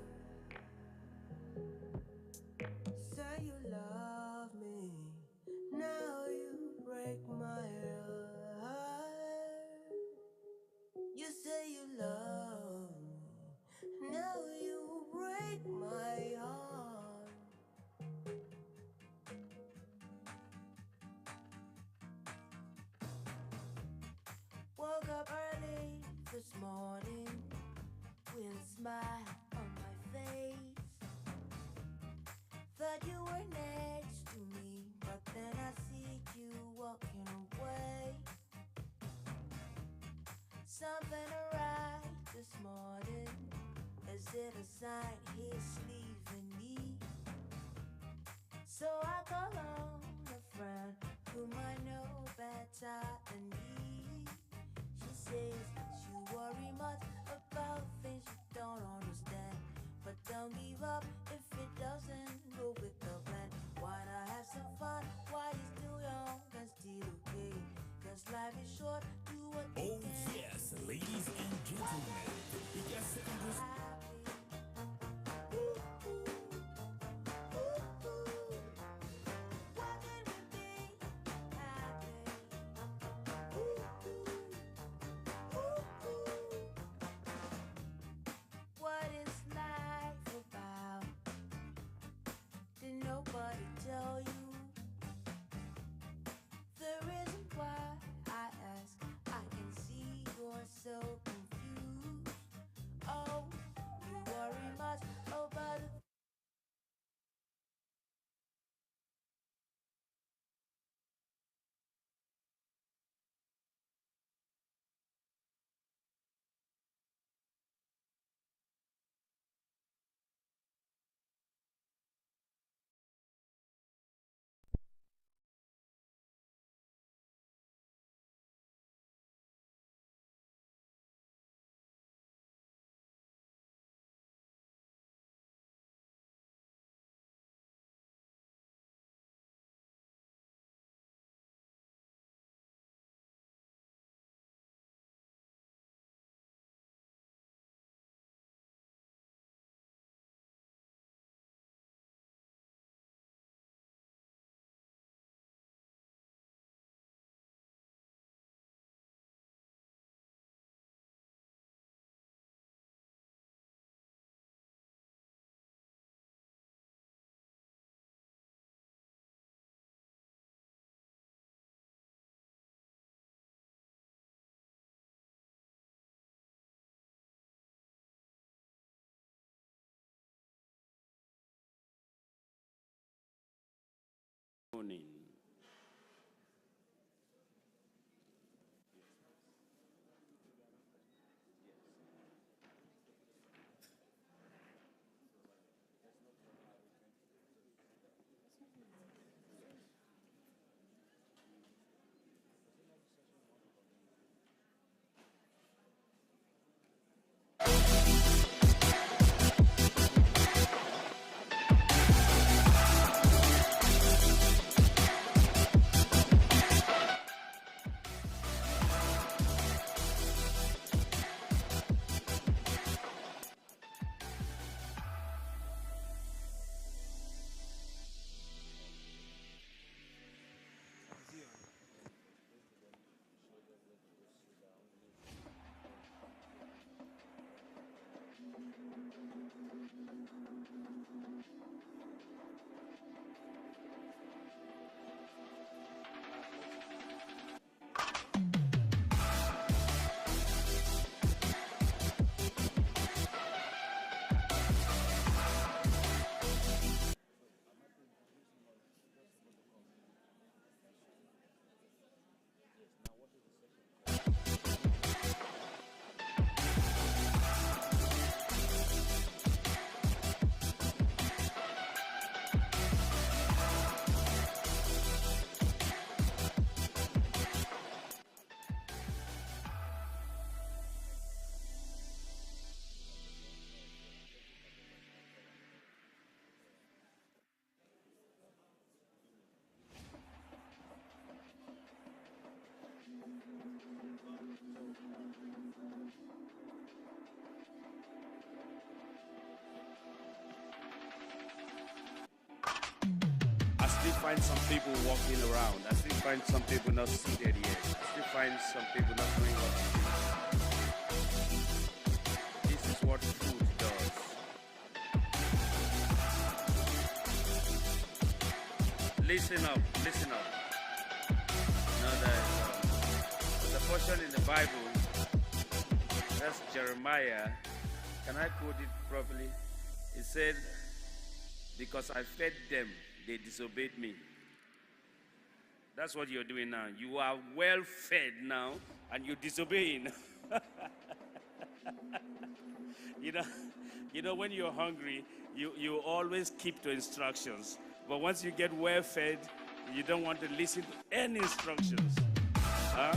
Say you love me, now you break my heart. You say you love me, now you break my heart. Woke up early this morning with a smile on my face. Thought you were next to me, but then I see you walking away. Something right this morning. Is it a sign he's leaving me? So I call on a friend whom I know better than me. She says you worry much about things you don't understand, but don't give up if it doesn't go with the plan. Why not have some fun while you're still young and still okay? 'Cause life is short, do what you can. Oh yes, ladies find some people walking around. I still find some people not seated yet. I still find some people not doing what to do. This is what food does. Listen up, listen up. Now there's a portion in the Bible, that's Jeremiah. Can I quote it properly? It said, because I fed them, they disobeyed me. That's what you're doing now. You are well fed now, and you're disobeying. You know, when you're hungry, you always keep to instructions. But once you get well fed, you don't want to listen to any instructions. Huh?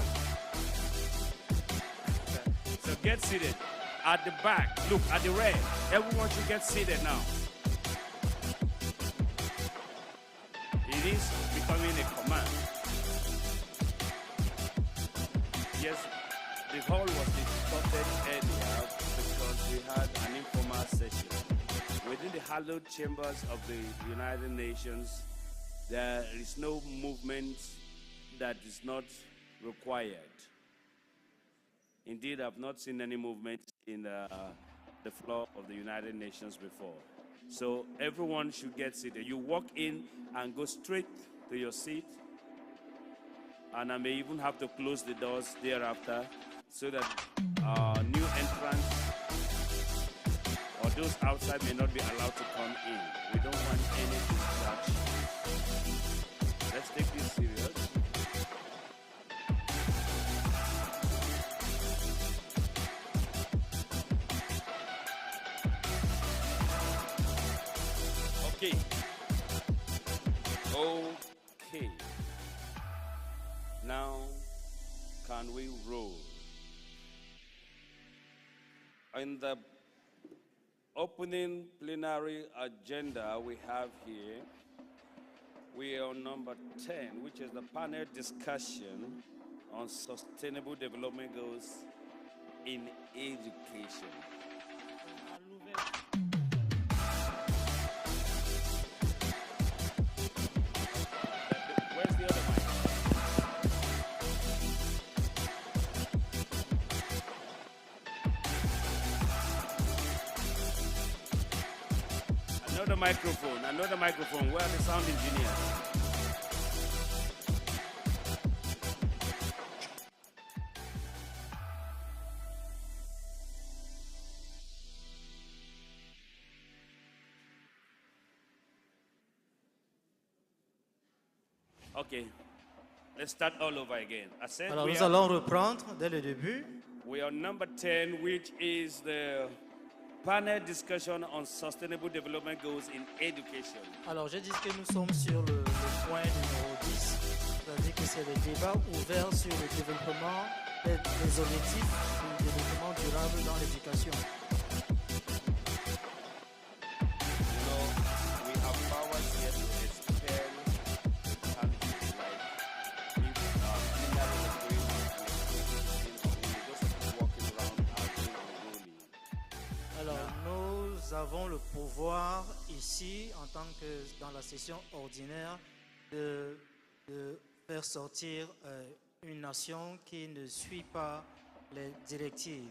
So get seated. At the back, look, at the rear. Everyone should get seated now. It is becoming a command. Yes, the hall was disrupted earlier because we had an informal session. Within the hallowed chambers of the United Nations, there is no movement that is not required. Indeed, I've not seen any movement in the floor of the United Nations before. So everyone should get seated. You walk in and go straight to your seat. And I may even have to close the doors thereafter so that new entrants or those outside may not be allowed to come in. We don't want any distractions. Let's take this serious. Okay. Okay. Now, can we roll? In the opening plenary agenda we have here, we are on number 10, which is the panel discussion on sustainable development goals in education. Where's the other mic? Another microphone. Where are the sound engineers? Okay, let's start all over again. I said Alors nous allons reprendre dès le début. We are number 10, which is the panel discussion on sustainable development goals in education. Alors je dis que nous sommes sur le point numéro 10, c'est-à-dire que c'est le débat ouvert sur le développement, les objectifs du développement durable dans l'éducation. You know, we have powers here to expel the country, like if Hillary was going on just walking around acting unruly. Alors nous avons le pouvoir ici, en tant que dans la session ordinaire, de faire sortir une nation qui ne suit pas les directives.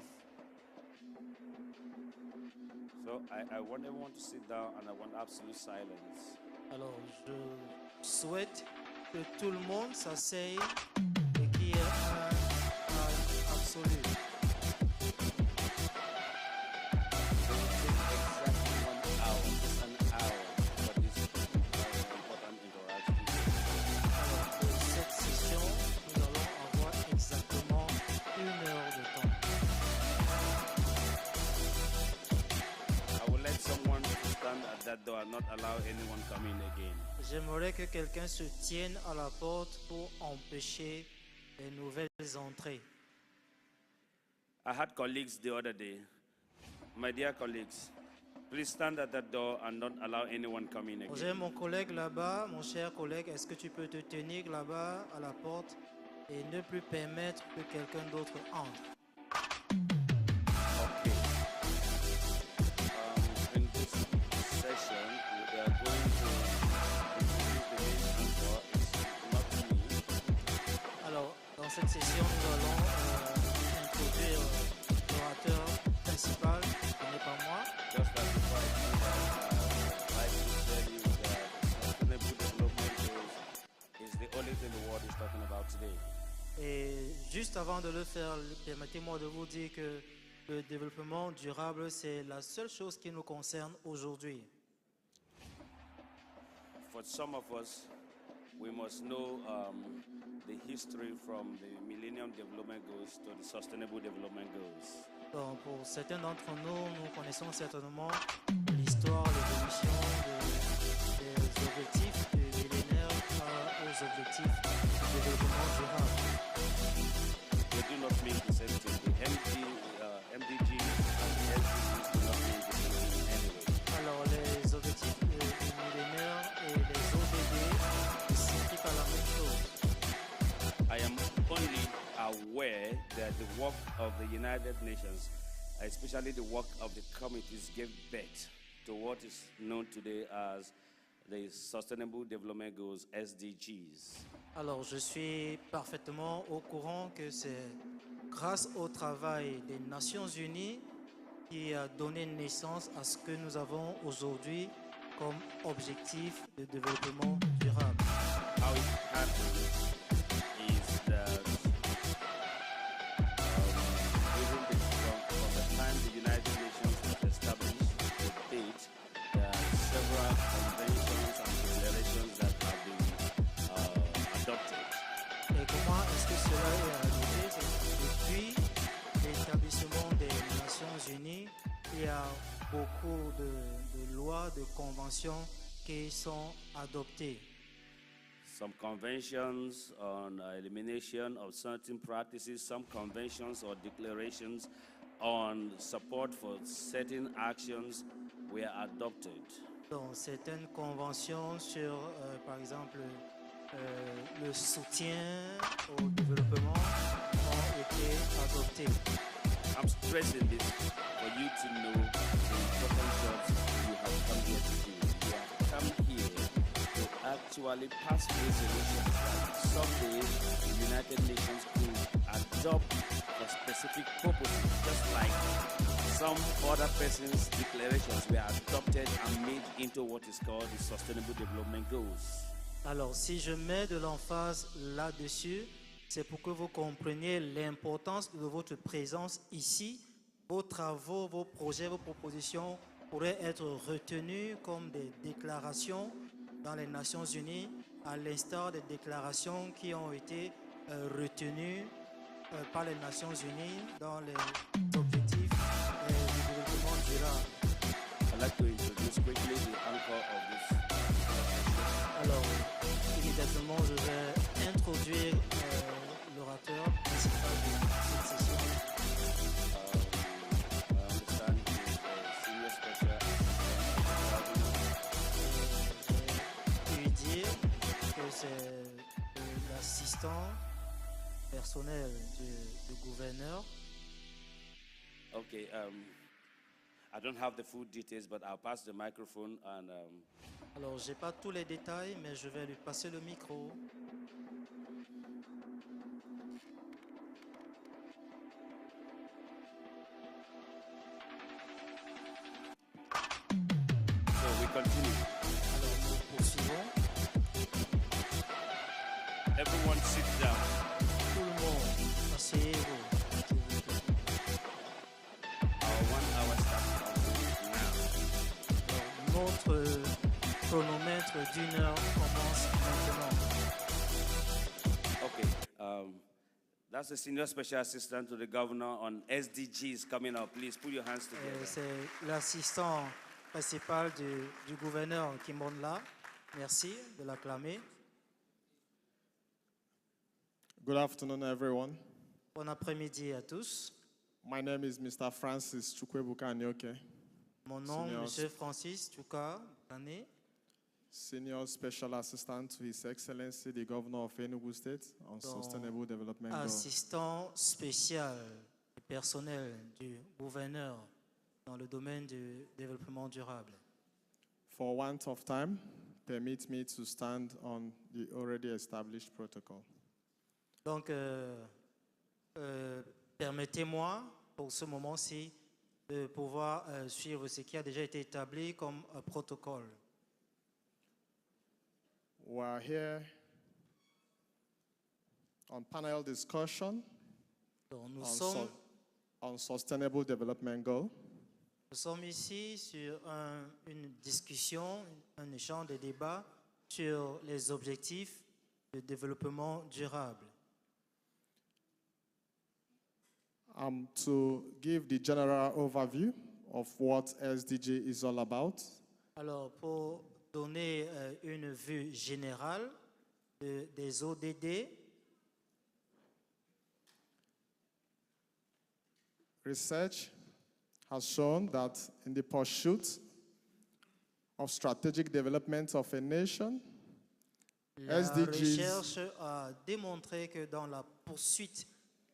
So I want everyone to sit down and I want absolute silence. Alors je souhaite que tout le monde s'asseye et qu'il y ait un calme absolu. That door, not allow anyone come in again. J'aimerais que quelqu'un se tienne à la porte pour empêcher les nouvelles entrées. I had colleagues the other day. My dear colleagues, please stand at that door and don't allow anyone come in again. J'ai mon collègue là-bas, mon cher collègue, est-ce que tu peux te tenir là-bas à la porte et ne plus permettre que quelqu'un d'autre entre? In this session, we are going to introduce the main about today. Et juste avant de le faire, permettez-moi de vous dire que le développement durable, c'est la seule chose qui nous concerne aujourd'hui. For some of us, we must know the history from the Millennium Development Goals to the Sustainable Development Goals. Donc, pour certains d'entre nous, nous connaissons certainement l'histoire, l'évolution des objectifs du millénaire aux objectifs du développement durable. They do not mean the same thing. The MDG and the SDGs do not mean the same thing anyway. Alors, les objectifs du millénaire et les ODD signifient pas la même chose. I am only aware that the work of the United Nations, especially the work of the committees, gave birth to what is known today as the Sustainable Development Goals, SDGs. Alors, je suis parfaitement au courant que c'est grâce au travail des Nations Unies qui a donné naissance à ce que nous avons aujourd'hui comme objectif de développement durable. How it happened is that from the time the United Nations was established to date, there are several conventions and declarations that have been adopted. Et comment est-ce que cela est arrivé? Depuis l'établissement des Nations Unies, il y a beaucoup de lois, de conventions qui sont adoptées. Some conventions on elimination of certain practices, some conventions or declarations on support for certain actions were adopted. Donc, certaines conventions sur, par exemple, le soutien au développement ont été adoptées. I'm stressing this for you to know the important jobs you have come here to do. You have come here to actually pass resolutions that someday the United Nations could adopt for specific purposes, just like some other person's declarations were adopted and made into what is called the Sustainable Development Goals. Alors, si je mets de l'emphase là-dessus, c'est pour que vous compreniez l'importance de votre présence ici. Vos travaux, vos projets, vos propositions pourraient être retenus comme des déclarations dans les Nations Unies, à l'instar des déclarations qui ont été retenues par les Nations Unies dans les objectifs du développement durable. I'd like to introduce quickly the anchor of this. Alors, immédiatement, je vais introduire l'orateur principal de cette session. I understand he's a senior special Je vais dire que c'est l'assistant personnel du gouverneur. Okay, I don't have the full details, but I'll pass the microphone and Alors, j'ai pas tous les détails, mais je vais lui passer le micro. so we continue. Alors, nous poursuivons. Everyone sit down. Tout le monde, asseyez-vous. Our 1 hour starts now. Notre chronomètre d'1 heure commence maintenant. Okay, that's the senior special assistant to the governor on SDGs coming up. Please put your hands together. C'est l'assistant principal du gouverneur qui monte là. Merci de l'acclamer. Good afternoon, everyone. Bon après-midi à tous. My name is Mr. Francis Chukwebuka Nyoke, Mon nom, Senior- M. Francis Tuka Kane, Senior Special Assistant to His Excellency, the Governor of Enugu State, on Donc, Sustainable Development Goals. assistant spécial et personnel du gouverneur dans le domaine du développement durable. For want of time, permit me to stand on the already established protocol. Donc, permettez-moi, pour ce moment-ci, de pouvoir suivre ce qui a déjà été établi comme protocole. We are here on panel discussion Donc, on sustainable development goal. Nous sommes ici sur une discussion, un échange de débats sur les objectifs de développement durable. To give the general overview of what SDG is all about. Alors, pour donner une vue générale des ODD, research has shown that in the pursuit of strategic development of a nation, la SDGs recherche a démontré que dans la poursuite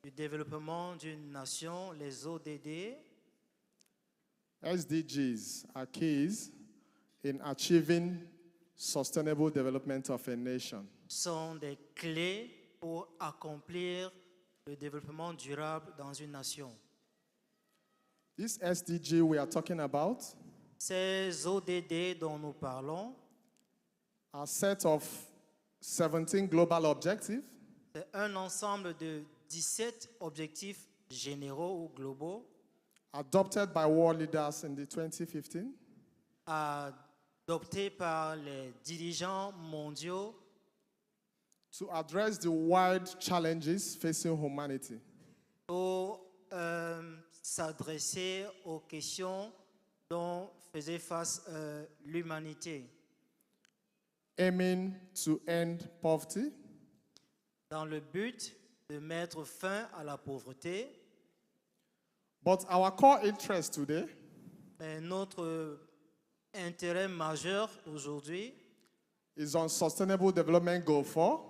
du développement d'une nation, les ODD, SDGs are keys in achieving sustainable development of a nation. sont des clés pour accomplir le développement durable dans une nation. This SDG we are talking about Ces ODD dont nous parlons, are a set of 17 global objectives c'est un ensemble de 17 objectifs généraux ou globaux adopted by world leaders in the 2015 adoptés par les dirigeants mondiaux to address the wide challenges facing humanity. pour s'adresser aux questions dont faisait face l'humanité. Aiming to end poverty, Dans le but de mettre fin à la pauvreté, but our core interest today mais notre intérêt majeur aujourd'hui, is on Sustainable Development Goal 4,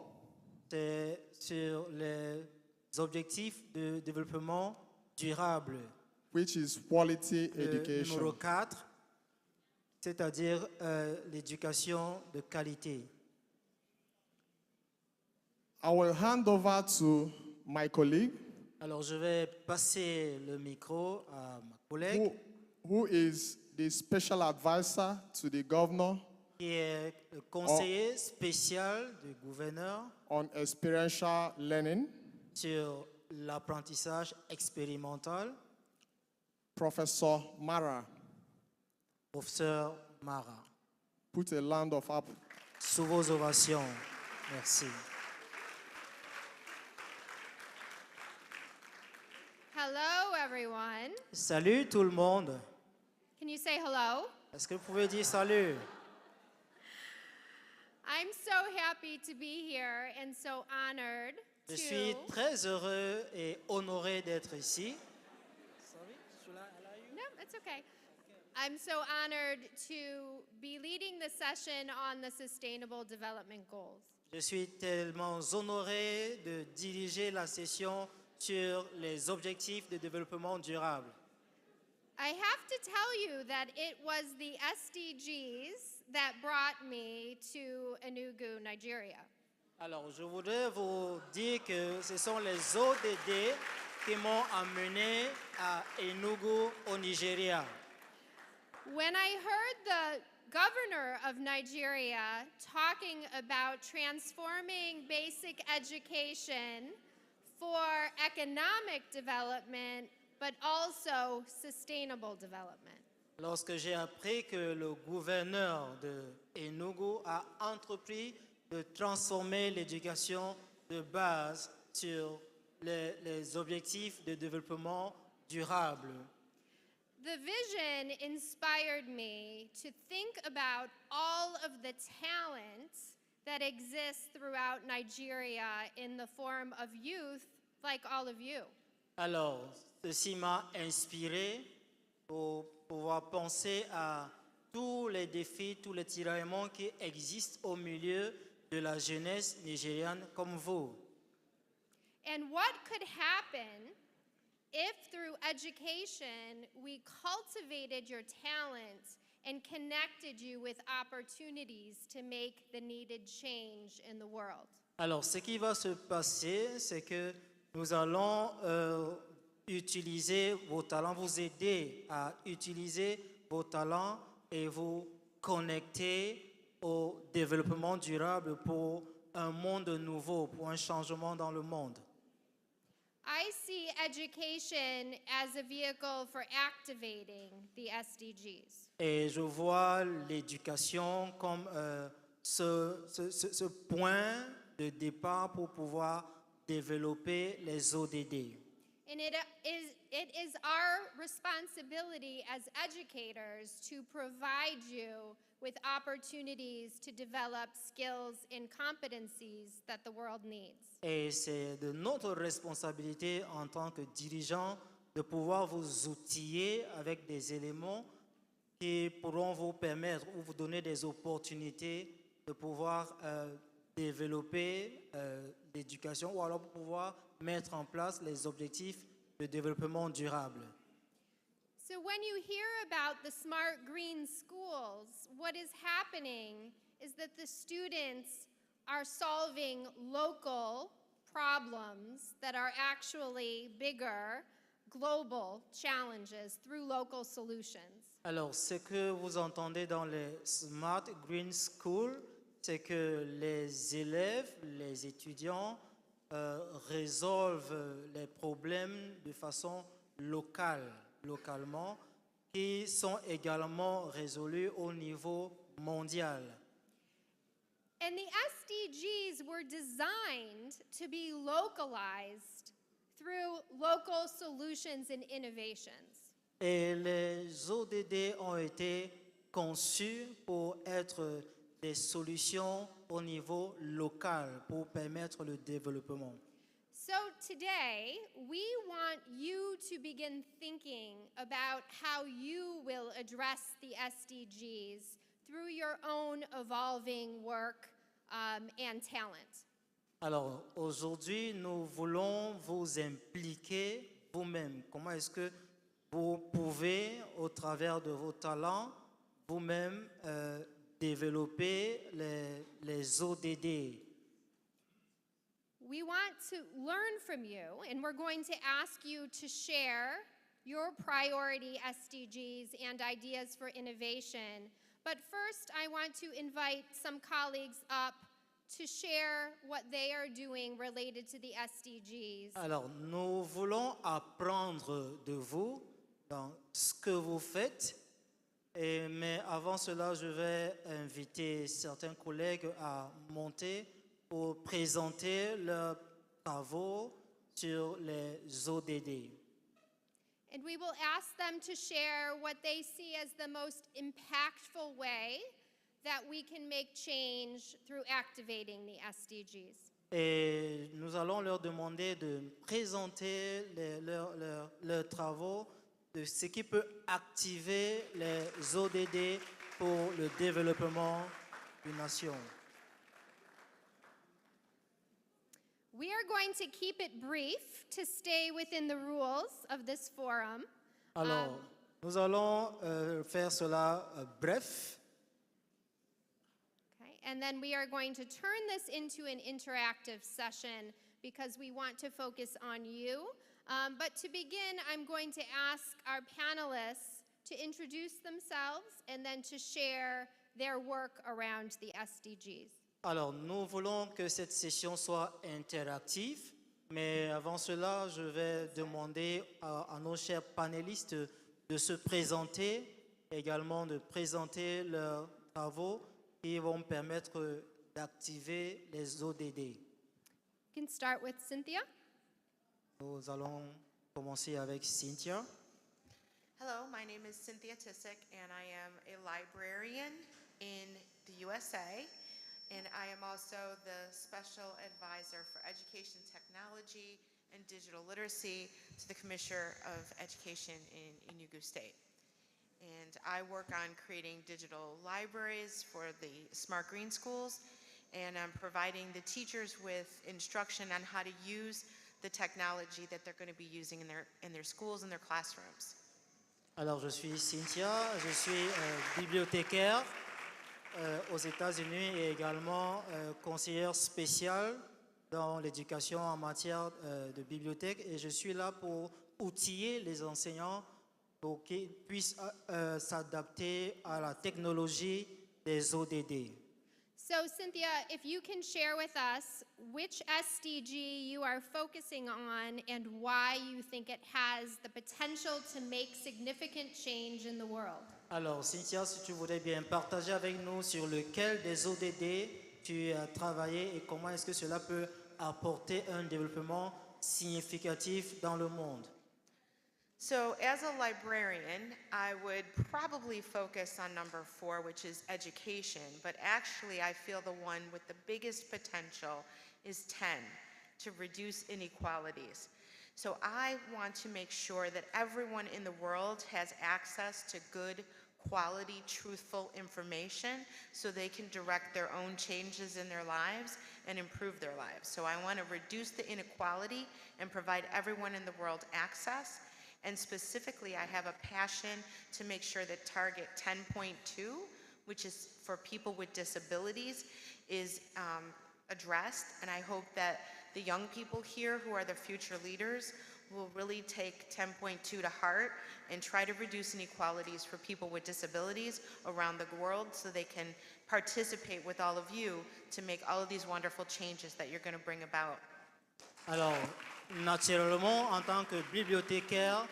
c'est sur les objectifs de développement durable. which is quality Numéro education. 4, c'est-à-dire l'éducation de qualité. I will hand over to my colleague, Alors, je vais passer le micro à ma collègue who is the special advisor to the governor qui est le conseiller spécial du gouverneur on experiential learning, sur l'apprentissage expérimental, Professor Mara. professeur Mara. Put a land of up. Sous vos ovations. Merci. Hello, everyone. Salut tout le monde. Can you say hello? Est-ce que vous pouvez dire salut? I'm so happy to be here and so honored Je suis très heureux et honoré d'être ici. No, it's okay. I'm so honored to be leading the session on the Sustainable Development Goals. Je suis tellement honoré de diriger la session sur les objectifs de développement durable. I have to tell you that it was the SDGs that brought me to Enugu, Nigeria. Alors, je voudrais vous dire que ce sont les ODD qui m'ont amené à Enugu, au Nigeria. When I heard the governor of Nigeria talking about transforming basic education for economic development, but also sustainable development. Lorsque j'ai appris que le gouverneur de Enugu a entrepris de transformer l'éducation de base sur les objectifs de développement durable. The vision inspired me to think about all of the talent that exists throughout Nigeria in the form of youth like all of you. Alors, ceci m'a inspiré pour pouvoir penser à tous les défis, tous les tiraillements qui existent au milieu de la jeunesse nigériane comme vous. And what could happen if through education we cultivated your talent and connected you with opportunities to make the needed change in the world? Alors, ce qui va se passer, c'est que nous allons utiliser vos talents, vous aider à utiliser vos talents et vous connecter au développement durable pour un monde nouveau, pour un changement dans le monde. I see education as a vehicle for activating the SDGs. Et je vois l'éducation comme ce point de départ pour pouvoir développer les ODD. And it is our responsibility as educators to provide you with opportunities to develop skills and competencies that the world needs. Et c'est de notre responsabilité en tant que dirigeants de pouvoir vous outiller avec des éléments qui pourront vous permettre ou vous donner des opportunités de pouvoir développer l'éducation ou alors pour pouvoir mettre en place les objectifs de développement durable. So when you hear about the smart green schools, what is happening is that the students are solving local problems that are actually bigger global challenges through local solutions. Alors, ce que vous entendez dans les Smart Green School, c'est que les élèves, les étudiants résolvent les problèmes de façon localement, qui sont également résolus au niveau mondial. And the SDGs were designed to be localized through local solutions and innovations. Et les ODD ont été conçus pour être des solutions au niveau local pour permettre le développement. So today, we want you to begin thinking about how you will address the SDGs through your own evolving work and talent. Alors, aujourd'hui, nous voulons vous impliquer vous-même. Comment est-ce que vous pouvez, au travers de vos talents, vous-même développer les ODD? We want to learn from you, and we're going to ask you to share your priority SDGs and ideas for innovation. But first, I want to invite some colleagues up to share what they are doing related to the SDGs. Alors, nous voulons apprendre de vous dans ce que vous faites. Mais avant cela, je vais inviter certains collègues à monter pour présenter leurs travaux sur les ODD. And we will ask them to share what they see as the most impactful way that we can make change through activating the SDGs. Et nous allons leur demander de présenter leurs travaux de ce qui peut activer les ODD pour le développement d'une nation. We are going to keep it brief to stay within the rules of this forum. Alors, nous allons faire cela bref. Okay, and then we are going to turn this into an interactive session because we want to focus on you. But to begin, I'm going to ask our panelists to introduce themselves and then to share their work around the SDGs. Alors, nous voulons que cette session soit interactive, mais avant cela, je vais demander à nos chers panélistes de se présenter, également de présenter leurs travaux qui vont permettre d'activer les ODD. You can start with Cynthia. Nous allons commencer avec Cynthia. Hello, my name is Cynthia Tissick, and I am a librarian in the USA. And I am also the Special Advisor for Education Technology and Digital Literacy to the Commissioner of Education in Enugu State. And I work on creating digital libraries for the Smart Green Schools, and I'm providing the teachers with instruction on how to use the technology that they're going to be using in their schools and their classrooms. Alors, je suis Cynthia, je suis bibliothécaire aux États-Unis et également conseillère spéciale dans l'éducation en matière de bibliothèque. Et je suis là pour outiller les enseignants pour qu'ils puissent s'adapter à la technologie des ODD. So, Cynthia, if you can share with us which SDG you are focusing on and why you think it has the potential to make significant change in the world. Alors, Cynthia, si tu voudrais bien partager avec nous sur lequel des ODD tu as travaillé et comment est-ce que cela peut apporter un développement significatif dans le monde. So as a librarian, I would probably focus on number 4, which is education, but actually I feel the one with the biggest potential is 10, to reduce inequalities. So I want to make sure that everyone in the world has access to good quality, truthful information so they can direct their own changes in their lives and improve their lives. So I want to reduce the inequality and provide everyone in the world access. And specifically, I have a passion to make sure that target 10.2, which is for people with disabilities, is addressed. And I hope that the young people here who are the future leaders will really take 10.2 to heart and try to reduce inequalities for people with disabilities around the world so they can participate with all of you to make all of these wonderful changes that you're going to bring about. Alors, naturellement, en tant que bibliothécaire,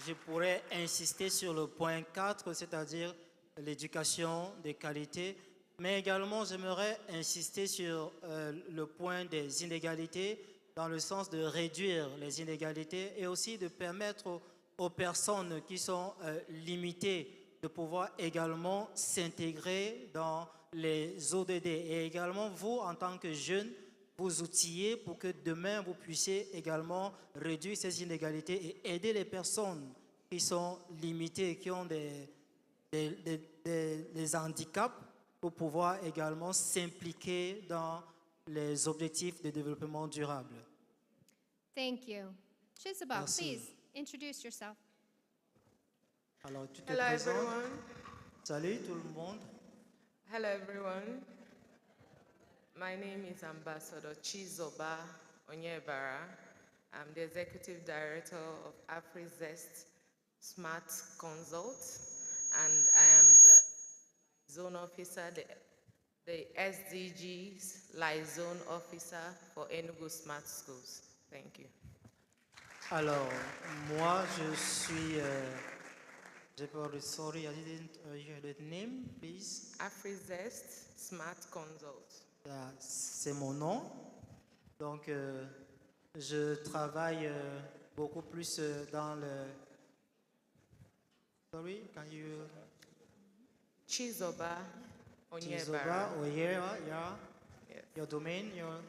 je pourrais insister sur le point 4, c'est-à-dire l'éducation de qualité, mais également j'aimerais insister sur le point des inégalités, dans le sens de réduire les inégalités et aussi de permettre aux personnes qui sont limitées de pouvoir également s'intégrer dans les ODD et également vous, en tant que jeunes, vous outiller pour que demain vous puissiez également réduire ces inégalités et aider les personnes qui sont limitées, qui ont des handicaps pour pouvoir également s'impliquer dans les objectifs de développement durable. Thank you. Chisabel, Merci. please introduce yourself. Alors, tu te Hello présentes. everyone. Salut tout le monde. Hello everyone. My name is Ambassador Chizoba Onyebara. I'm the Executive Director of AfriZest Smart Consult, and I am the Zone Officer, the SDGs Liaison Officer for Enugu Smart Schools. Thank you. Alors, moi, je suis... sorry, I didn't hear the name, please. AfriZest Smart Consult. C'est mon nom. Donc, je travaille beaucoup plus dans le... Sorry, can you... Chizoba Onyebara. Chizoba Onyebara, yeah. Yes. Your domain, your...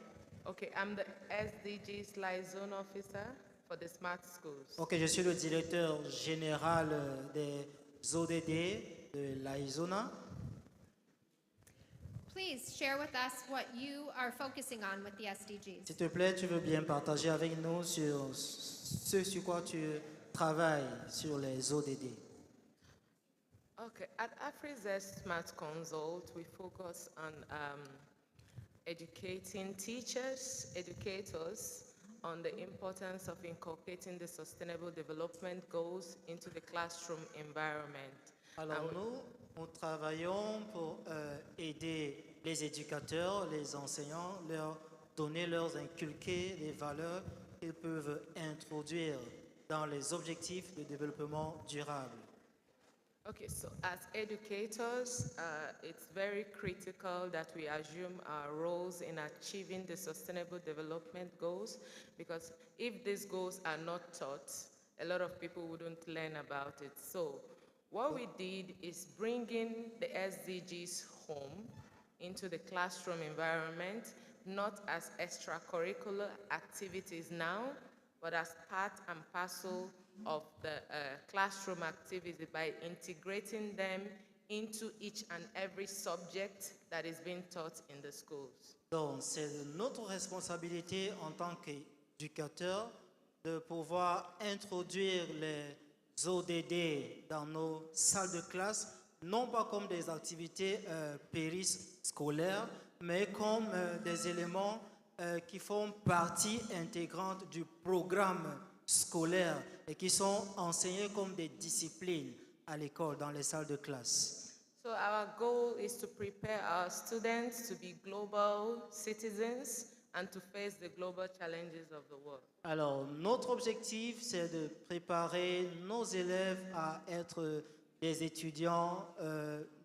Okay, I'm the SDGs Liaison Officer for the Smart Schools. Ok, je suis le directeur général des ODD de l'Arizona. Please share with us what you are focusing on with the SDGs. S'il te plaît, tu veux bien partager avec nous sur ce sur quoi tu travailles sur les ODD. Okay, at AfriZest Smart Consult, we focus on educating teachers, educators, on the importance of inculcating the Sustainable Development Goals into the classroom environment. Alors nous travaillons pour aider les éducateurs, les enseignants, leur donner, leur inculquer les valeurs qu'ils peuvent introduire dans les objectifs de développement durable. Okay, so as educators, it's very critical that we assume our roles in achieving the Sustainable Development Goals, because if these goals are not taught, a lot of people wouldn't learn about it. So what we did is bringing the SDGs home into the classroom environment, not as extracurricular activities now, but as part and parcel of the classroom activity by integrating them into each and every subject that is being taught in the schools. Donc, c'est notre responsabilité en tant qu'éducateur de pouvoir introduire les ODD dans nos salles de classe, non pas comme des activités périscolaires, mais comme des éléments qui font partie intégrante du programme scolaire et qui sont enseignés comme des disciplines à l'école, dans les salles de classe. So our goal is to prepare our students to be global citizens and to face the global challenges of the world. Alors, notre objectif, c'est de préparer nos élèves à être des étudiants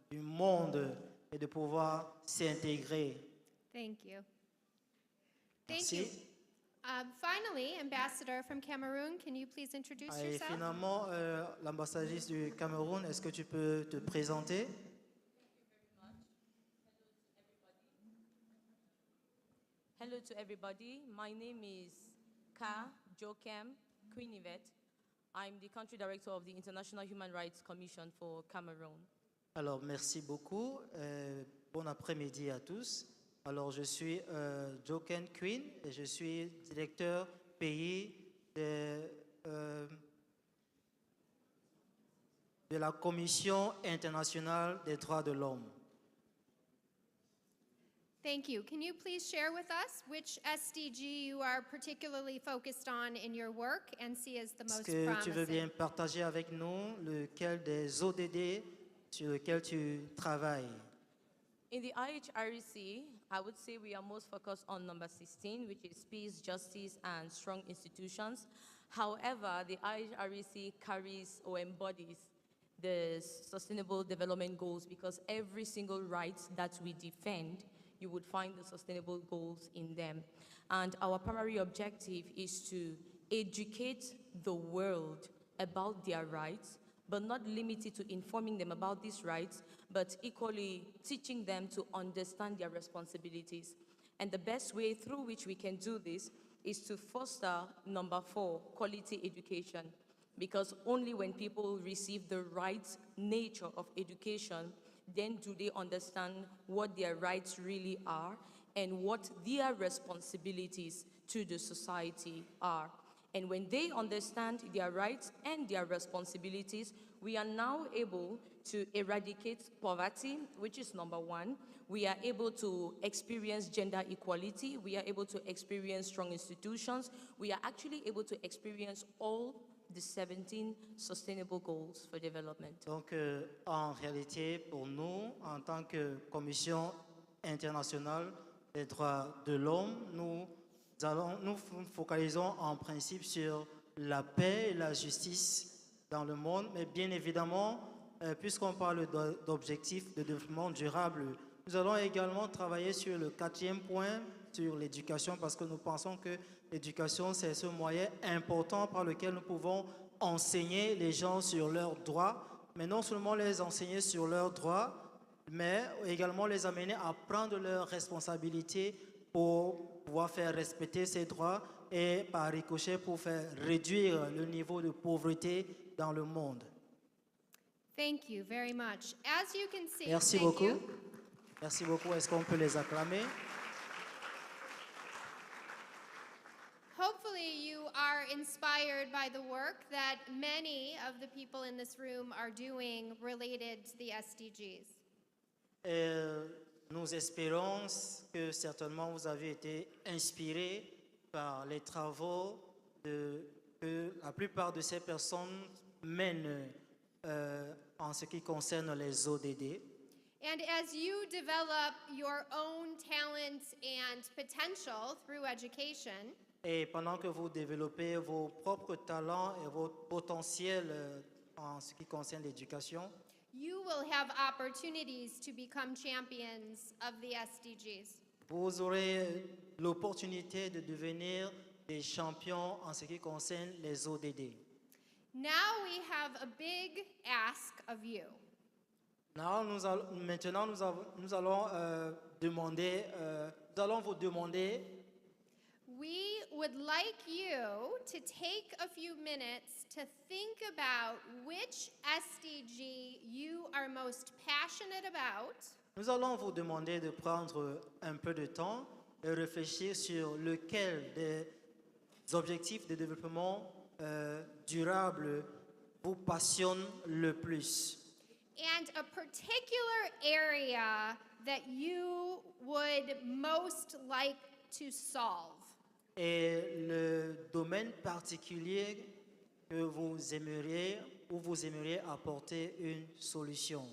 du monde et de pouvoir s'intégrer. Thank you. Merci. Thank you. Finally, Ambassador from Cameroon, can you please introduce Et yourself? finalement, l'ambassadrice du Cameroun, est-ce que tu peux te présenter? Hello to everybody. My name is Ka Jokem Queen Yvette. I'm the country director of the International Human Rights Commission for Cameroon. Alors, merci beaucoup. Bon après-midi à tous. Alors, je suis Joken Queen et je suis directeur pays de la Commission internationale des droits de l'homme. Thank you. Can you please share with us which SDG you are particularly focused on in your work and see as the Est-ce most que tu veux bien promising? partager avec nous lequel des ODD sur lequel tu travailles? In the IHRC, I would say we are most focused on number 16, which is peace, justice, and strong institutions. However, the IHRC carries or embodies the Sustainable Development Goals because every single right that we defend, you would find the sustainable goals in them. And our primary objective is to educate the world about their rights, but not limited to informing them about these rights, but equally teaching them to understand their responsibilities. And the best way through which we can do this is to foster, number 4, quality education. Because only when people receive the right nature of education, then do they understand what their rights really are and what their responsibilities to the society are. And when they understand their rights and their responsibilities, we are now able to eradicate poverty, which is number 1. We are able to experience gender equality. We are able to experience strong institutions. We are actually able to experience all the 17 sustainable goals for development. Donc, en réalité, pour nous, en tant que Commission internationale des droits de l'homme, nous focalisons en principe sur la paix et la justice dans le monde, mais bien évidemment, puisqu'on parle d'objectifs de développement durable, nous allons également travailler sur le 4e point, sur l'éducation, parce que nous pensons que l'éducation, c'est ce moyen important par lequel nous pouvons enseigner les gens sur leurs droits, mais non seulement les enseigner sur leurs droits, mais également les amener à prendre leurs responsabilités pour pouvoir faire respecter ces droits et par ricochet pour faire réduire le niveau de pauvreté dans le monde. Thank you very much. As you can see, Merci thank beaucoup. you. Merci beaucoup. Est-ce qu'on peut les acclamer? Hopefully you are inspired by the work that many of the people in this room are doing related to the SDGs. Nous espérons que certainement vous avez été inspirés par les travaux que la plupart de ces personnes mènent en ce qui concerne les ODD. And as you develop your own talents and potential through education, Et pendant que vous développez vos propres talents et votre potentiel en ce qui concerne l'éducation, you will have opportunities to become champions of the SDGs. vous aurez l'opportunité de devenir des champions en ce qui concerne les ODD. Now we have a big ask of you. Maintenant, nous allons vous demander. We would like you to take a few minutes to think about which SDG you are most passionate about. Nous allons vous demander de prendre un peu de temps et réfléchir sur lequel des objectifs de développement durable vous passionne le plus. And a particular area that you would most like to solve. Et le domaine particulier que vous aimeriez ou vous aimeriez apporter une solution.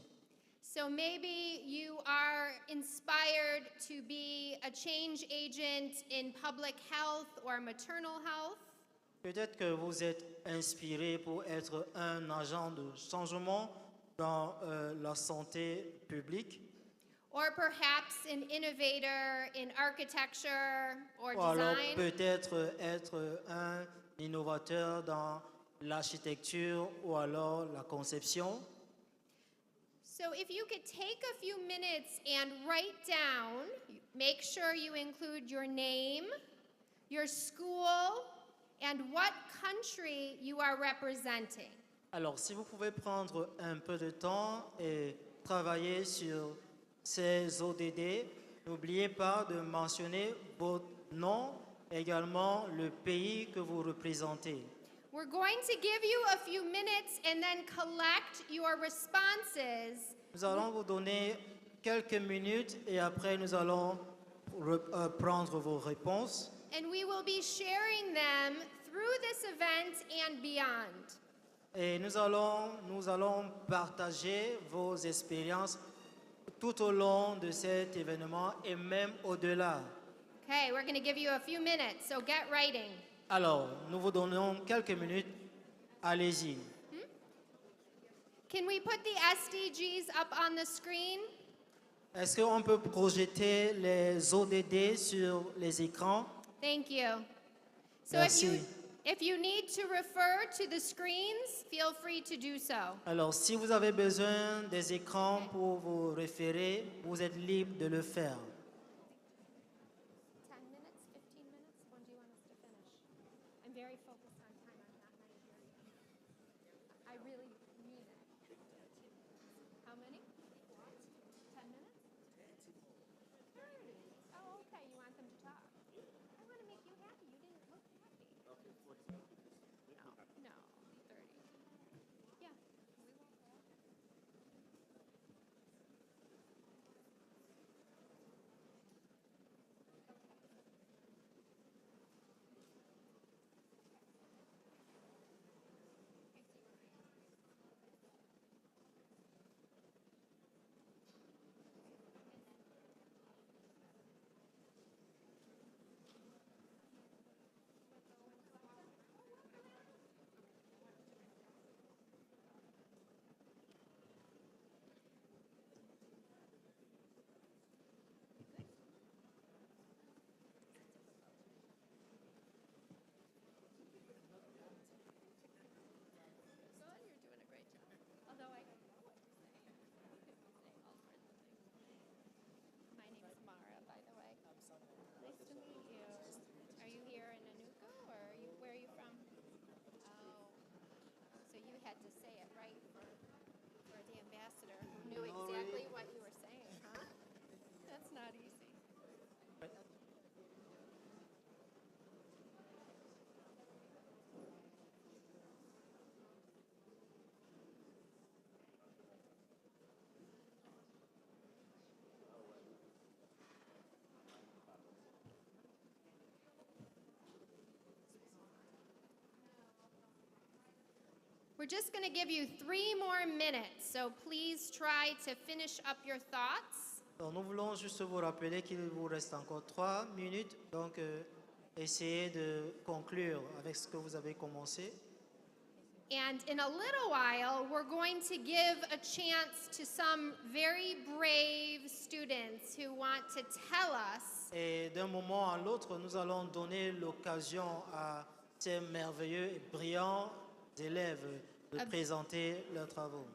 So maybe you are inspired to be a change agent in public health or maternal health. Peut-être que vous êtes inspiré pour être un agent de changement dans la santé publique. Or perhaps an innovator in architecture or Ou alors design. peut-être être un innovateur dans l'architecture ou alors la conception. So if you could take a few minutes and write down, make sure you include your name, your school, and what country you are representing. Alors, si vous pouvez prendre un peu de temps et travailler sur ces ODD, n'oubliez pas de mentionner votre nom, également le pays que vous représentez. We're going to give you a few minutes and then collect your responses. Nous allons vous donner quelques minutes et après nous allons prendre vos réponses. And we will be sharing them through this event and beyond. Et nous allons partager vos expériences tout au long de cet événement et même au-delà. Okay, we're going to give you a few minutes, so get writing. Alors, nous vous donnons quelques minutes. Allez-y. Can we put the SDGs up on the screen? Est-ce qu'on peut projeter les ODD sur les écrans? Thank you. So Merci. if you need to refer to the screens, feel free to do so. Alors, si vous avez besoin des écrans pour vous référer, vous êtes libre de le faire. 10 minutes, 15 minutes? When do you want us to finish? I'm very focused on time. I'm not Nigerian. I really mean it. How many? 10 minutes? 30. Oh, okay. You want them to talk. I want to make you happy. You didn't look happy. Okay, 40. No, 30. Yeah. We're just going to give you 3 more minutes, so please try to finish up your thoughts. Alors, nous voulons juste vous rappeler qu'il vous reste encore 3 minutes, donc essayez de conclure avec ce que vous avez commencé. And in a little while, we're going to give a chance to some very brave students who want to tell us Et d'un moment à l'autre, nous allons donner l'occasion à ces merveilleux et brillants élèves de présenter leurs travaux.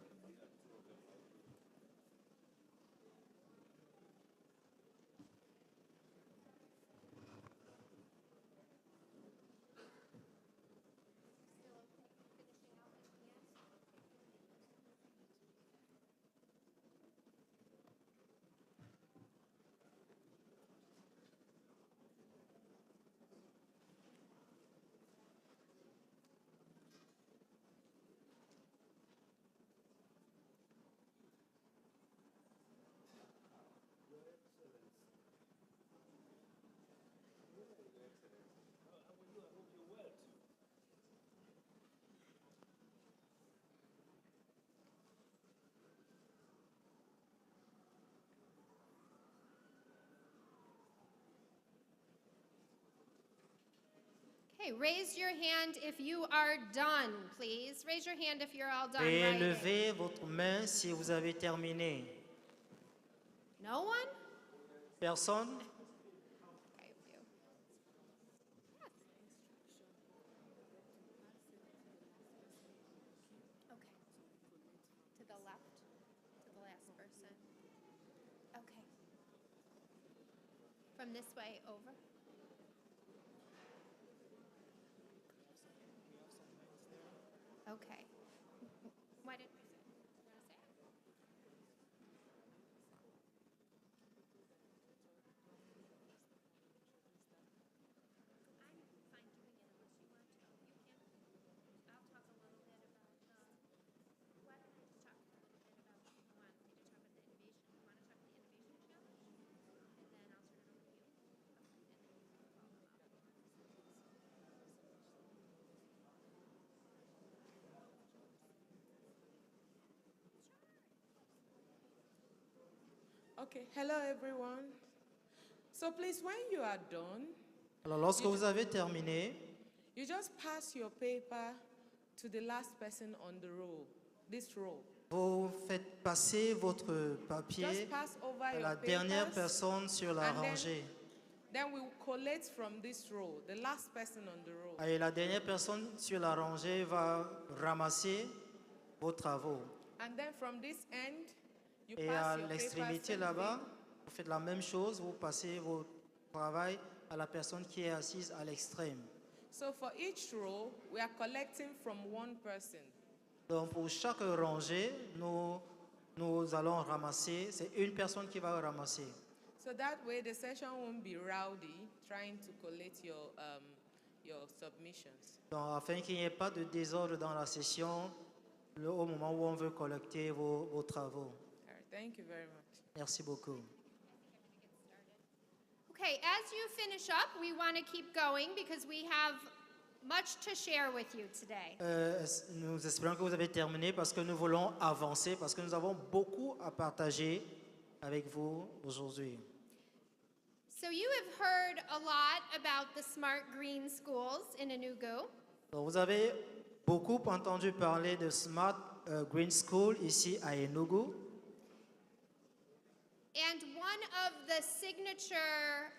Okay, raise your hand if you are done, please. Raise your hand if you're all done Et writing. levez votre main si vous avez terminé. No one? Personne? Okay, a few. Okay. To the left, to the last person. Okay. From this way over. Okay. Why did you want to say? I'm fine doing it unless you want to. You can. I'll talk a little bit about why don't I just talk a little bit about what you want me to talk about the innovation? You want to talk about the innovation challenge? And then I'll turn it over to you. And then you can follow up. Okay, hello everyone. So please, when you are done, Alors, lorsque vous avez terminé, you just pass your paper to the last person on the row, this row. vous faites passer votre papier Just pass over à your la dernière papers, personne sur la and rangée. Then we will collect from this row, the last person on the row. Et la dernière personne sur la rangée va ramasser vos travaux. And then from this end, you Et pass à your l'extrémité papers, là-bas, vous faites la même chose, vous passez vos travail à la personne qui est assise à l'extrême. So for each row, we are collecting from one person. Donc pour chaque rangée, nous allons ramasser, c'est une personne qui va ramasser. So that way the session won't be rowdy trying to collect your submissions. Donc afin qu'il n'y ait pas de désordre dans la session, au moment où on veut collecter vos travaux. All right, thank you very much. Merci beaucoup. Okay, as you finish up, we want to keep going because we have much to share with you today. Nous espérons que vous avez terminé parce que nous voulons avancer, parce que nous avons beaucoup à partager avec vous aujourd'hui. So you have heard a lot about the smart green schools in Enugu. Donc, vous avez beaucoup entendu parler de Smart Green School ici à Enugu. And one of the signature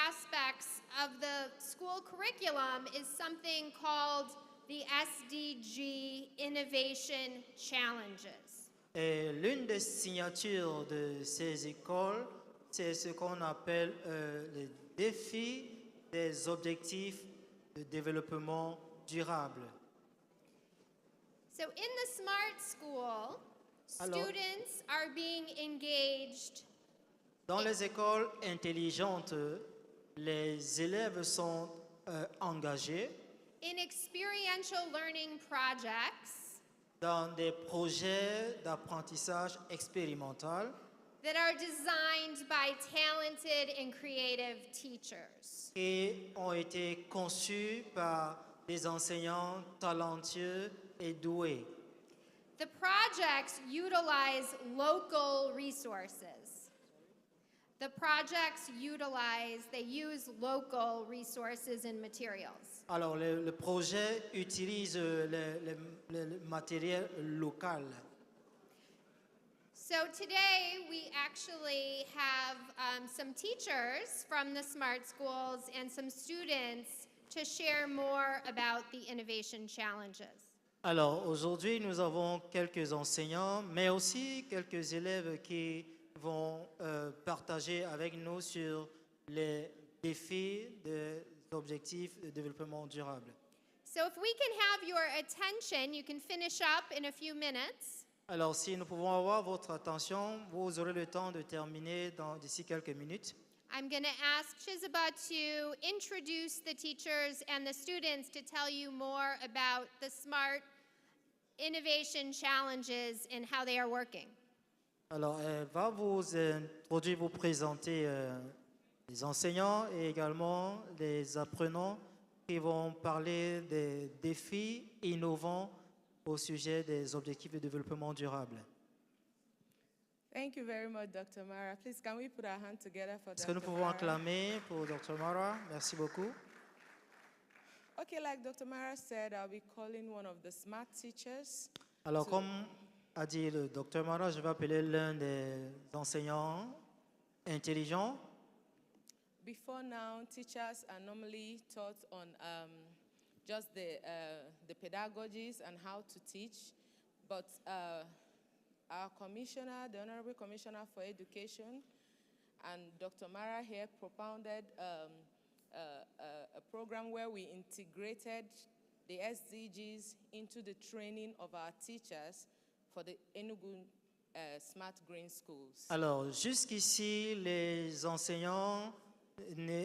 aspects of the school curriculum is something called the SDG Innovation Challenges. Et l'une des signatures de ces écoles, c'est ce qu'on appelle les défis des objectifs de développement durable. So in the SMART school, Alors, students are being engaged dans les écoles intelligentes, les élèves sont engagés in experiential learning projects dans des projets d'apprentissage expérimental that are designed by talented and creative teachers. qui ont été conçus par des enseignants talentueux et doués. The projects utilize local resources. They use local resources and materials. Alors, le projet utilise le matériel local. So today we actually have some teachers from the SMART schools and some students to share more about the innovation challenges. Alors, aujourd'hui, nous avons quelques enseignants, mais aussi quelques élèves qui vont partager avec nous sur les défis des objectifs de développement durable. So if we can have your attention, you can finish up in a few minutes. Alors, si nous pouvons avoir votre attention, vous aurez le temps de terminer d'ici quelques minutes. I'm going to ask Shizaba to introduce the teachers and the students to tell you more about the SMART innovation challenges and how they are working. Alors, elle va vous introduire, vous présenter les enseignants et également les apprenants qui vont parler des défis innovants au sujet des objectifs de développement durable. Thank you very much, Dr. Mara. Please, can we put our hand together for Est-ce que nous Dr. pouvons Mara? acclamer pour Dr. Mara? Merci beaucoup. Okay, like Dr. Mara said, I'll be calling one of the smart teachers. Alors, to- comme a dit le Dr. Mara, je vais appeler l'un des enseignants intelligents. Before now, teachers are normally taught on just the pedagogies and how to teach, but our commissioner, the Honorable Commissioner for Education, and Dr. Mara here propounded a program where we integrated the SDGs into the training of our teachers for the Enugu Smart Green Schools. Alors, jusqu'ici, les enseignants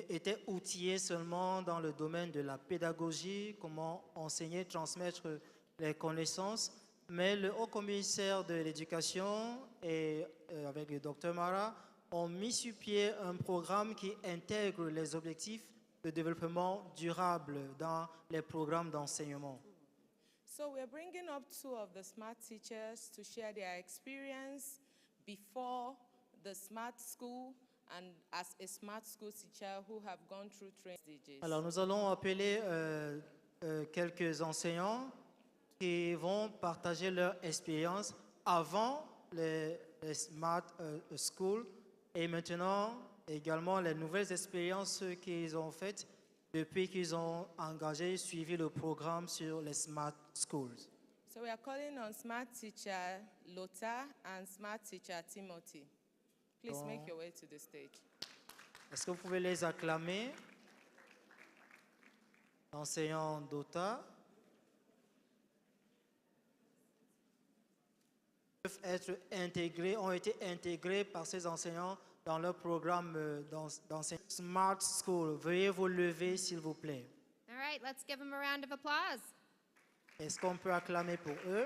étaient outillés seulement dans le domaine de la pédagogie, comment enseigner, transmettre les connaissances, mais le haut-commissaire de l'éducation et avec le Dr Mara ont mis sur pied un programme qui intègre les objectifs de développement durable dans les programmes d'enseignement. So we're bringing up two of the smart teachers to share their experience before the smart school and as a smart school teacher who have gone through training stages. Alors, nous allons appeler quelques enseignants qui vont partager leur expérience avant les Smart School et maintenant également les nouvelles expériences qu'ils ont faites depuis qu'ils ont engagé, suivi le programme sur les Smart Schools. So we are calling on smart teacher Lota and smart teacher Timothy. Please make your way to the stage. Est-ce que vous pouvez les acclamer? Enseignants Dota. Peuvent être intégrés, ont été intégrés par ces enseignants dans leur programme d'enseignement Smart School. Veuillez vous lever, s'il vous plaît. All right, let's give them a round of applause. Est-ce qu'on peut acclamer pour eux?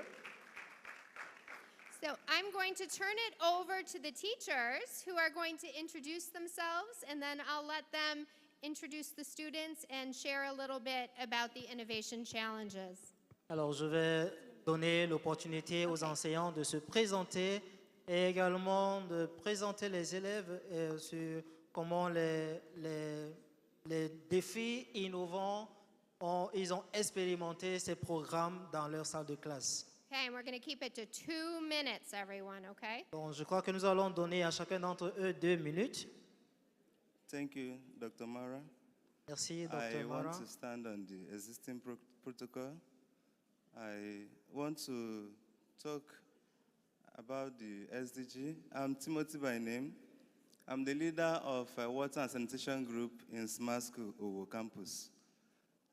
So I'm going to turn it over to the teachers who are going to introduce themselves, and then I'll let them introduce the students and share a little bit about the innovation challenges. Alors, je vais donner l'opportunité aux enseignants de se présenter et également de présenter les élèves sur comment les défis innovants ils ont expérimenté ces programmes dans leur salle de classe. Okay, and we're going to keep it to 2 minutes, everyone, okay? Donc, je crois que nous allons donner à chacun d'entre eux 2 minutes. Thank you, Dr. Mara. Merci, Dr. I Mara. want to stand on the existing protocol. I want to talk about the SDG. I'm Timothy by name. I'm the leader of a water and sanitation group in Smart School Owo campus.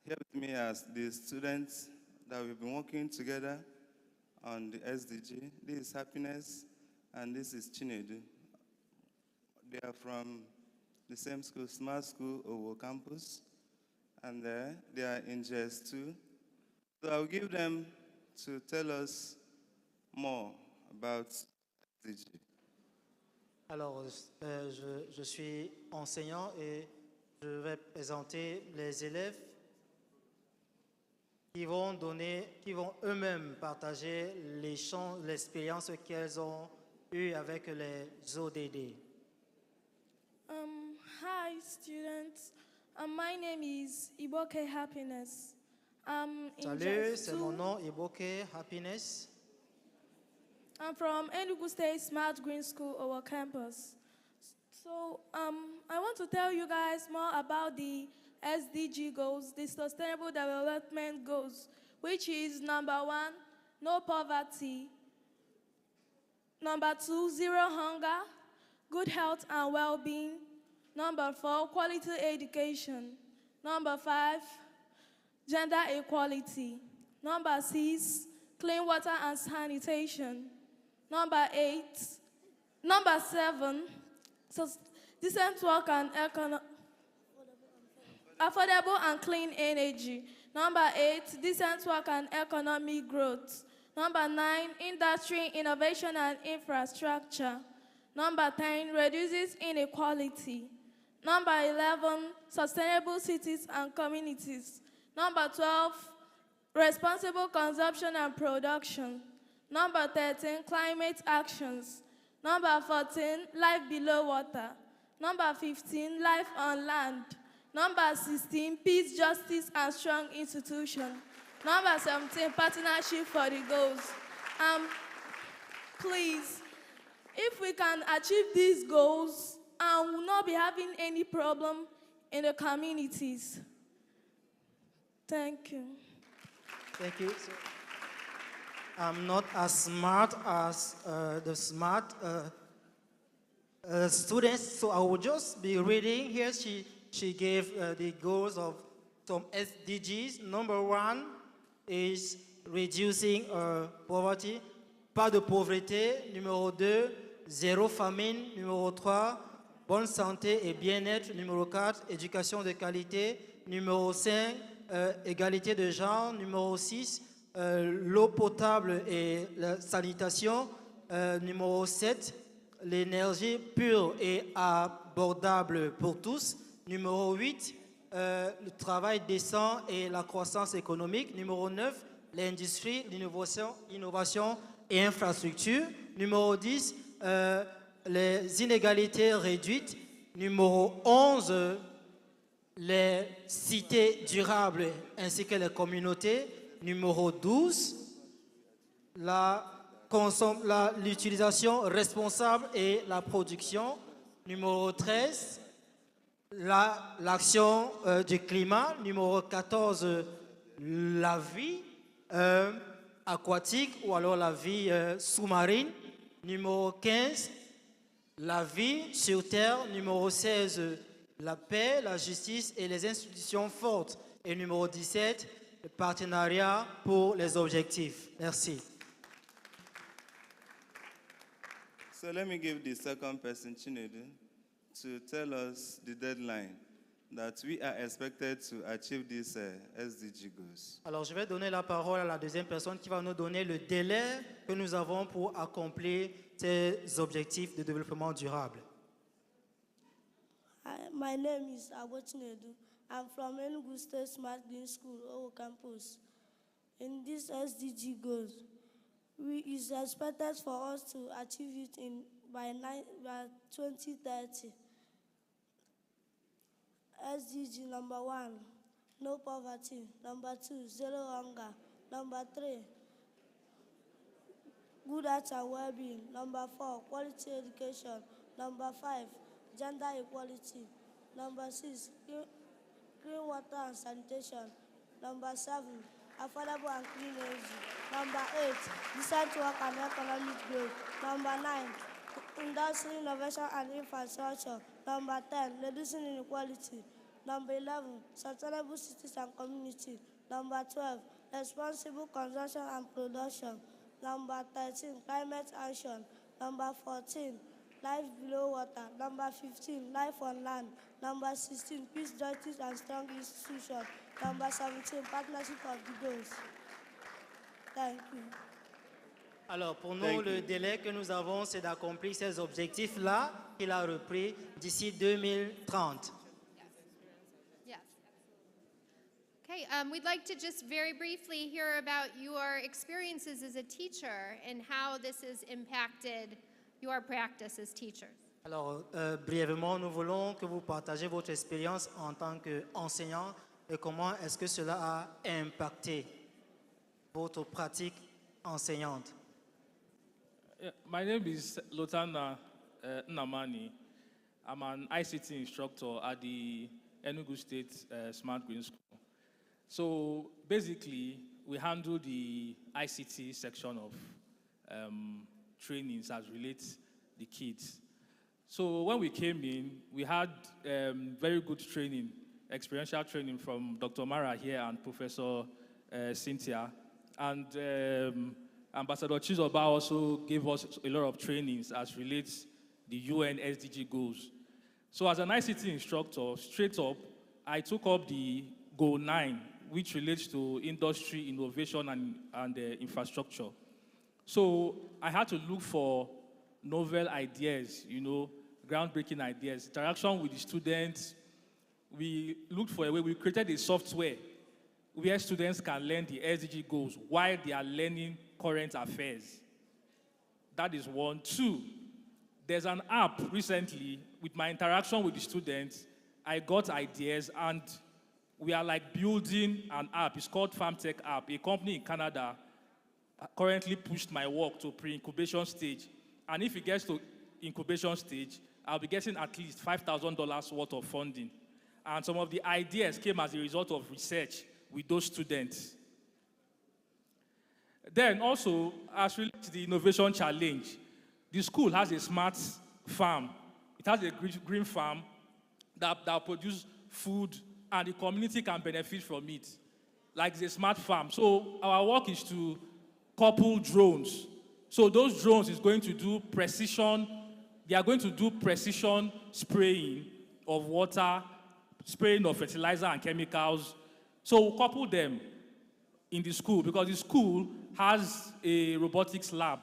Here with me are the students that we've been working together on the SDG. This is Happiness, and this is Chinedu. They are from the same school, Smart School Owo campus, and they are in JS2. So I'll give them to tell us more about SDG. Alors, je suis enseignant et je vais présenter les élèves qui vont eux-mêmes partager l'expérience qu'elles ont eue avec les ODD. Hi, students. My name is Iboke Happiness. Salut, c'est mon nom, Iboke Happiness. I'm from Enugu State Smart Green School, our campus. So I want to tell you guys more about the SDG goals, the Sustainable Development Goals, which is number 1, no poverty. Number 2, zero hunger, good health and well-being. Number 4, quality education. Number 5, gender equality. Number 6, clean water and sanitation. Number 7, decent work and affordable and clean energy. Number 8, decent work and economic growth. Number 9, industry, innovation and infrastructure. Number 10, reduces inequality. Number 11, sustainable cities and communities. Number 12, responsible consumption and production. Number 13, climate actions. Number 14, life below water. Number 15, life on land. Number 16, peace, justice, and strong institution. Number 17, partnership for the goals. Please, if we can achieve these goals, we will not be having any problem in the communities. Thank you. Thank you. So, I'm not as smart as the smart students, so I will just be reading. Here she gave the goals of some SDGs. Number 1 is reducing poverty. Pas de pauvreté. Numéro 2, zéro famine. Numéro 3, bonne santé et bien-être. Numéro 4, éducation de qualité. Numéro 5, égalité de genre. Numéro 6, l'eau potable et la sanitation. Numéro 7, l'énergie pure et abordable pour tous. Numéro 8, le travail décent et la croissance économique. Numéro 9, l'industrie, l'innovation et infrastructure. Numéro 10, les inégalités réduites. Numéro 11, les cités durables ainsi que les communautés. Numéro 12, l'utilisation responsable et la production. Numéro 13, l'action du climat. Numéro 14, la vie aquatique ou alors la vie sous-marine. Numéro 15, la vie sur Terre. Numéro 16, la paix, la justice et les institutions fortes. Et numéro 17, le partenariat pour les objectifs. Merci. So let me give the second person, Chinedu, to tell us the deadline that we are expected to achieve these SDG goals. Alors, je vais donner la parole à la deuxième personne qui va nous donner le délai que nous avons pour accomplir ces objectifs de développement durable. Hi, my name is Chinedu. I'm from Enugu State Smart Green School, Owo Campus. In this SDG goals, it is expected for us to achieve it by 2030. SDG number 1, no poverty. Number 2, zero hunger. Number 3, good health and well-being. Number 4, quality education. Number 5, gender equality. Number 6, clean water and sanitation. Number 7, affordable and clean energy. Number 8, decent work and economic growth. Number 9, industry, innovation and infrastructure. Number 10, reducing inequality. Number 11, sustainable cities and community. Number 12, responsible consumption and production. Number 13, climate action. Number 14, life below water. Number 15, life on land. Number 16, peace, justice and strong institutions. Number 17, partnership of the goals. Thank you. Alors, pour nous, le délai que nous avons, c'est d'accomplir ces objectifs-là qu'il a repris d'ici 2030. Yes. Okay, we'd like to just very briefly hear about your experiences as a teacher and how this has impacted your practice as teachers. Alors, brièvement, nous voulons que vous partagez votre expérience en tant qu'enseignant et comment est-ce que cela a impacté votre pratique enseignante. My name is Lotana Namani. I'm an ICT instructor at the Enugu State Smart Green School. So basically, we handle the ICT section of trainings as relates the kids. So when we came in, we had very good training, experiential training from Dr. Mara here and Professor Cynthia. And Ambassador Chizoba also gave us a lot of trainings as relates the UN SDG goals. So as an ICT instructor, straight up, I took up the Goal 9, which relates to industry, innovation, and infrastructure. So I had to look for novel ideas, groundbreaking ideas, interaction with the students. We looked for a way, we created a software where students can learn the SDG goals while they are learning current affairs. That is one. 2, there's an app recently, with my interaction with the students, I got ideas, and we are like building an app. It's called FarmTech App. A company in Canada currently pushed my work to pre-incubation stage. And if it gets to incubation stage, I'll be getting at least $5,000 worth of funding. And some of the ideas came as a result of research with those students. Then also, as related to the innovation challenge, the school has a smart farm. It has a green farm that produces food, and the community can benefit from it. Like it's a smart farm. So our work is to couple drones. So those drones is going to do precision. They are going to do precision spraying of water, spraying of fertilizer and chemicals. So we'll couple them in the school, because the school has a robotics lab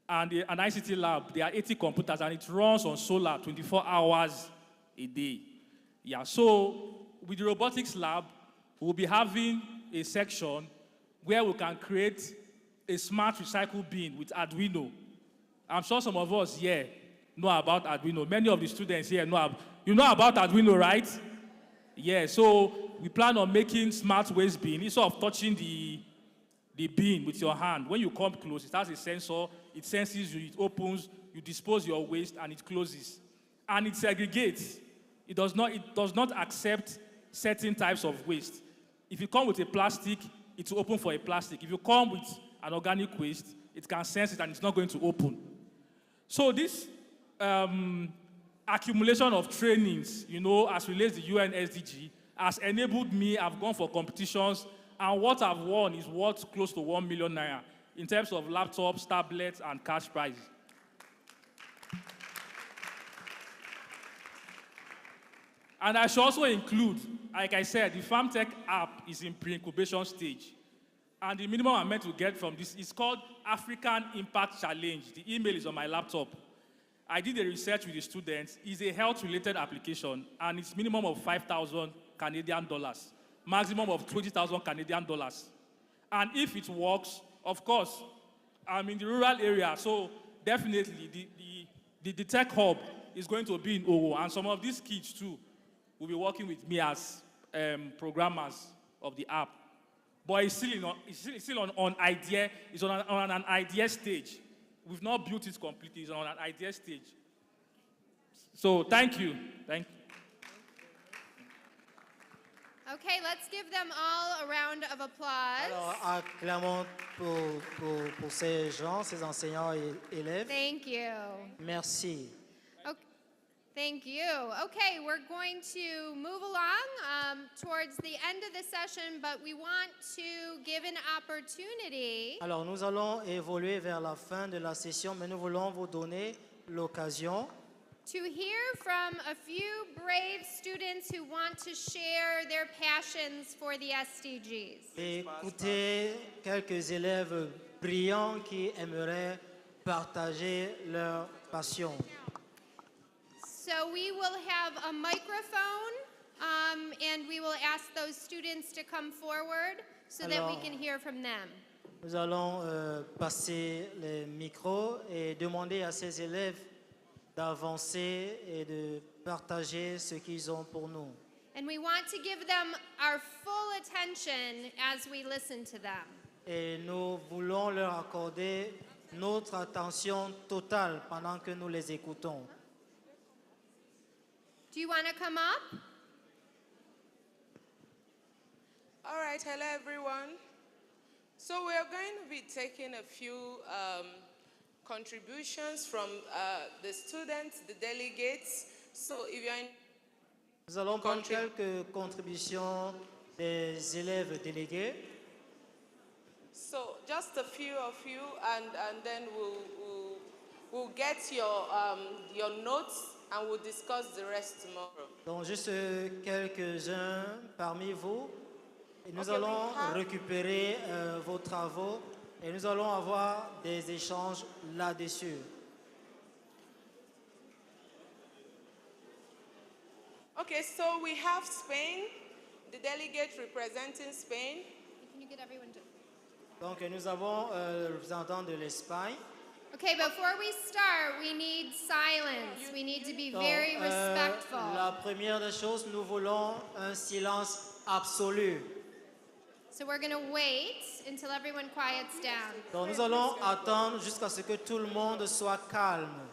and an ICT lab. There are 80 computers, and it runs on solar 24 hours a day. Yeah, so with the robotics lab, we'll be having a section where we can create a smart recycle bin with Arduino. I'm sure some of us here know about Arduino. Many of the students here know. You know about Arduino, right? Yeah, so we plan on making smart waste bin. Instead of touching the bin with your hand, when you come close, it has a sensor, it senses you, it opens, you dispose your waste, and it closes. And it segregates. It does not accept certain types of waste. If you come with a plastic, it will open for a plastic. If you come with an organic waste, it can sense it and it's not going to open. So this accumulation of trainings, as relates to UN SDG, has enabled me. I've gone for competitions, and what I've won is worth close to 1 million naira in terms of laptops, tablets, and cash prizes. And I should also include, like I said, the FarmTech app is in pre-incubation stage. And the minimum I'm meant to get from this is called African Impact Challenge. The email is on my laptop. I did a research with the students. It's a health-related application, and it's minimum of 5,000 Canadian dollars, maximum of 20,000 Canadian dollars. And if it works, of course, I'm in the rural area, so definitely the tech hub is going to be in Owo, and some of these kids too will be working with me as programmers of the app. But it's still on idea. It's on an idea stage. We've not built it completely. It's on an idea stage. So thank you. Thank you. Okay, let's give them all a round of applause. Alors, acclamons pour ces gens, ces enseignants et élèves. Thank you. Merci. Thank you. Okay, we're going to move along towards the end of the session, but we want to give an opportunity. Alors, nous allons évoluer vers la fin de la session, mais nous voulons vous donner l'occasion to hear from a few brave students who want to share their passions for the SDGs. écouter quelques élèves brillants qui aimeraient partager leur passion. So we will have a microphone, and we will ask those students to come forward so that we can hear from them. Nous allons passer les micros et demander à ces élèves d'avancer et de partager ce qu'ils ont pour nous. And we want to give them our full attention as we listen to them. Et nous voulons leur accorder notre attention totale pendant que nous les écoutons. Do you want to come up? All right, hello everyone. So we are going to be taking a few contributions from the students, the delegates. So if you're in Nous allons prendre quelques contributions des élèves délégués. So just a few of you, and then we'll get your notes. And we'll discuss the rest tomorrow. Donc juste quelques-uns parmi vous. Et nous allons récupérer vos travaux et nous allons avoir des échanges là-dessus. Okay, so we have Spain, the delegate representing Spain. Can you get everyone to... Donc nous avons le représentant de l'Espagne. Okay, before we start, we need silence. We need to be very respectful. La première des choses, nous voulons un silence absolu. So we're going to wait until everyone quiets down. Donc nous allons attendre jusqu'à ce que tout le monde soit calme.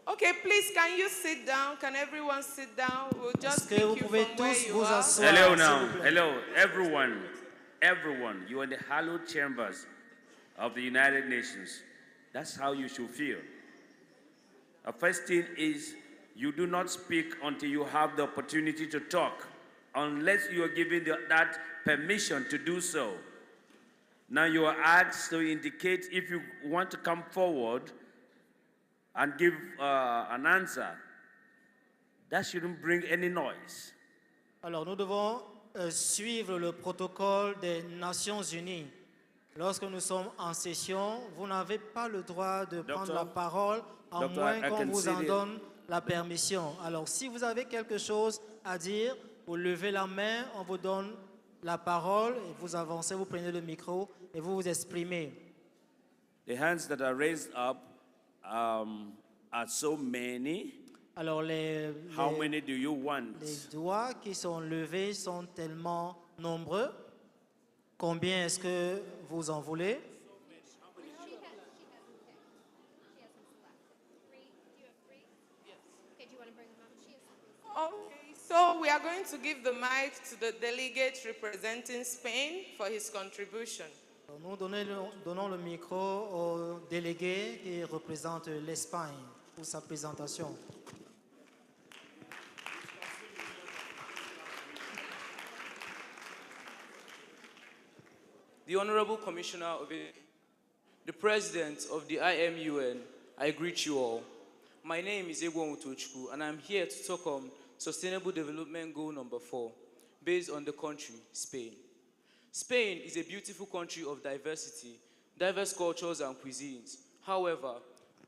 Okay, please, can you sit down? Can everyone sit down? We'll just Que pick vous you pouvez from where tous you vous are. asseoir. Hello s'il now, vous plaît. hello, everyone. You are in the hallowed chambers of the United Nations. That's how you should feel. The first thing is you do not speak until you have the opportunity to talk, unless you are given that permission to do so. Now you are asked to indicate if you want to come forward and give an answer. That shouldn't bring any noise. Alors nous devons suivre le protocole des Nations Unies. Lorsque nous sommes en session, vous n'avez pas le droit de prendre la parole à moins qu'on vous en donne la permission. Alors si vous avez quelque chose à dire, vous levez la main, on vous donne la parole et vous avancez, vous prenez le micro et vous vous exprimez. The hands that are raised up are so many. Alors How many do you want? les doigts qui sont levés sont tellement nombreux. Combien est-ce que vous en voulez? Okay, so we are going to give the mic to the delegate representing Spain for his contribution. Nous donnons le micro au délégué qui représente l'Espagne pour sa présentation. The Honorable Commissioner of the President of the IMUN, I greet you all. My name is Enugu Utochukwu, and I'm here to talk on Sustainable Development Goal number 4, based on the country, Spain. Spain is a beautiful country of diversity, diverse cultures and cuisines. However,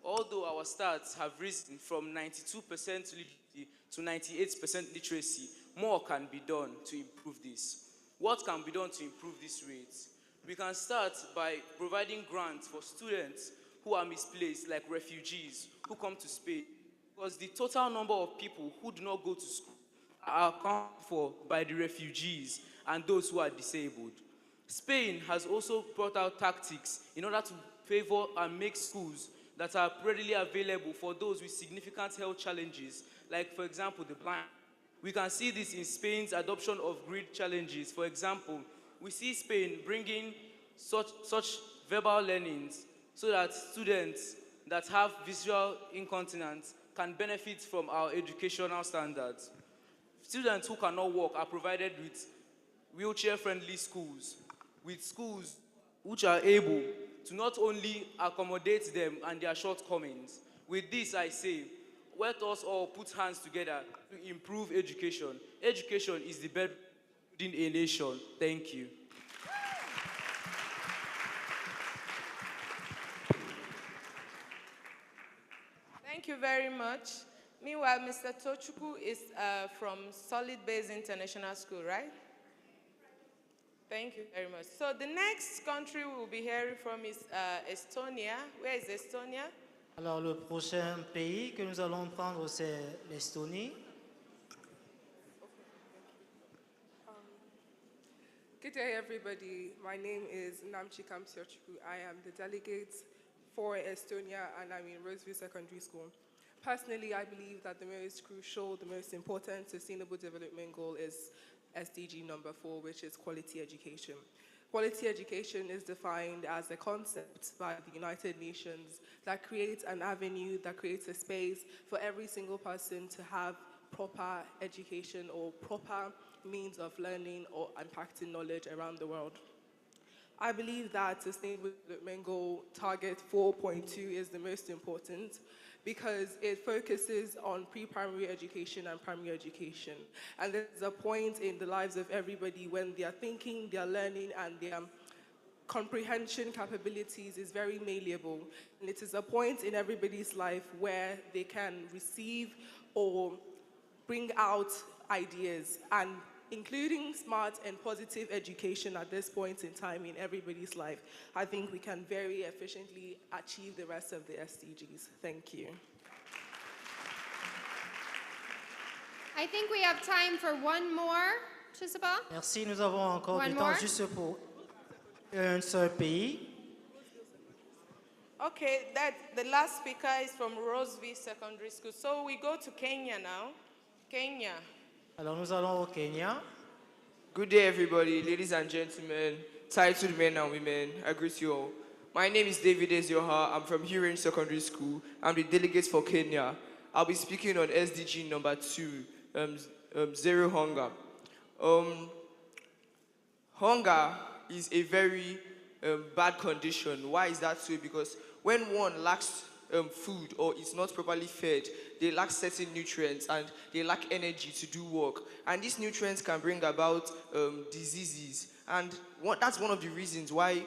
although our stats have risen from 92% literacy to 98% literacy, more can be done to improve this. What can be done to improve these rates? We can start by providing grants for students who are misplaced, like refugees who come to Spain, because the total number of people who do not go to school are accounted for by the refugees and those who are disabled. Spain has also brought out tactics in order to favor and make schools that are readily available for those with significant health challenges, like, for example, the blind. We can see this in Spain's adoption of grid challenges. For example, we see Spain bringing such verbal learnings so that students that have visual incontinence can benefit from our educational standards. Students who cannot walk are provided with wheelchair-friendly schools, with schools which are able to not only accommodate them and their shortcomings. With this, I say, let us all put hands together to improve education. Education is the bedrock in a nation. Thank you. Thank you very much. Meanwhile, Mr. Tochukwu is from Solid Base International School, right? Thank you very much. So the next country we will be hearing from is Estonia. Where is Estonia? Alors le prochain pays que nous allons prendre c'est l'Estonie. Good day, everybody. My name is Namchikam Siochukwu. I am the delegate for Estonia, and I'm in Roseview Secondary School. Personally, I believe that the most crucial, the most important sustainable development goal is SDG number 4, which is quality education. Quality education is defined as a concept by the United Nations that creates an avenue, that creates a space for every single person to have proper education or proper means of learning or impacting knowledge around the world. I believe that Sustainable Development Goal Target 4.2 is the most important because it focuses on pre-primary education and primary education. And there's a point in the lives of everybody when they are thinking, they are learning, and their comprehension capabilities is very malleable. And it is a point in everybody's life where they can receive or bring out ideas. And including smart and positive education at this point in time in everybody's life, I think we can very efficiently achieve the rest of the SDGs. Thank you. I think we have time for one more. Chisaba? Merci, nous avons encore One du more. temps juste pour un seul pays. Okay, that the last speaker is from Roseville Secondary School. So we go to Kenya now. Kenya. Alors nous allons au Kenya. Good day, everybody, ladies and gentlemen, titled men and women. I greet you all. My name is David Ezioha. I'm from Huron Secondary School. I'm the delegate for Kenya. I'll be speaking on SDG number 2, zero hunger. Hunger is a very bad condition. Why is that so? Because when one lacks food or is not properly fed, they lack certain nutrients and they lack energy to do work. And these nutrients can bring about diseases. And that's one of the reasons why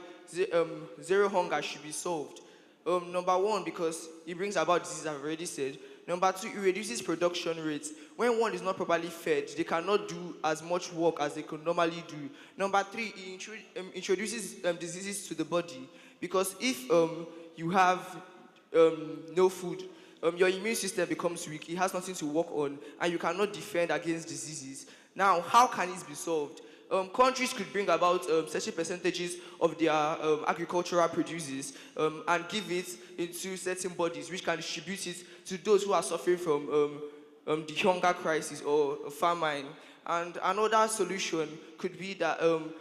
zero hunger should be solved. Number one, because it brings about disease, I've already said. Number two, it reduces production rates. When one is not properly fed, they cannot do as much work as they could normally do. Number three, it introduces diseases to the body. Because if you have no food, your immune system becomes weak, it has nothing to work on, and you cannot defend against diseases. Now, how can it be solved? Countries could bring about certain percentages of their agricultural produces and give it into certain bodies which can distribute it to those who are suffering from the hunger crisis or famine. And another solution could be that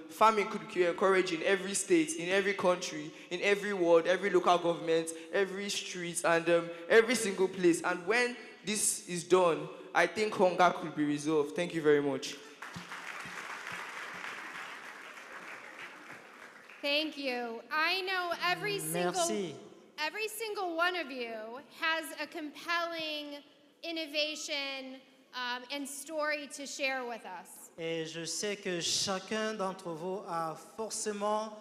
farming could be encouraged in every state, in every country, in every ward, every local government, every street, and every single place. And when this is done, I think hunger could be resolved. Thank you very much. Thank you. I know every Merci. single one of you has a compelling innovation and story to share with us. Et je sais que chacun d'entre vous a forcément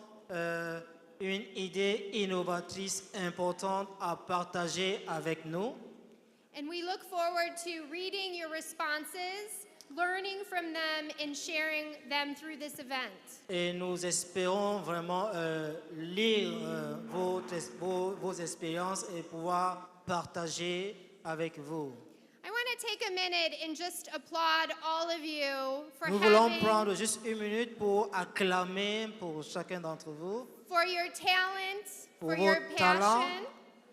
une idée innovatrice importante à partager avec nous. And we look forward to reading your responses, learning from them, and sharing them through this event. Et nous espérons vraiment lire vos expériences et pouvoir partager avec vous. I want to take a minute and just applaud all of you for Nous voulons having prendre juste une minute pour acclamer pour chacun d'entre vous, for your talent, pour for vos your talents, passion,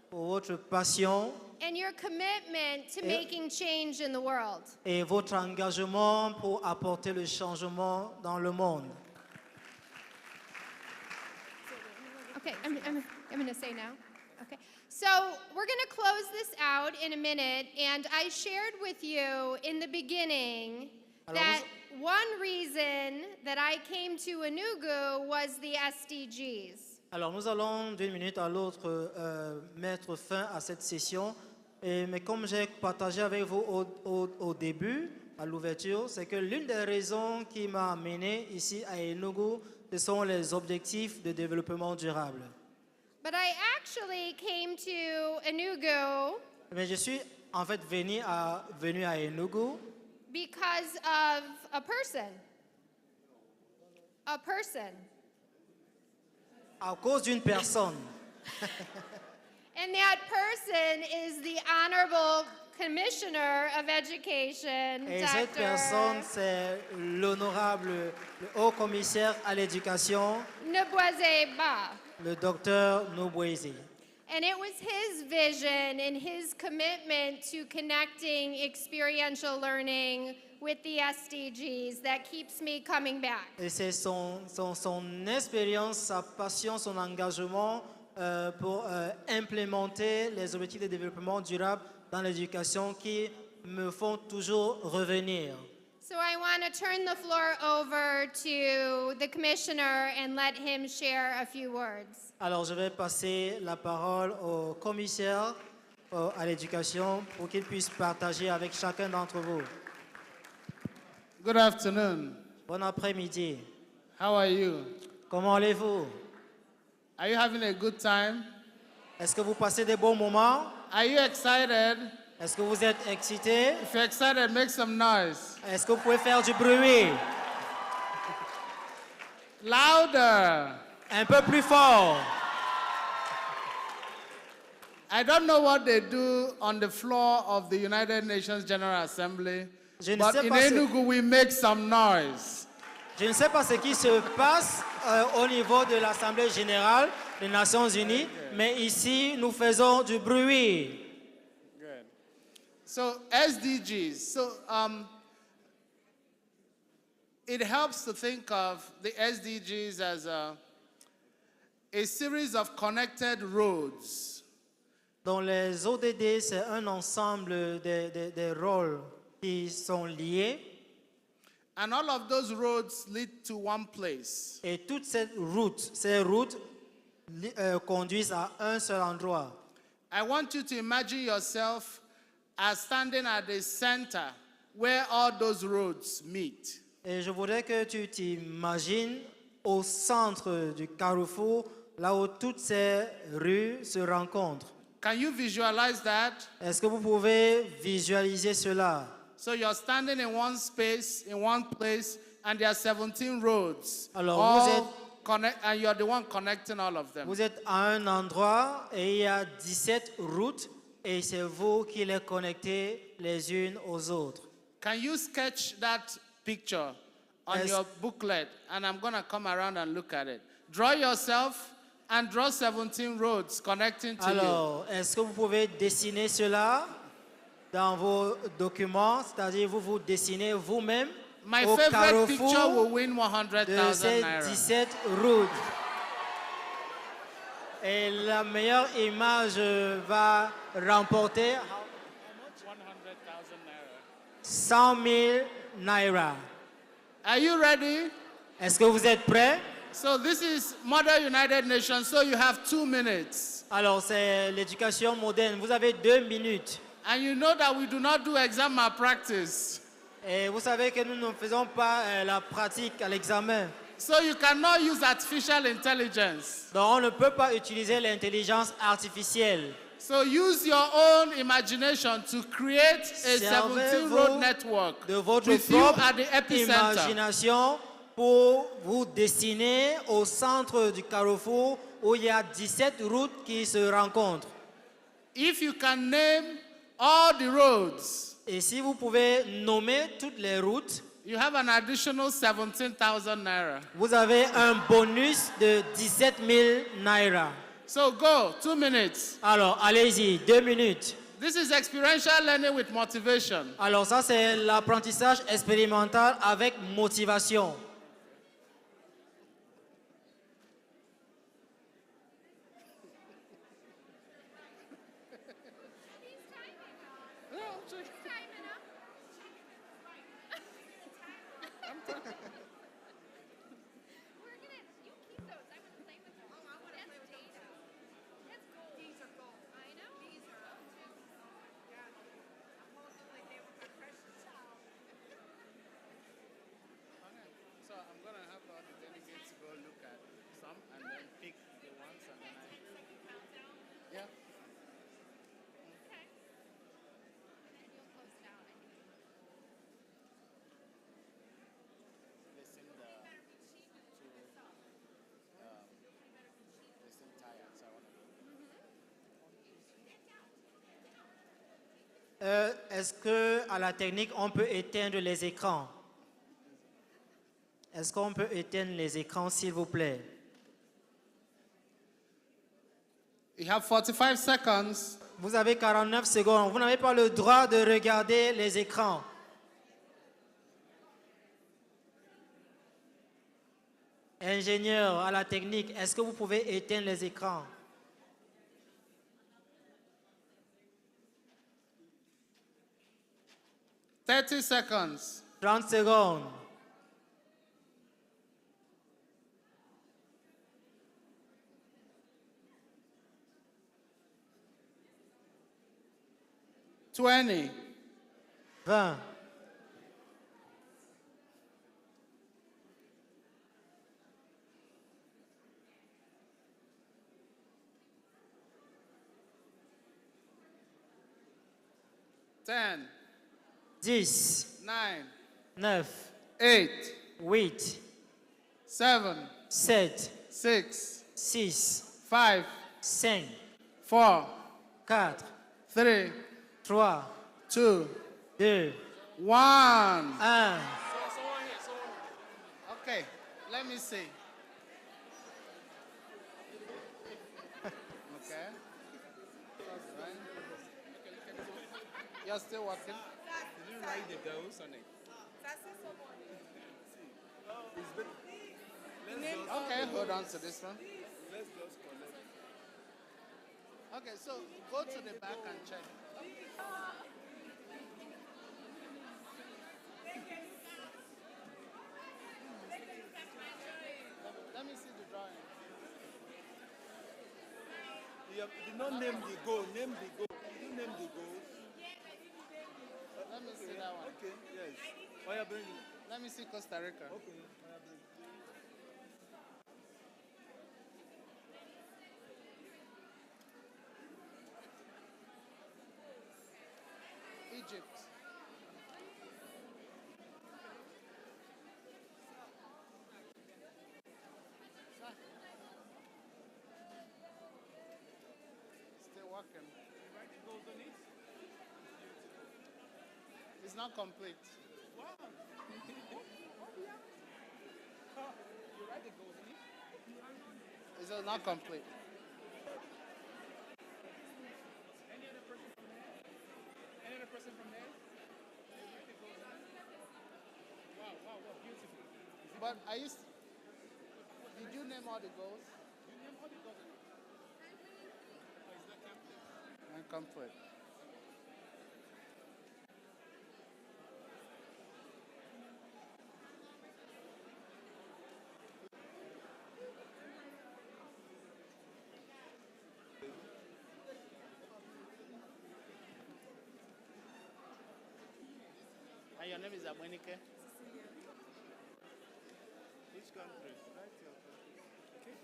pour votre passion and your commitment to making change in the world. et votre engagement pour apporter le changement dans le monde. Okay, I'm going to say now. Okay. So we're going to close this out in a minute, and I shared with you in the beginning that one reason that I came to Enugu was the SDGs. Alors nous allons d'une minute à l'autre mettre fin à cette session, mais comme j'ai partagé avec vous au début, à l'ouverture, c'est que l'une des raisons qui m'a amené ici à Enugu, ce sont les objectifs de développement durable. But I actually came to Enugu Mais je suis en fait venu à Enugu because of a person. A person. à cause d'une personne. And that person is the Honorable Commissioner of Education, Et cette personne, c'est l'honorable le haut commissaire à l'éducation, Nubweze Ba. le docteur Nubweze. And it was his vision and his commitment to connecting experiential learning with the SDGs that keeps me coming back. Et c'est son expérience, sa passion, son engagement pour implémenter les objectifs de développement durable dans l'éducation qui me font toujours revenir. So I want to turn the floor over to the commissioner and let him share a few words. Alors je vais passer la parole au commissaire à l'éducation pour qu'il puisse partager avec chacun d'entre vous. Good afternoon. Bon après-midi. How are you? Comment allez-vous? Are you having a good time? Est-ce que vous passez des bons moments? Are you excited? Est-ce que vous êtes excité? If you're excited, make some noise. Est-ce que vous pouvez faire du bruit? Louder. Un peu plus fort. I don't know what they do on the floor of the United Nations General Assembly, but in Enugu we make some noise. Je ne sais pas ce qui se passe au niveau de l'Assemblée générale des Nations Unies, mais ici nous faisons du bruit. Good. So SDGs. So it helps to think of the SDGs as a series of connected roads. Dans les ODD, c'est un ensemble de rôles qui sont liés. And all of those roads lead to one place. Et toutes ces routes conduisent à un seul endroit. I want you to imagine yourself as standing at the center where all those roads meet. Et je voudrais que tu t'imagines au centre du carrefour, là où toutes ces rues se rencontrent. Can you visualize that? Est-ce que vous pouvez visualiser cela? So you're standing in one space, in one place, and there are 17 roads. Alors, and you're the one connecting all of them. Vous êtes à un endroit et il y a 17 routes et c'est vous qui les connectez les unes aux autres. Can you sketch that picture on your booklet? And I'm going to come around and look at it. Draw yourself and draw 17 roads connecting to you. Alors, est-ce que vous pouvez dessiner cela dans vos documents, c'est-à-dire vous dessinez vous-même au favorite picture will carrefour win de 100,000 ces naira. 17 routes. Et la meilleure image va remporter 100 000 naira. Are you ready? Est-ce que vous êtes prêts? So this is Model United Nations, so you have 2 minutes. Alors, c'est l'éducation moderne. Vous avez 2 minutes. And you know that we do not do exam malpractice. Et vous savez que nous ne faisons pas la pratique à l'examen. So you cannot use artificial intelligence. Donc, on ne peut pas utiliser l'intelligence artificielle. So use your own imagination to create a 17 road network de votre with you propre at the epicenter. imagination pour vous destiner au centre du carrefour où il y a 17 routes qui se rencontrent. If you can name all the roads, et si vous pouvez nommer toutes les routes, you have an additional 17,000 naira. Vous avez un bonus de 17 000 naira. So go, 2 minutes. Alors, allez-y, 2 minutes. This is experiential learning with motivation. Alors ça, c'est l'apprentissage expérimental avec motivation. Est-ce qu'à la technique, on peut éteindre les écrans? Est-ce qu'on peut éteindre les écrans, s'il vous plaît? You have 45 seconds. Vous avez 49 secondes. Vous n'avez pas le droit de regarder les écrans. Ingénieur à la technique, est-ce que vous pouvez éteindre les écrans? $30 seconds. 30 secondes. $20. 20. $10. 10. 9. 9. 8. 8. 7. 7, 6, 6, 5, 5, 4, 4, 3, 3, 2, 2, 1. 1. Okay, let me see. Okay. Right. You're still working? Did you write the girls on it? Okay, hold on to this one. Let's just connect. Okay, so go to the back and check. Let me see the drawing. You did not name the goal. Name the goal. Did you name the goal? Let me see that one. Okay, yes. Why are bringing? Let me see Costa Rica. Okay, why are bringing? Egypt. Still working. It's not complete. Wow. You write the goal, didn't you? It's not complete. Any other person from there? Any other person from there? Wow, beautiful. But did you name all the goals? You name all the goals. Oh, it's not complete. Incomplete. And your name is Abwenike? Which country? Write your country. Okay.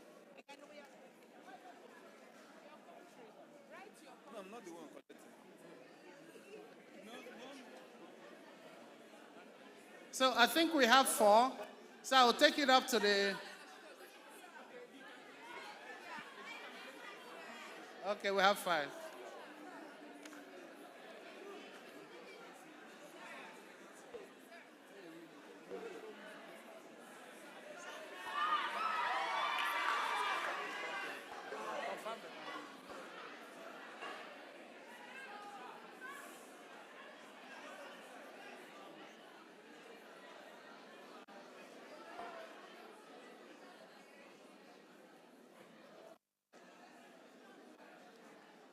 No, I'm not the one collecting. No. So I think we have 4. So I'll take it up to the... Okay, we have 5.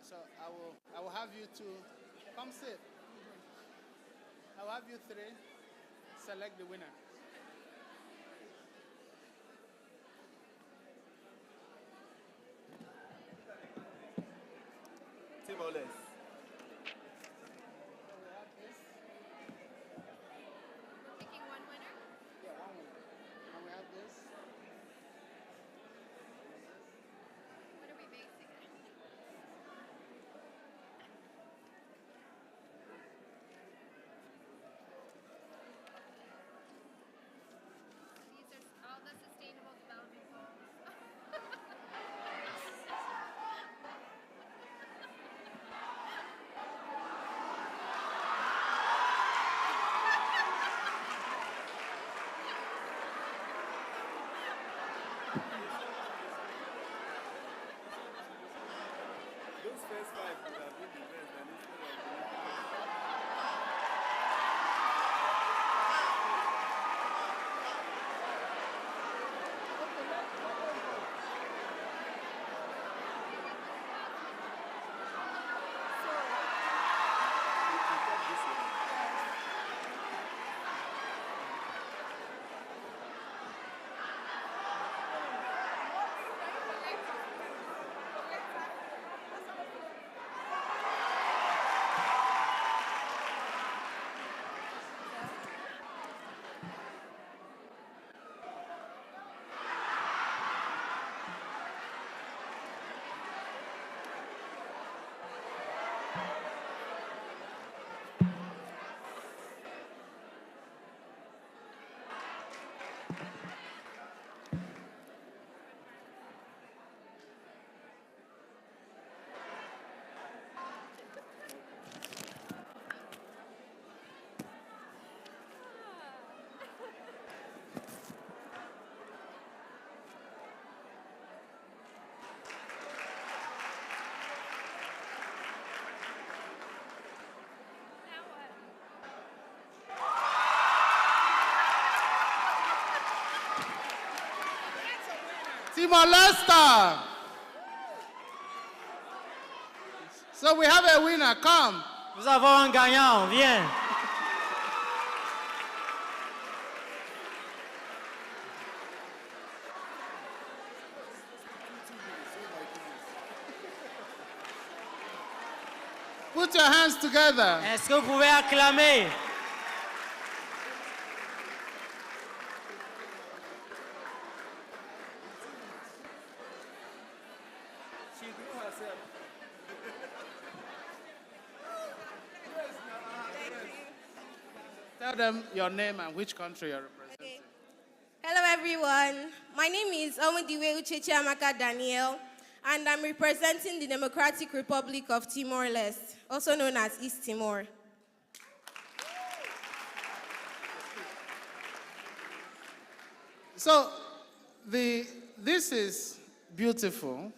So I will have you 2. Come sit. I will have you 3. Select the winner. Timorless. Picking one winner? Yeah, one winner. And we have this. What are we basing it? These are all the sustainable development goals. Those first 5 would have been the best, and instead of Timor-Leste. So we have a winner. Come. Nous avons un gagnant. Viens. Put your hands together. Est-ce que vous pouvez acclamer? Tell them your name and which country you're representing. Hello, everyone. My name is Omudiwe Uchechi Amaka Daniel, and I'm representing the Democratic Republic of Timor-Leste, also known as East Timor. So, this is beautiful.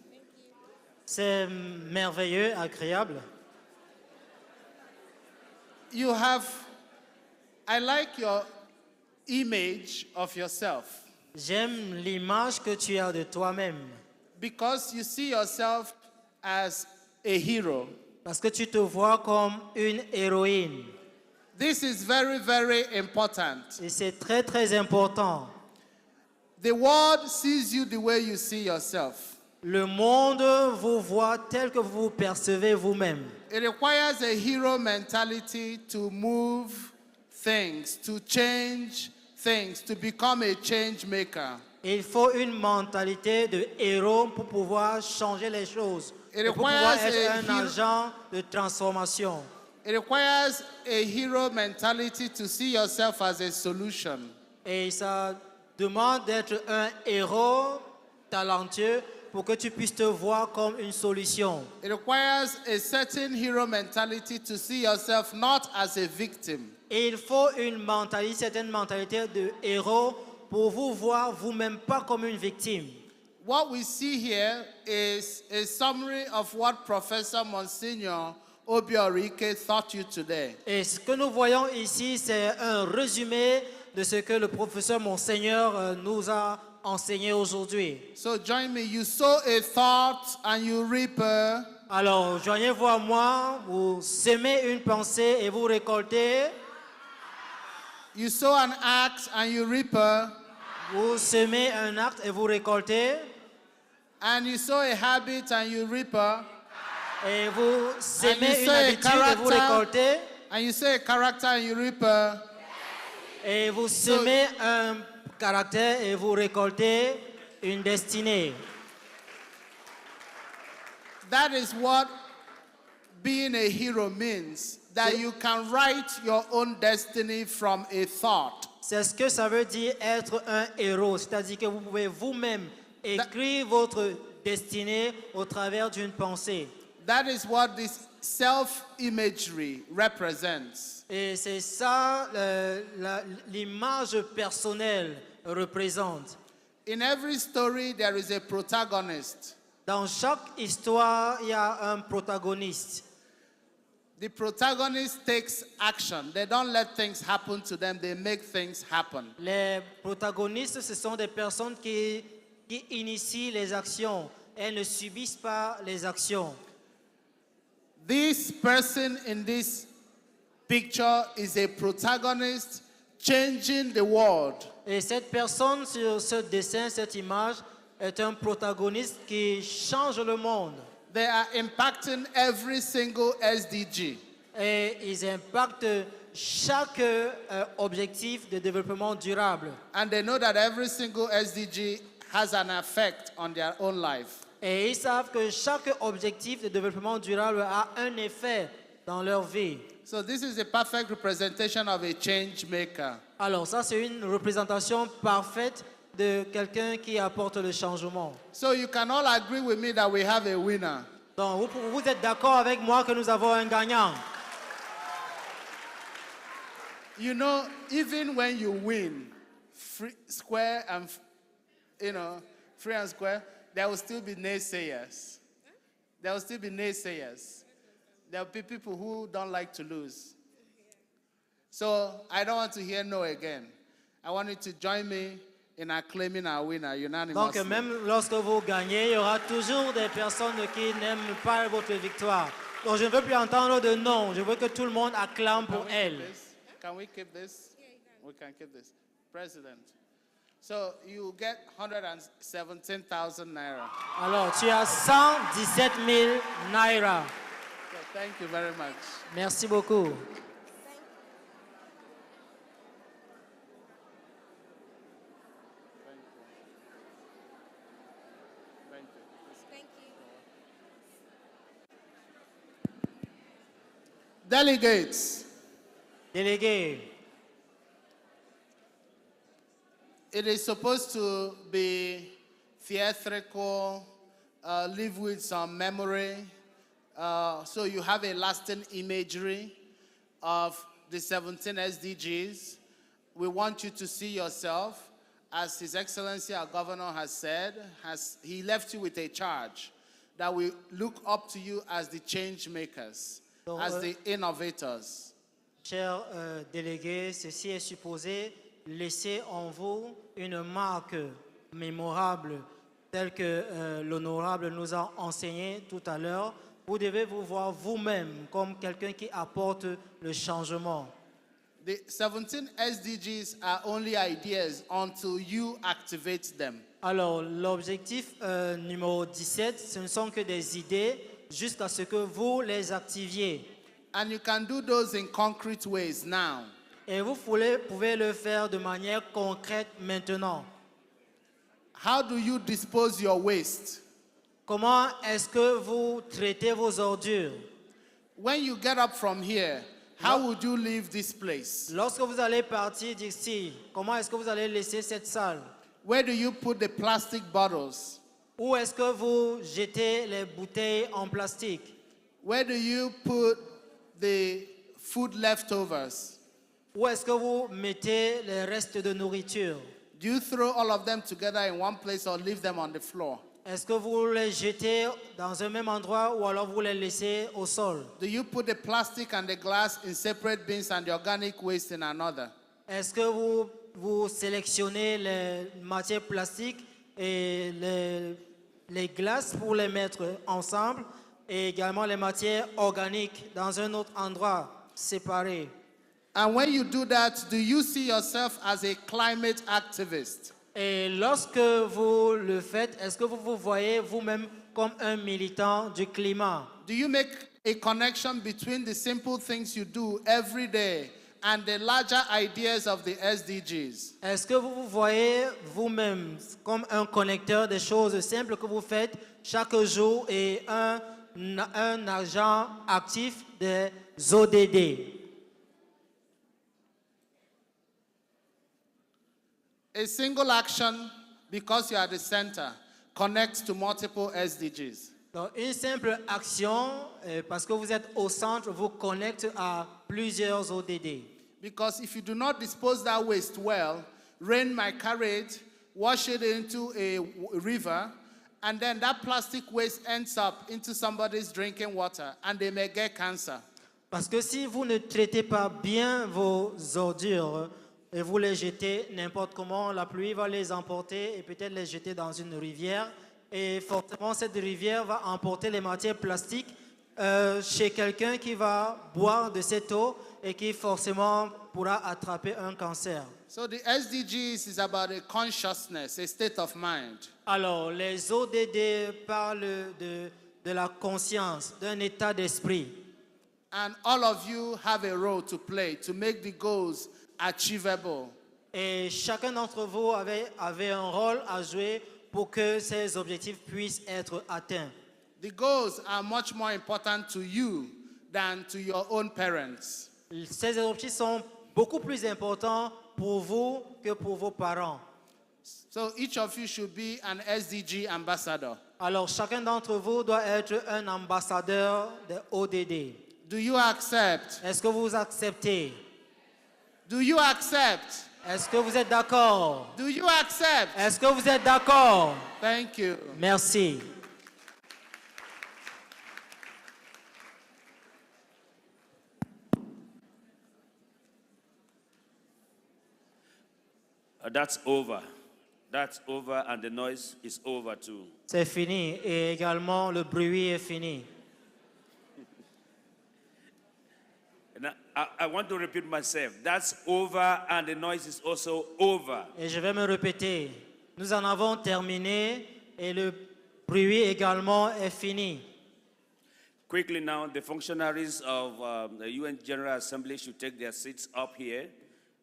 C'est merveilleux, agréable. You have, I like your image of yourself. J'aime l'image que tu as de toi-même. Because you see yourself as a hero. Parce que tu te vois comme une héroïne. This is very, very important. Et c'est très, très important. The world sees you the way you see yourself. Le monde vous voit tel que vous vous percevez vous-même. It requires a hero mentality to move things, to change things, to become a change maker. Il faut une mentalité de héros pour pouvoir changer les choses, pour pouvoir être un agent de transformation. It requires a hero mentality to see yourself as a solution. Et ça demande d'être un héros talentueux pour que tu puisses te voir comme une solution. It requires a certain hero mentality to see yourself not as a victim. Et il faut une mentalité, certaine mentalité de héros pour vous voir vous-même pas comme une victime. What we see here is a summary of what Professor Monsignor Obiorike taught you today. Et ce que nous voyons ici, c'est un résumé de ce que le professeur Monseigneur nous a enseigné aujourd'hui. So join me. You sow a thought and you reap a... Alors, joignez-vous à moi, vous semez une pensée et vous récoltez. You sow an act and you reap a... Vous semez un acte et vous récoltez. And you sow a habit and you reap a... Et vous semez une habitude et vous récoltez. And you sow a character and you reap a... Et vous semez un caractère et vous récoltez une destinée. That is what being a hero means. That you can write your own destiny from a thought. C'est ce que ça veut dire être un héros. C'est-à-dire que vous pouvez vous-même écrire votre destinée au travers d'une pensée. That is what this self-imagery represents. Et c'est ça l'image personnelle représente. In every story, there is a protagonist. Dans chaque histoire, il y a un protagoniste. The protagonist takes action. They don't let things happen to them. They make things happen. Les protagonistes, ce sont des personnes qui initient les actions. Elles ne subissent pas les actions. This person in this picture is a protagonist changing the world. Et cette personne sur ce dessin, cette image, est un protagoniste qui change le monde. They are impacting every single SDG. Et ils impactent chaque objectif de développement durable. And they know that every single SDG has an effect on their own life. Et ils savent que chaque objectif de développement durable a un effet dans leur vie. So this is a perfect representation of a change maker. Alors ça, c'est une représentation parfaite de quelqu'un qui apporte le changement. So you can all agree with me that we have a winner. Donc vous êtes d'accord avec moi que nous avons un gagnant. You know, even when you win, free and square, there will still be naysayers. There will still be naysayers. There will be people who don't like to lose. So I don't want to hear no again. I want you to join me in acclaiming our winner Donc, unanimously. même lorsque vous gagnez, il y aura toujours des personnes qui n'aiment pas votre victoire. Donc, je ne veux plus entendre de non. Je veux que tout le monde acclame pour elle. Can we keep this? We can keep this. President. So you get 117,000 naira. Alors, tu as 117 000 naira. So thank you very much. Merci beaucoup. Delegates. Délégués. It is supposed to be theatrical, live with some memory, so you have a lasting imagery of the 17 SDGs. We want you to see yourself, as His Excellency our Governor has said, he left you with a charge that we look up to you as the change makers, as the innovators. Chers délégués, ceci est supposé laisser en vous une marque mémorable telle que l'honorable nous a enseigné tout à l'heure. Vous devez vous voir vous-même comme quelqu'un qui apporte le changement. The 17 SDGs are only ideas until you activate them. Alors, l'objectif numéro 17, ce ne sont que des idées jusqu'à ce que vous les activiez. And you can do those in concrete ways now. Et vous pouvez le faire de manière concrète maintenant. How do you dispose your waste? Comment est-ce que vous traitez vos ordures? When you get up from here, how would you leave this place? Lorsque vous allez partir d'ici, comment est-ce que vous allez laisser cette salle? Where do you put the plastic bottles? Où est-ce que vous jetez les bouteilles en plastique? Where do you put the food leftovers? Où est-ce que vous mettez les restes de nourriture? Do you throw all of them together in one place or leave them on the floor? Est-ce que vous les jetez dans un même endroit ou alors vous les laissez au sol? Do you put the plastic and the glass in separate bins and the organic waste in another? Est-ce que vous sélectionnez les matières plastiques et les glaces pour les mettre ensemble et également les matières organiques dans un autre endroit séparé? And when you do that, do you see yourself as a climate activist? Et lorsque vous le faites, est-ce que vous vous voyez vous-même comme un militant du climat? Do you make a connection between the simple things you do every day and the larger ideas of the SDGs? Est-ce que vous vous voyez vous-même comme un connecteur des choses simples que vous faites chaque jour et un agent actif des ODD? A single action, because you are the center, connects to multiple SDGs. Donc, une simple action, parce que vous êtes au centre, vous connecte à plusieurs ODD. Because if you do not dispose that waste well, rain might carry it, wash it into a river, and then that plastic waste ends up into somebody's drinking water, and they may get cancer. Parce que si vous ne traitez pas bien vos ordures, et vous les jetez n'importe comment, la pluie va les emporter et peut-être les jeter dans une rivière. Et forcément, cette rivière va emporter les matières plastiques chez quelqu'un qui va boire de cette eau et qui forcément pourra attraper un cancer. So the SDGs is about a consciousness, a state of mind. Alors, les ODD parlent de la conscience, d'un état d'esprit. And all of you have a role to play to make the goals achievable. Et chacun d'entre vous avait un rôle à jouer pour que ces objectifs puissent être atteints. The goals are much more important to you than to your own parents. Ces objectifs sont beaucoup plus importants pour vous que pour vos parents. So each of you should be an SDG ambassador. Alors chacun d'entre vous doit être un ambassadeur de ODD. Do you accept? Est-ce que vous acceptez? Do you accept? Est-ce que vous êtes d'accord? Do you accept? Est-ce que vous êtes d'accord? Thank you. Merci. That's over. That's over and the noise is over too. C'est fini et également le bruit est fini. And I want to repeat myself. That's over and the noise is also over. Et je vais me répéter. Nous en avons terminé et le bruit également est fini. Quickly now, the functionaries of the UN General Assembly should take their seats up here.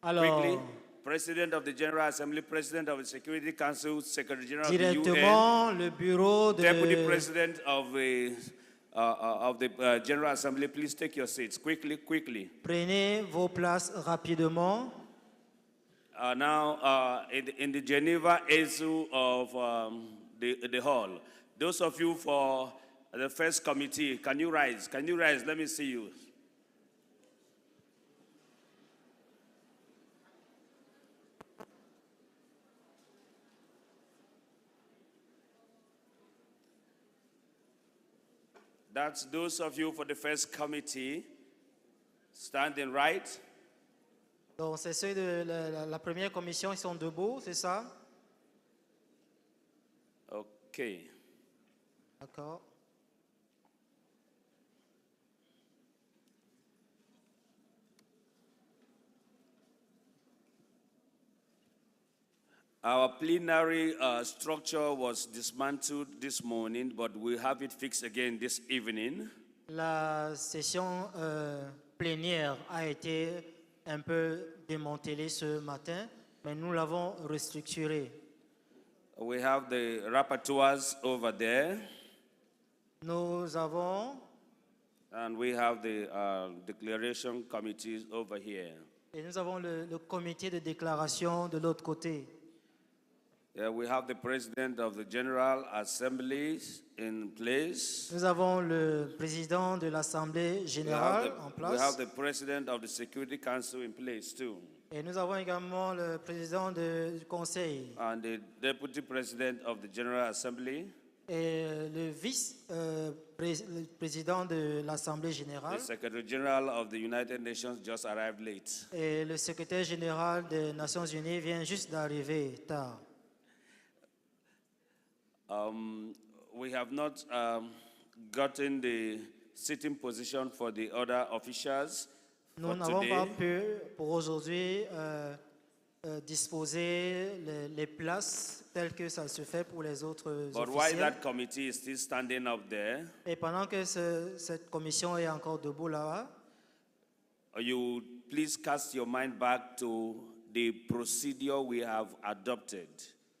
Alors, Quickly, President of the General Assembly, President of the Security Council, Secretary General of the directement, UN, le bureau de... Deputy President of the General Assembly, please take your seats. Quickly, quickly. Prenez vos places rapidement. Now, in the Geneva issue of the hall, those of you for the first committee, can you rise? Can you rise? Let me see you. That's those of you for the first committee, standing right. Donc, c'est ceux de la première commission, ils sont debout, c'est ça? Okay. D'accord. Our plenary structure was dismantled this morning, but we have it fixed again this evening. La session plénière a été un peu démantelée ce matin, mais nous l'avons restructurée. We have the rapporteurs over there. Nous avons And we have the declaration committees over here. et nous avons le comité de déclaration de l'autre côté. Yeah, we have the president of the General Assembly in place. Nous avons le président de l'Assemblée générale en We have place. the president of the Security Council in place too. Et nous avons également le président du Conseil And the deputy president of the General Assembly. et le vice-président de l'Assemblée The générale Secretary General of the United Nations just arrived late. et le secrétaire général des Nations Unies vient juste d'arriver tard. We have not gotten the sitting position for the other officials Nous for n'avons today. pas pu pour aujourd'hui disposer les places telles que ça se fait pour les autres But while officiels. that committee is still standing up there, Et pendant que cette commission est encore debout là, you please cast your mind back to the procedure we have adopted.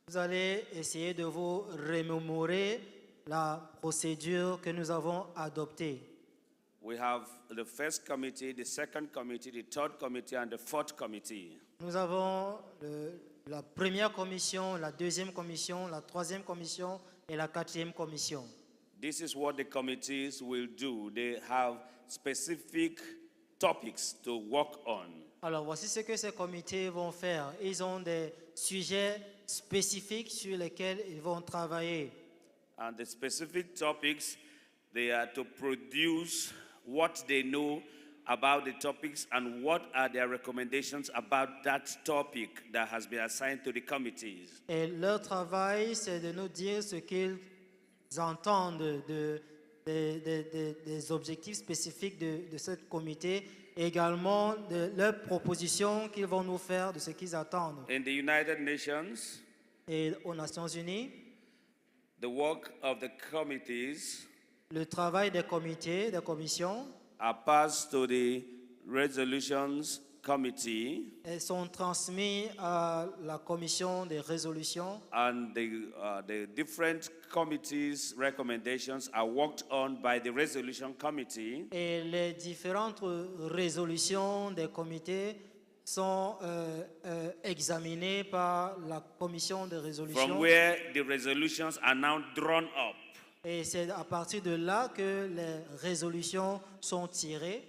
vous allez essayer de vous remémorer la procédure que nous avons adoptée. We have the first committee, the second committee, the third committee, and the fourth committee. Nous avons la première commission, la deuxième commission, la troisième commission et la quatrième commission. This is what the committees will do. They have specific topics to work on. Alors voici ce que ces comités vont faire. Ils ont des sujets spécifiques sur lesquels ils vont travailler. And the specific topics, they are to produce what they know about the topics and what are their recommendations about that topic that has been assigned to the committees. Et leur travail, c'est de nous dire ce qu'ils entendent des objectifs spécifiques de ce comité, et également de leurs propositions qu'ils vont nous faire de ce qu'ils attendent. In the United Nations, Et aux Nations Unies, the work of the committees le travail des comités, des commissions, are passed to the resolutions committee, elles sont transmises à la commission des résolutions. and the different committees' recommendations are worked on by the resolution committee. Et les différentes résolutions des comités sont examinées par la commission de résolution. From where the resolutions are now drawn up. Et c'est à partir de là que les résolutions sont tirées.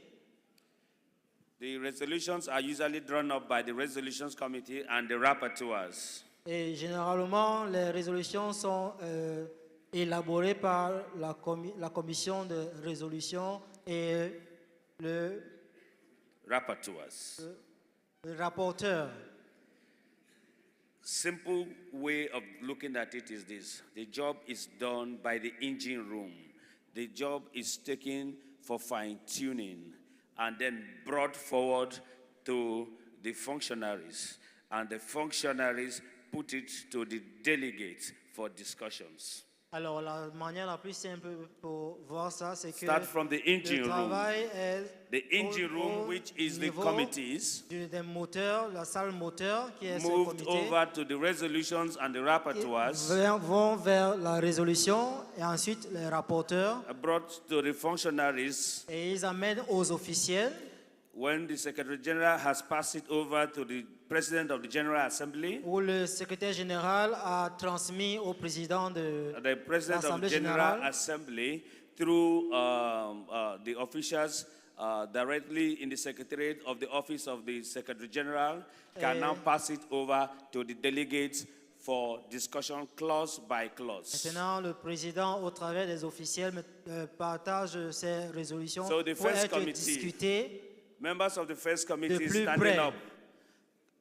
The resolutions are usually drawn up by the resolutions committee and the rapporteurs. Et généralement, les résolutions sont élaborées par la commission de résolution et le Rapporteurs. rapporteur. Simple way of looking at it is this. The job is done by the engine room. The job is taken for fine-tuning and then brought forward to the functionaries. And the functionaries put it to the delegates for discussions. Alors, la manière la plus simple pour voir ça, c'est que Start from the engine le room. travail est The engine room, which is the niveau committees, des moteurs, la salle moteur qui est ce moved comité, over to the resolutions and the rapporteurs, vont vers la résolution et ensuite les rapporteurs brought to the functionaries. et ils amènent aux officiels. When the Secretary General has passed it over to the President of the General Assembly, Où le secrétaire général a transmis au président de the President of the l'Assemblée General générale Assembly, through the officials directly in the Secretariat of the Office of the Secretary General, can now pass it over to the delegates for discussion clause by clause. Maintenant, le président, au travers des officiels, partage ces résolutions So the pour first être committee, discutées. members of the first committee plus standing près. up,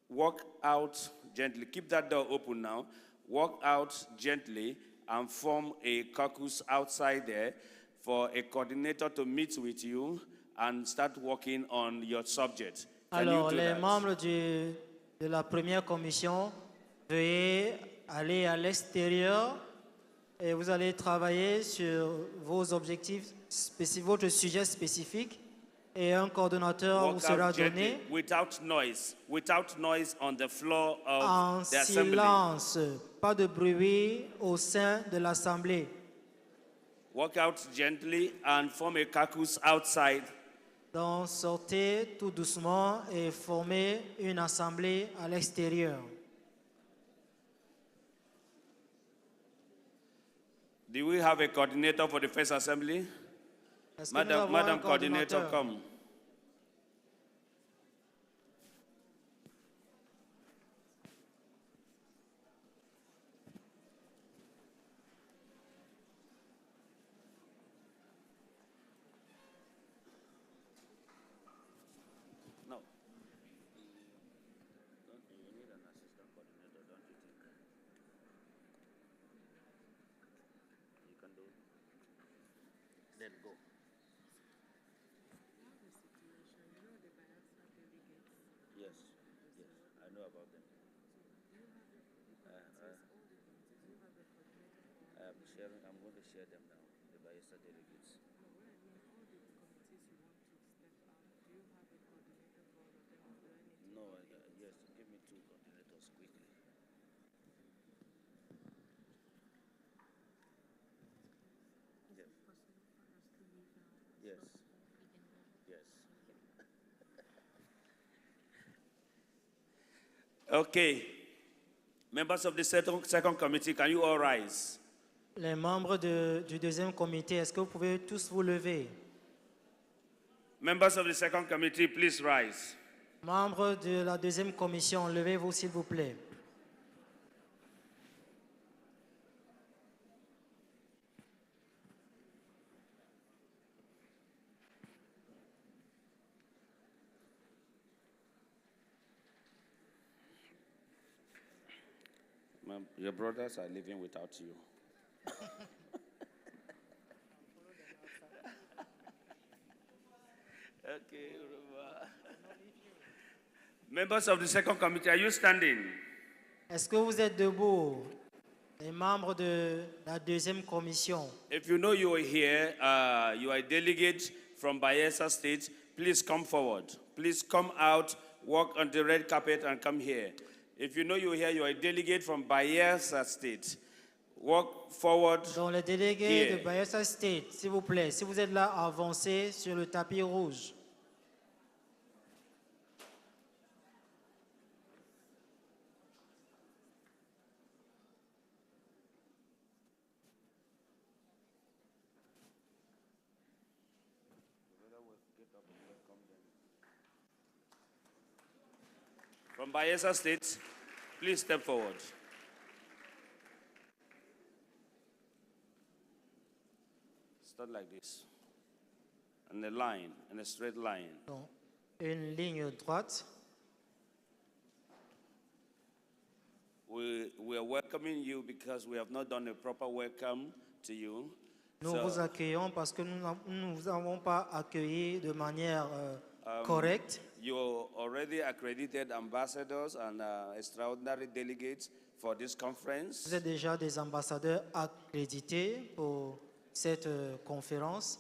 walk out gently. Keep that door open now. Walk out gently and form a caucus outside there for a coordinator to meet with you and start working on your subject. Can Alors, you do les that? membres de la première commission, veuillez aller à l'extérieur et vous allez travailler sur vos objectifs spécifiques, votre sujet spécifique. Et un coordonnateur vous Walk sera out gently, donné without noise on the floor en of the assembly. silence, pas de bruit au sein de l'Assemblée. Walk out gently and form a caucus outside. Donc sortez tout doucement et formez une assemblée à l'extérieur. Do we have a coordinator for the first assembly? Est-ce que nous avons un Madam Coordinator, coordinateur? come. No. You need an assistant coordinator, don't you think? You can do it. Then go. Yes, yes, I know about them. I'm going to share them now, the Bayelsa delegates. No, yes, give me two coordinators quickly. Yes. Yes. Okay. Members of the second committee, can you all rise? Les membres du deuxième comité, est-ce que vous pouvez tous vous lever? Members of the second committee, please rise. Membres de la deuxième commission, levez-vous s'il vous plaît. Your brothers are living without you. Okay, members of the second committee, are you standing? Est-ce que vous êtes debout? Les membres de la deuxième commission. If you know you are here, you are a delegate from Bayelsa State, please come forward. Please come out, walk on the red carpet and come here. If you know you are here, you are a delegate from Bayelsa State. Walk forward. Donc les délégués de Bayelsa State, s'il vous plaît, si vous êtes là, avancez sur le tapis rouge. From Bayelsa State, please step forward. Start like this. And a line, and a straight line. Donc, une ligne droite. we are welcoming you because we have not done a proper welcome to you. Nous vous accueillons parce que nous ne vous avons pas accueilli de manière correcte. You're already accredited ambassadors and extraordinary delegates for this conference. Vous êtes déjà des ambassadeurs accrédités pour cette conférence.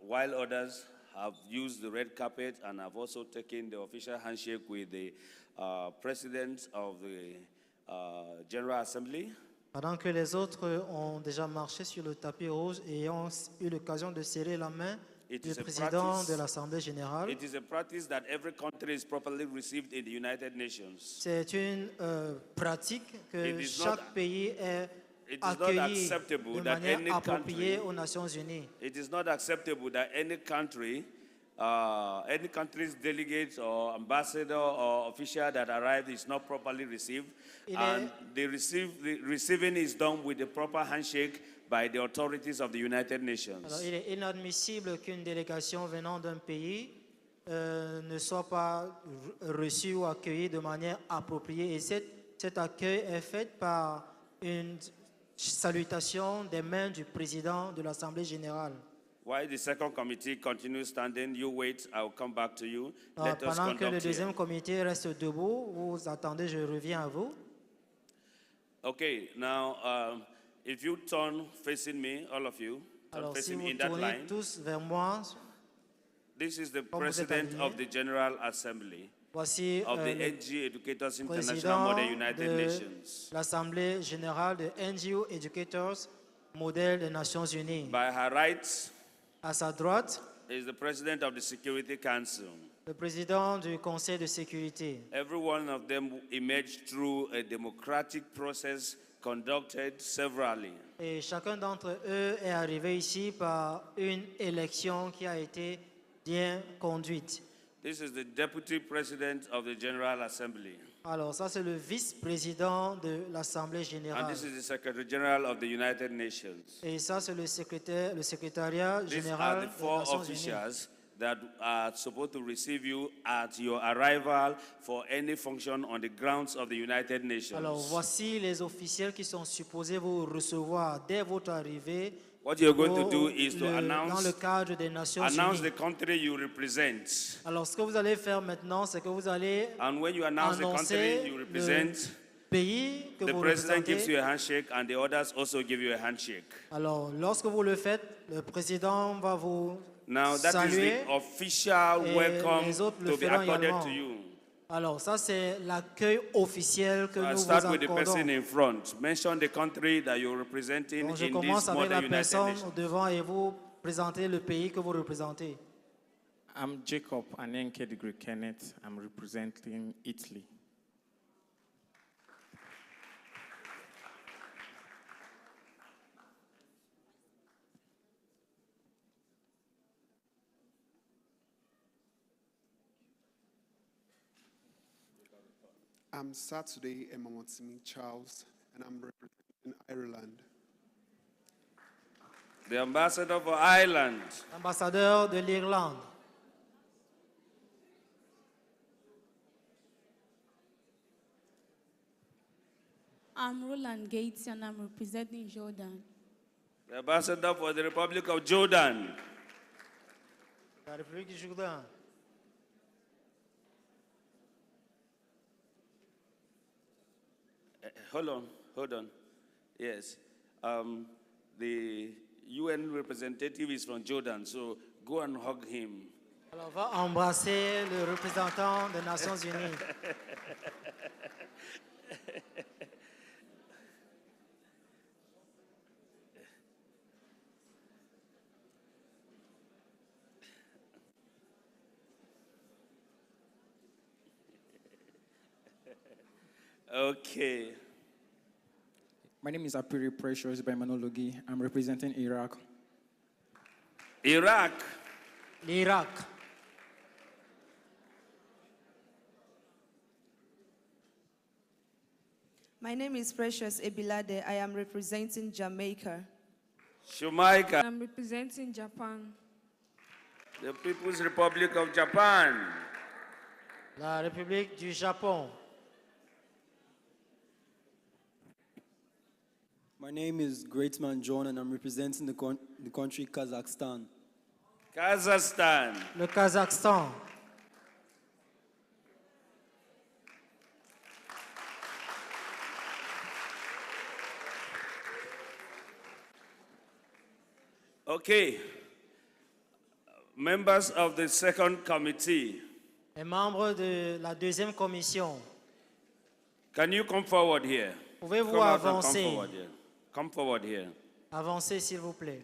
While others have used the red carpet and have also taken the official handshake with the president of the General Assembly. Pendant que les autres ont déjà marché sur le tapis rouge et ont eu l'occasion de serrer la main du président de l'Assemblée générale. It is a practice that every country is properly received in the United Nations. C'est une pratique que chaque pays est accueilli de manière appropriée aux Nations Unies. It is not acceptable that any country's delegate or ambassador or official that arrived is not properly received, and the receiving is done with the proper handshake by the authorities of the United Nations. Alors, il est inadmissible qu'une délégation venant d'un pays ne soit pas reçue ou accueillie de manière appropriée. Et cet accueil est fait par une salutation des mains du président de l'Assemblée générale. While the second committee continues standing, you wait, I will come back to you. Let us Pendant que le conduct deuxième here. comité reste debout, vous attendez, je reviens à vous. Okay, now if you turn facing me, all of you, turn Alors, si facing vous me in that tournez line. tous vers moi, This is the Comme vous êtes president alignés. of the General Assembly voici of the le NG Educators International président Model United de Nations. l'Assemblée générale de NGO Educators, modèle des Nations Unies. By her right À sa droite, is the president of the Security Council. le président du Conseil de sécurité. Every one of them emerged through a democratic process conducted severally. Et chacun d'entre eux est arrivé ici par une élection qui a été bien conduite. This is the deputy president of the General Assembly. Alors ça, c'est le vice-président de l'Assemblée And générale. this is the Secretary General of the United Nations. Et ça, c'est le secrétariat These are général the des four Nations Unies. officials that are supposed to receive you at your arrival for any function on the grounds of the United Nations. Alors voici les officiels qui sont supposés vous recevoir dès votre arrivée. What you're going to au- do is to dans le announce cadre des Nations the Unies. country you represent. Alors ce que vous allez faire maintenant, c'est que vous allez And when you announce the annoncer country you le represent, pays que the vous president gives représentez. you a handshake and the others also give you a handshake. Alors lorsque vous le faites, le président va vous Now that is saluer. the official et welcome les autres le to be feront accorded également. to you. Alors ça, c'est l'accueil officiel que I'll nous vous start with the accordons. person in front. Mention the country that you're representing Donc, je in commence this avec model la United personne Nations. devant et vous présentez le pays que vous représentez. I'm Jacob Anenke degree Kenneth. I'm representing Italy. I'm Saturday Emamotimi Charles, and I'm representing Ireland. The ambassador for Ireland. Ambassadeur de l'Irlande. I'm Roland Gates and I'm representing Jordan. The ambassador for the Republic of Jordan. La République du Jourdain. Hold on. Yes. The UN representative is from Jordan, so go and hug him. Alors, on va embrasser le représentant des Nations Unies. Okay. My name is Apiri Precious by Manologi. I'm representing Iraq. Iraq. L'Irak. My name is Precious Ebilade. I am representing Jamaica. Jamaica. I'm representing Japan. The People's Republic of Japan. La République du Japon. My name is Greatman John, and I'm representing the country Kazakhstan. Kazakhstan. Le Kazakhstan. Okay. Members of the second committee. Les membres de la deuxième commission. Can you come forward here? Pouvez-vous Come out and avancer? come forward here. Come forward here. Avancez, s'il vous plaît.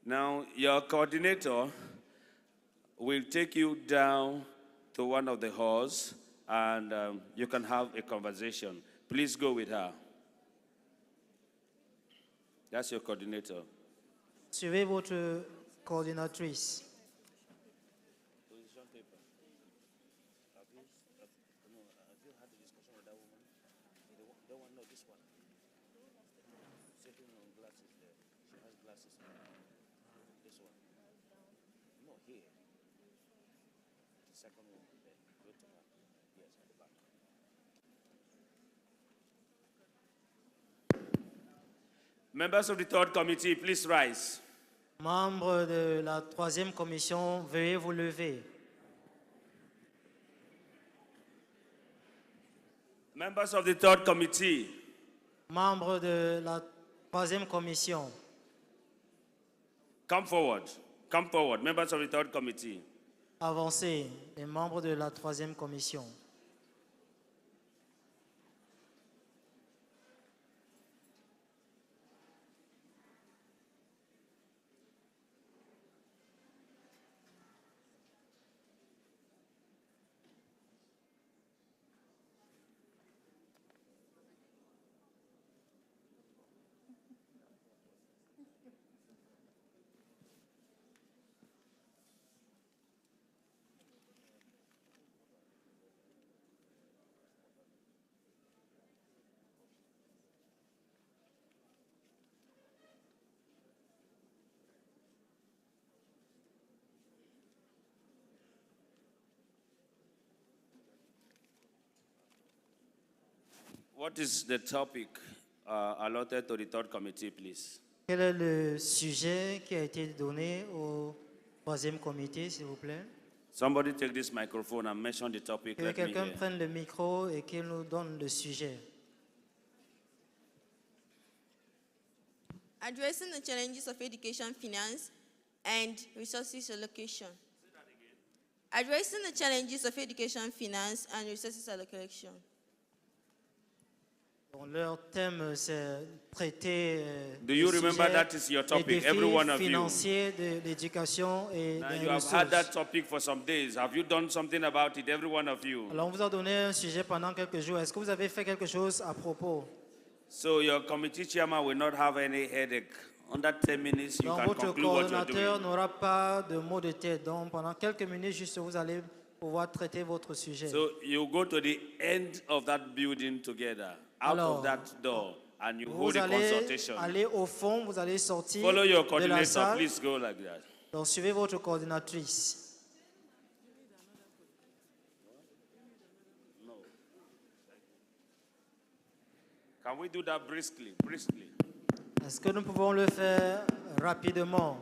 Now, your coordinator will take you down to one of the halls and you can have a conversation. Please go with her. That's your coordinator. Suivez votre coordinatrice. Members of the third committee, please rise. Membres de la troisième commission, veuillez vous lever. Members of the third committee. Membres de la troisième commission. Come forward. Come forward. Members of the third committee. Avancez, les membres de la troisième commission. What is the topic allotted to the third committee, please? Quel est le sujet qui a été donné au troisième comité, s'il vous plaît? Somebody take this microphone and mention the topic. Que Let me quelqu'un hear. prenne le micro et qu'il nous donne le sujet. Addressing the challenges of education finance and resources allocation. Addressing the challenges of education finance and resources allocation. Bon, leur thème, c'est traiter Do you le remember sujet that is your des topic, défis every one of you? financiers de l'éducation et Now, des you have ressources. had that topic for some days. Have you done something about it, every one of you? Alors, on vous a donné un sujet pendant quelques jours. Est-ce que vous avez fait quelque chose à propos? So your committee chairman will not have any headache. Under 10 minutes, you Donc, can votre conclude what you're coordonnateur doing. n'aura pas de maux de tête. Donc, pendant quelques minutes, juste, vous allez pouvoir traiter votre sujet. So you go to the end of that building together, out Alors, of that door. and you Vous hold a allez consultation. aller au fond, vous allez sortir Follow your de la coordinator, salle. please go like that. Donc suivez votre coordinatrice. No. Can we do that briskly? Briskly. Est-ce que nous pouvons le faire rapidement?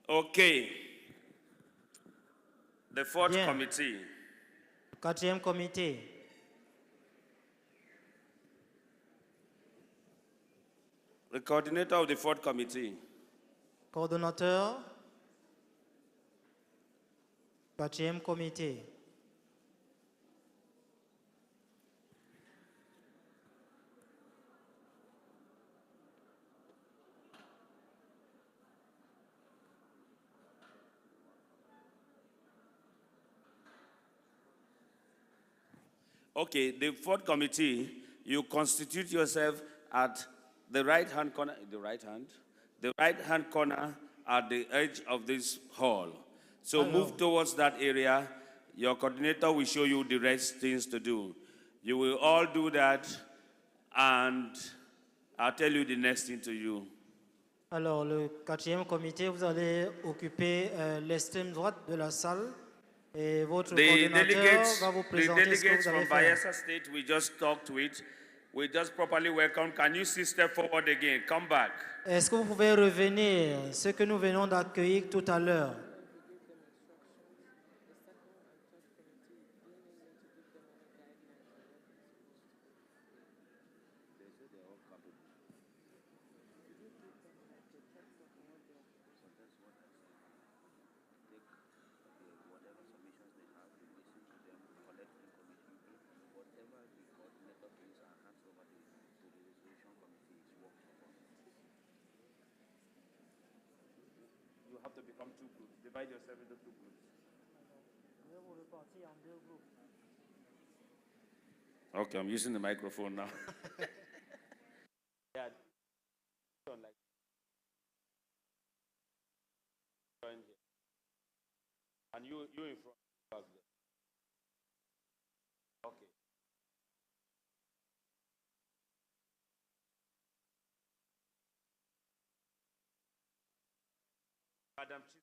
Okay. The fourth Bien. committee. Quatrième comité. The coordinator of the fourth committee. Coordonnateur. Quatrième comité. Okay, the fourth committee, you constitute yourself at the right-hand corner, the right-hand corner at the edge of this hall. So move towards that area. Your coordinator will show you the rest things to do. You will all do that, and I'll tell you the next thing to do. Alors, le quatrième comité, vous allez occuper l'extrême droite de la salle et votre coordinateur va vous The présenter ce que delegates vous allez from faire. Bayelsa State we just talked with, we just properly welcome. Can you see step forward again? Come back. Est-ce que vous pouvez revenir, ce que nous venons d'accueillir tout à l'heure? You have to become two groups. Divide yourself into two groups. Okay, I'm using the microphone now. Yeah. And you in front, back there. Okay. Madam Chief.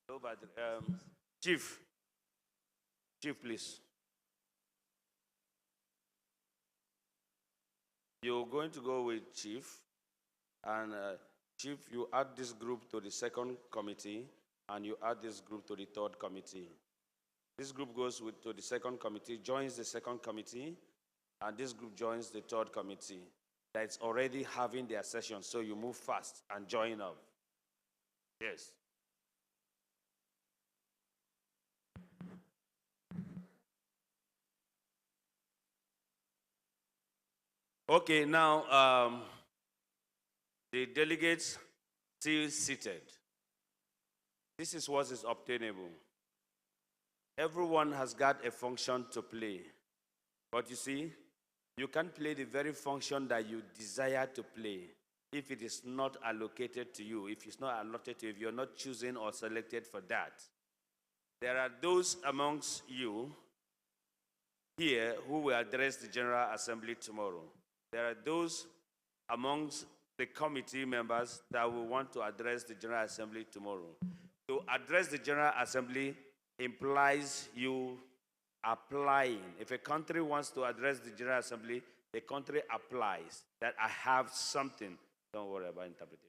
Over there. Chief, please. You're going to go with Chief, and Chief, you add this group to the second committee, and you add this group to the third committee. This group goes to the second committee, joins the second committee, and this group joins the third committee that's already having their session, so you move fast and join up. Yes. Okay, now the delegates still seated. This is what is obtainable. Everyone has got a function to play. But you see, you can't play the very function that you desire to play if it is not allocated to you, if it's not allotted to you, if you're not chosen or selected for that. There are those amongst you here who will address the General Assembly tomorrow. There are those amongst the committee members that will want to address the General Assembly tomorrow. To address the General Assembly implies you applying. If a country wants to address the General Assembly, the country applies that I have something. Don't worry about interpretation.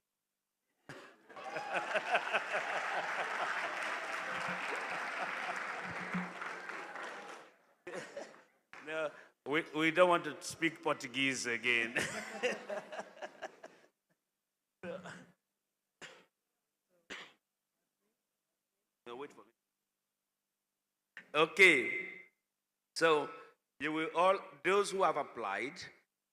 No, we don't want to speak Portuguese again. Okay. So you will all, those who have applied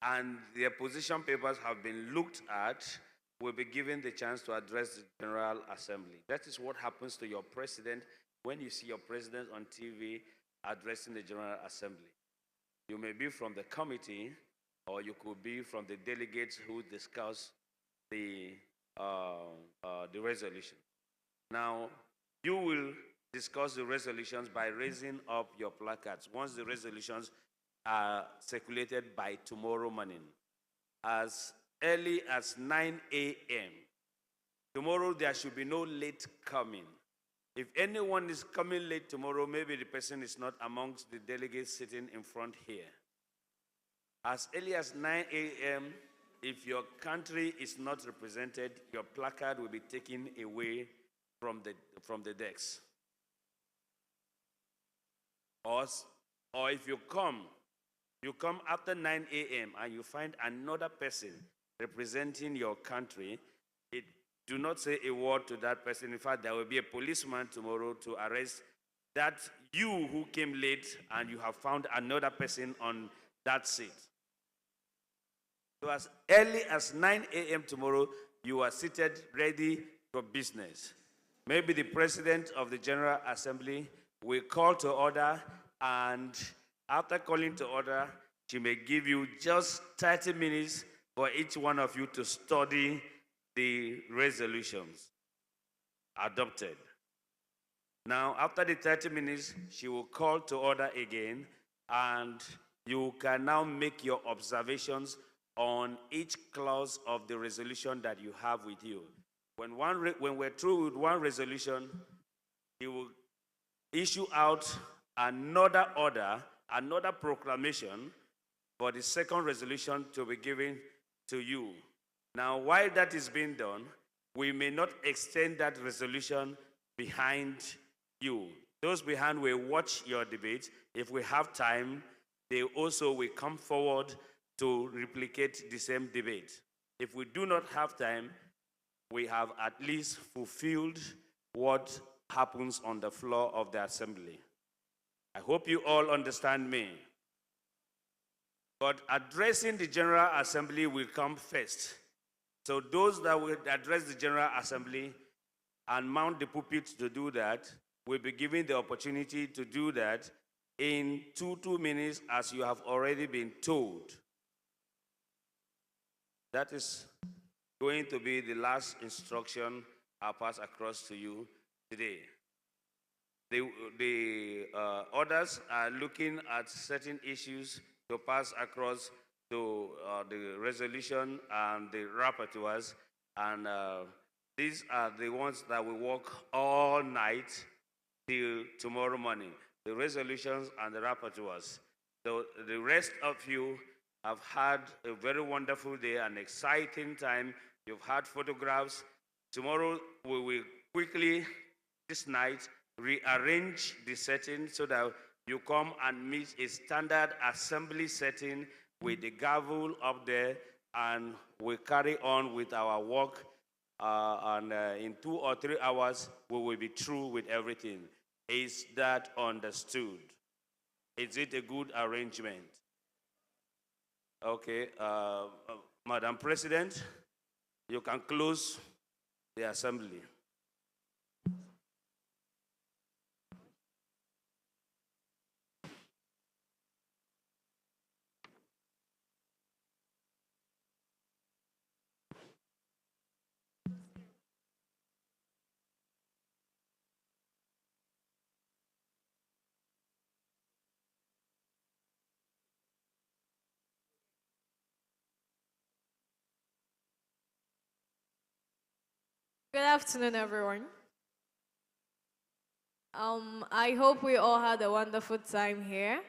and their position papers have been looked at, will be given the chance to address the General Assembly. That is what happens to your president when you see your president on TV addressing the General Assembly. You may be from the committee, or you could be from the delegates who discuss the resolution. Now, you will discuss the resolutions by raising up your placards once the resolutions are circulated by tomorrow morning, as early as 9 a.m. Tomorrow, there should be no late coming. If anyone is coming late tomorrow, maybe the person is not amongst the delegates sitting in front here. As early as 9 a.m., if your country is not represented, your placard will be taken away from the decks. Or if you come after 9 a.m. and you find another person representing your country, do not say a word to that person. In fact, there will be a policeman tomorrow to arrest that you who came late and you have found another person on that seat. So as early as 9 a.m. tomorrow, you are seated ready for business. Maybe the President of the General Assembly will call to order, and after calling to order, she may give you just 30 minutes for each one of you to study the resolutions adopted. Now, after the 30 minutes, she will call to order again, and you can now make your observations on each clause of the resolution that you have with you. When we're through with one resolution, he will issue out another order, another proclamation for the second resolution to be given to you. Now, while that is being done, we may not extend that resolution behind you. Those behind will watch your debate. If we have time, they also will come forward to replicate the same debate. If we do not have time, we have at least fulfilled what happens on the floor of the assembly. I hope you all understand me. But addressing the General Assembly will come first. So those that will address the General Assembly and mount the pulpit to do that will be given the opportunity to do that in 2 minutes, as you have already been told. That is going to be the last instruction I'll pass across to you today. The others are looking at certain issues to pass across to the resolution and the rapporteurs, and these are the ones that will work all night till tomorrow morning, the resolutions and the rapporteurs. So the rest of you have had a very wonderful day, an exciting time. You've had photographs. Tomorrow we will quickly, this night, rearrange the setting so that you come and meet a standard assembly setting with the gavel up there, and we carry on with our work. And in 2 or 3 hours, we will be through with everything. Is that understood? Is it a good arrangement? Okay, Madam President, you can close the assembly. Good afternoon, everyone. I hope we all had a wonderful time here,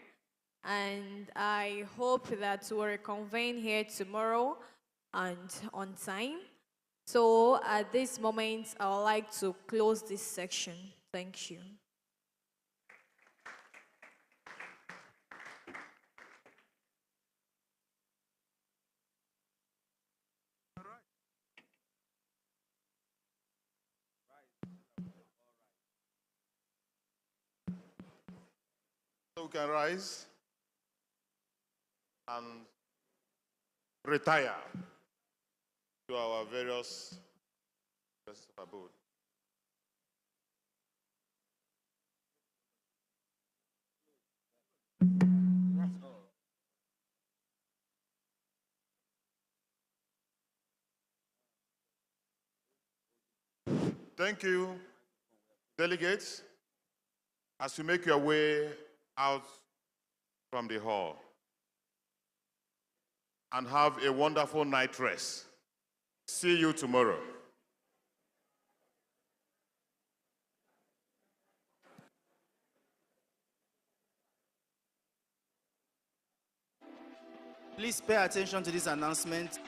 and I hope that we'll reconvene here tomorrow and on time. So at this moment, I would like to close this section. Thank you. we can rise and retire to our various places of abode. Thank you, delegates, as you make your way out from the hall. And have a wonderful night rest. See you tomorrow. Please pay attention to this announcement.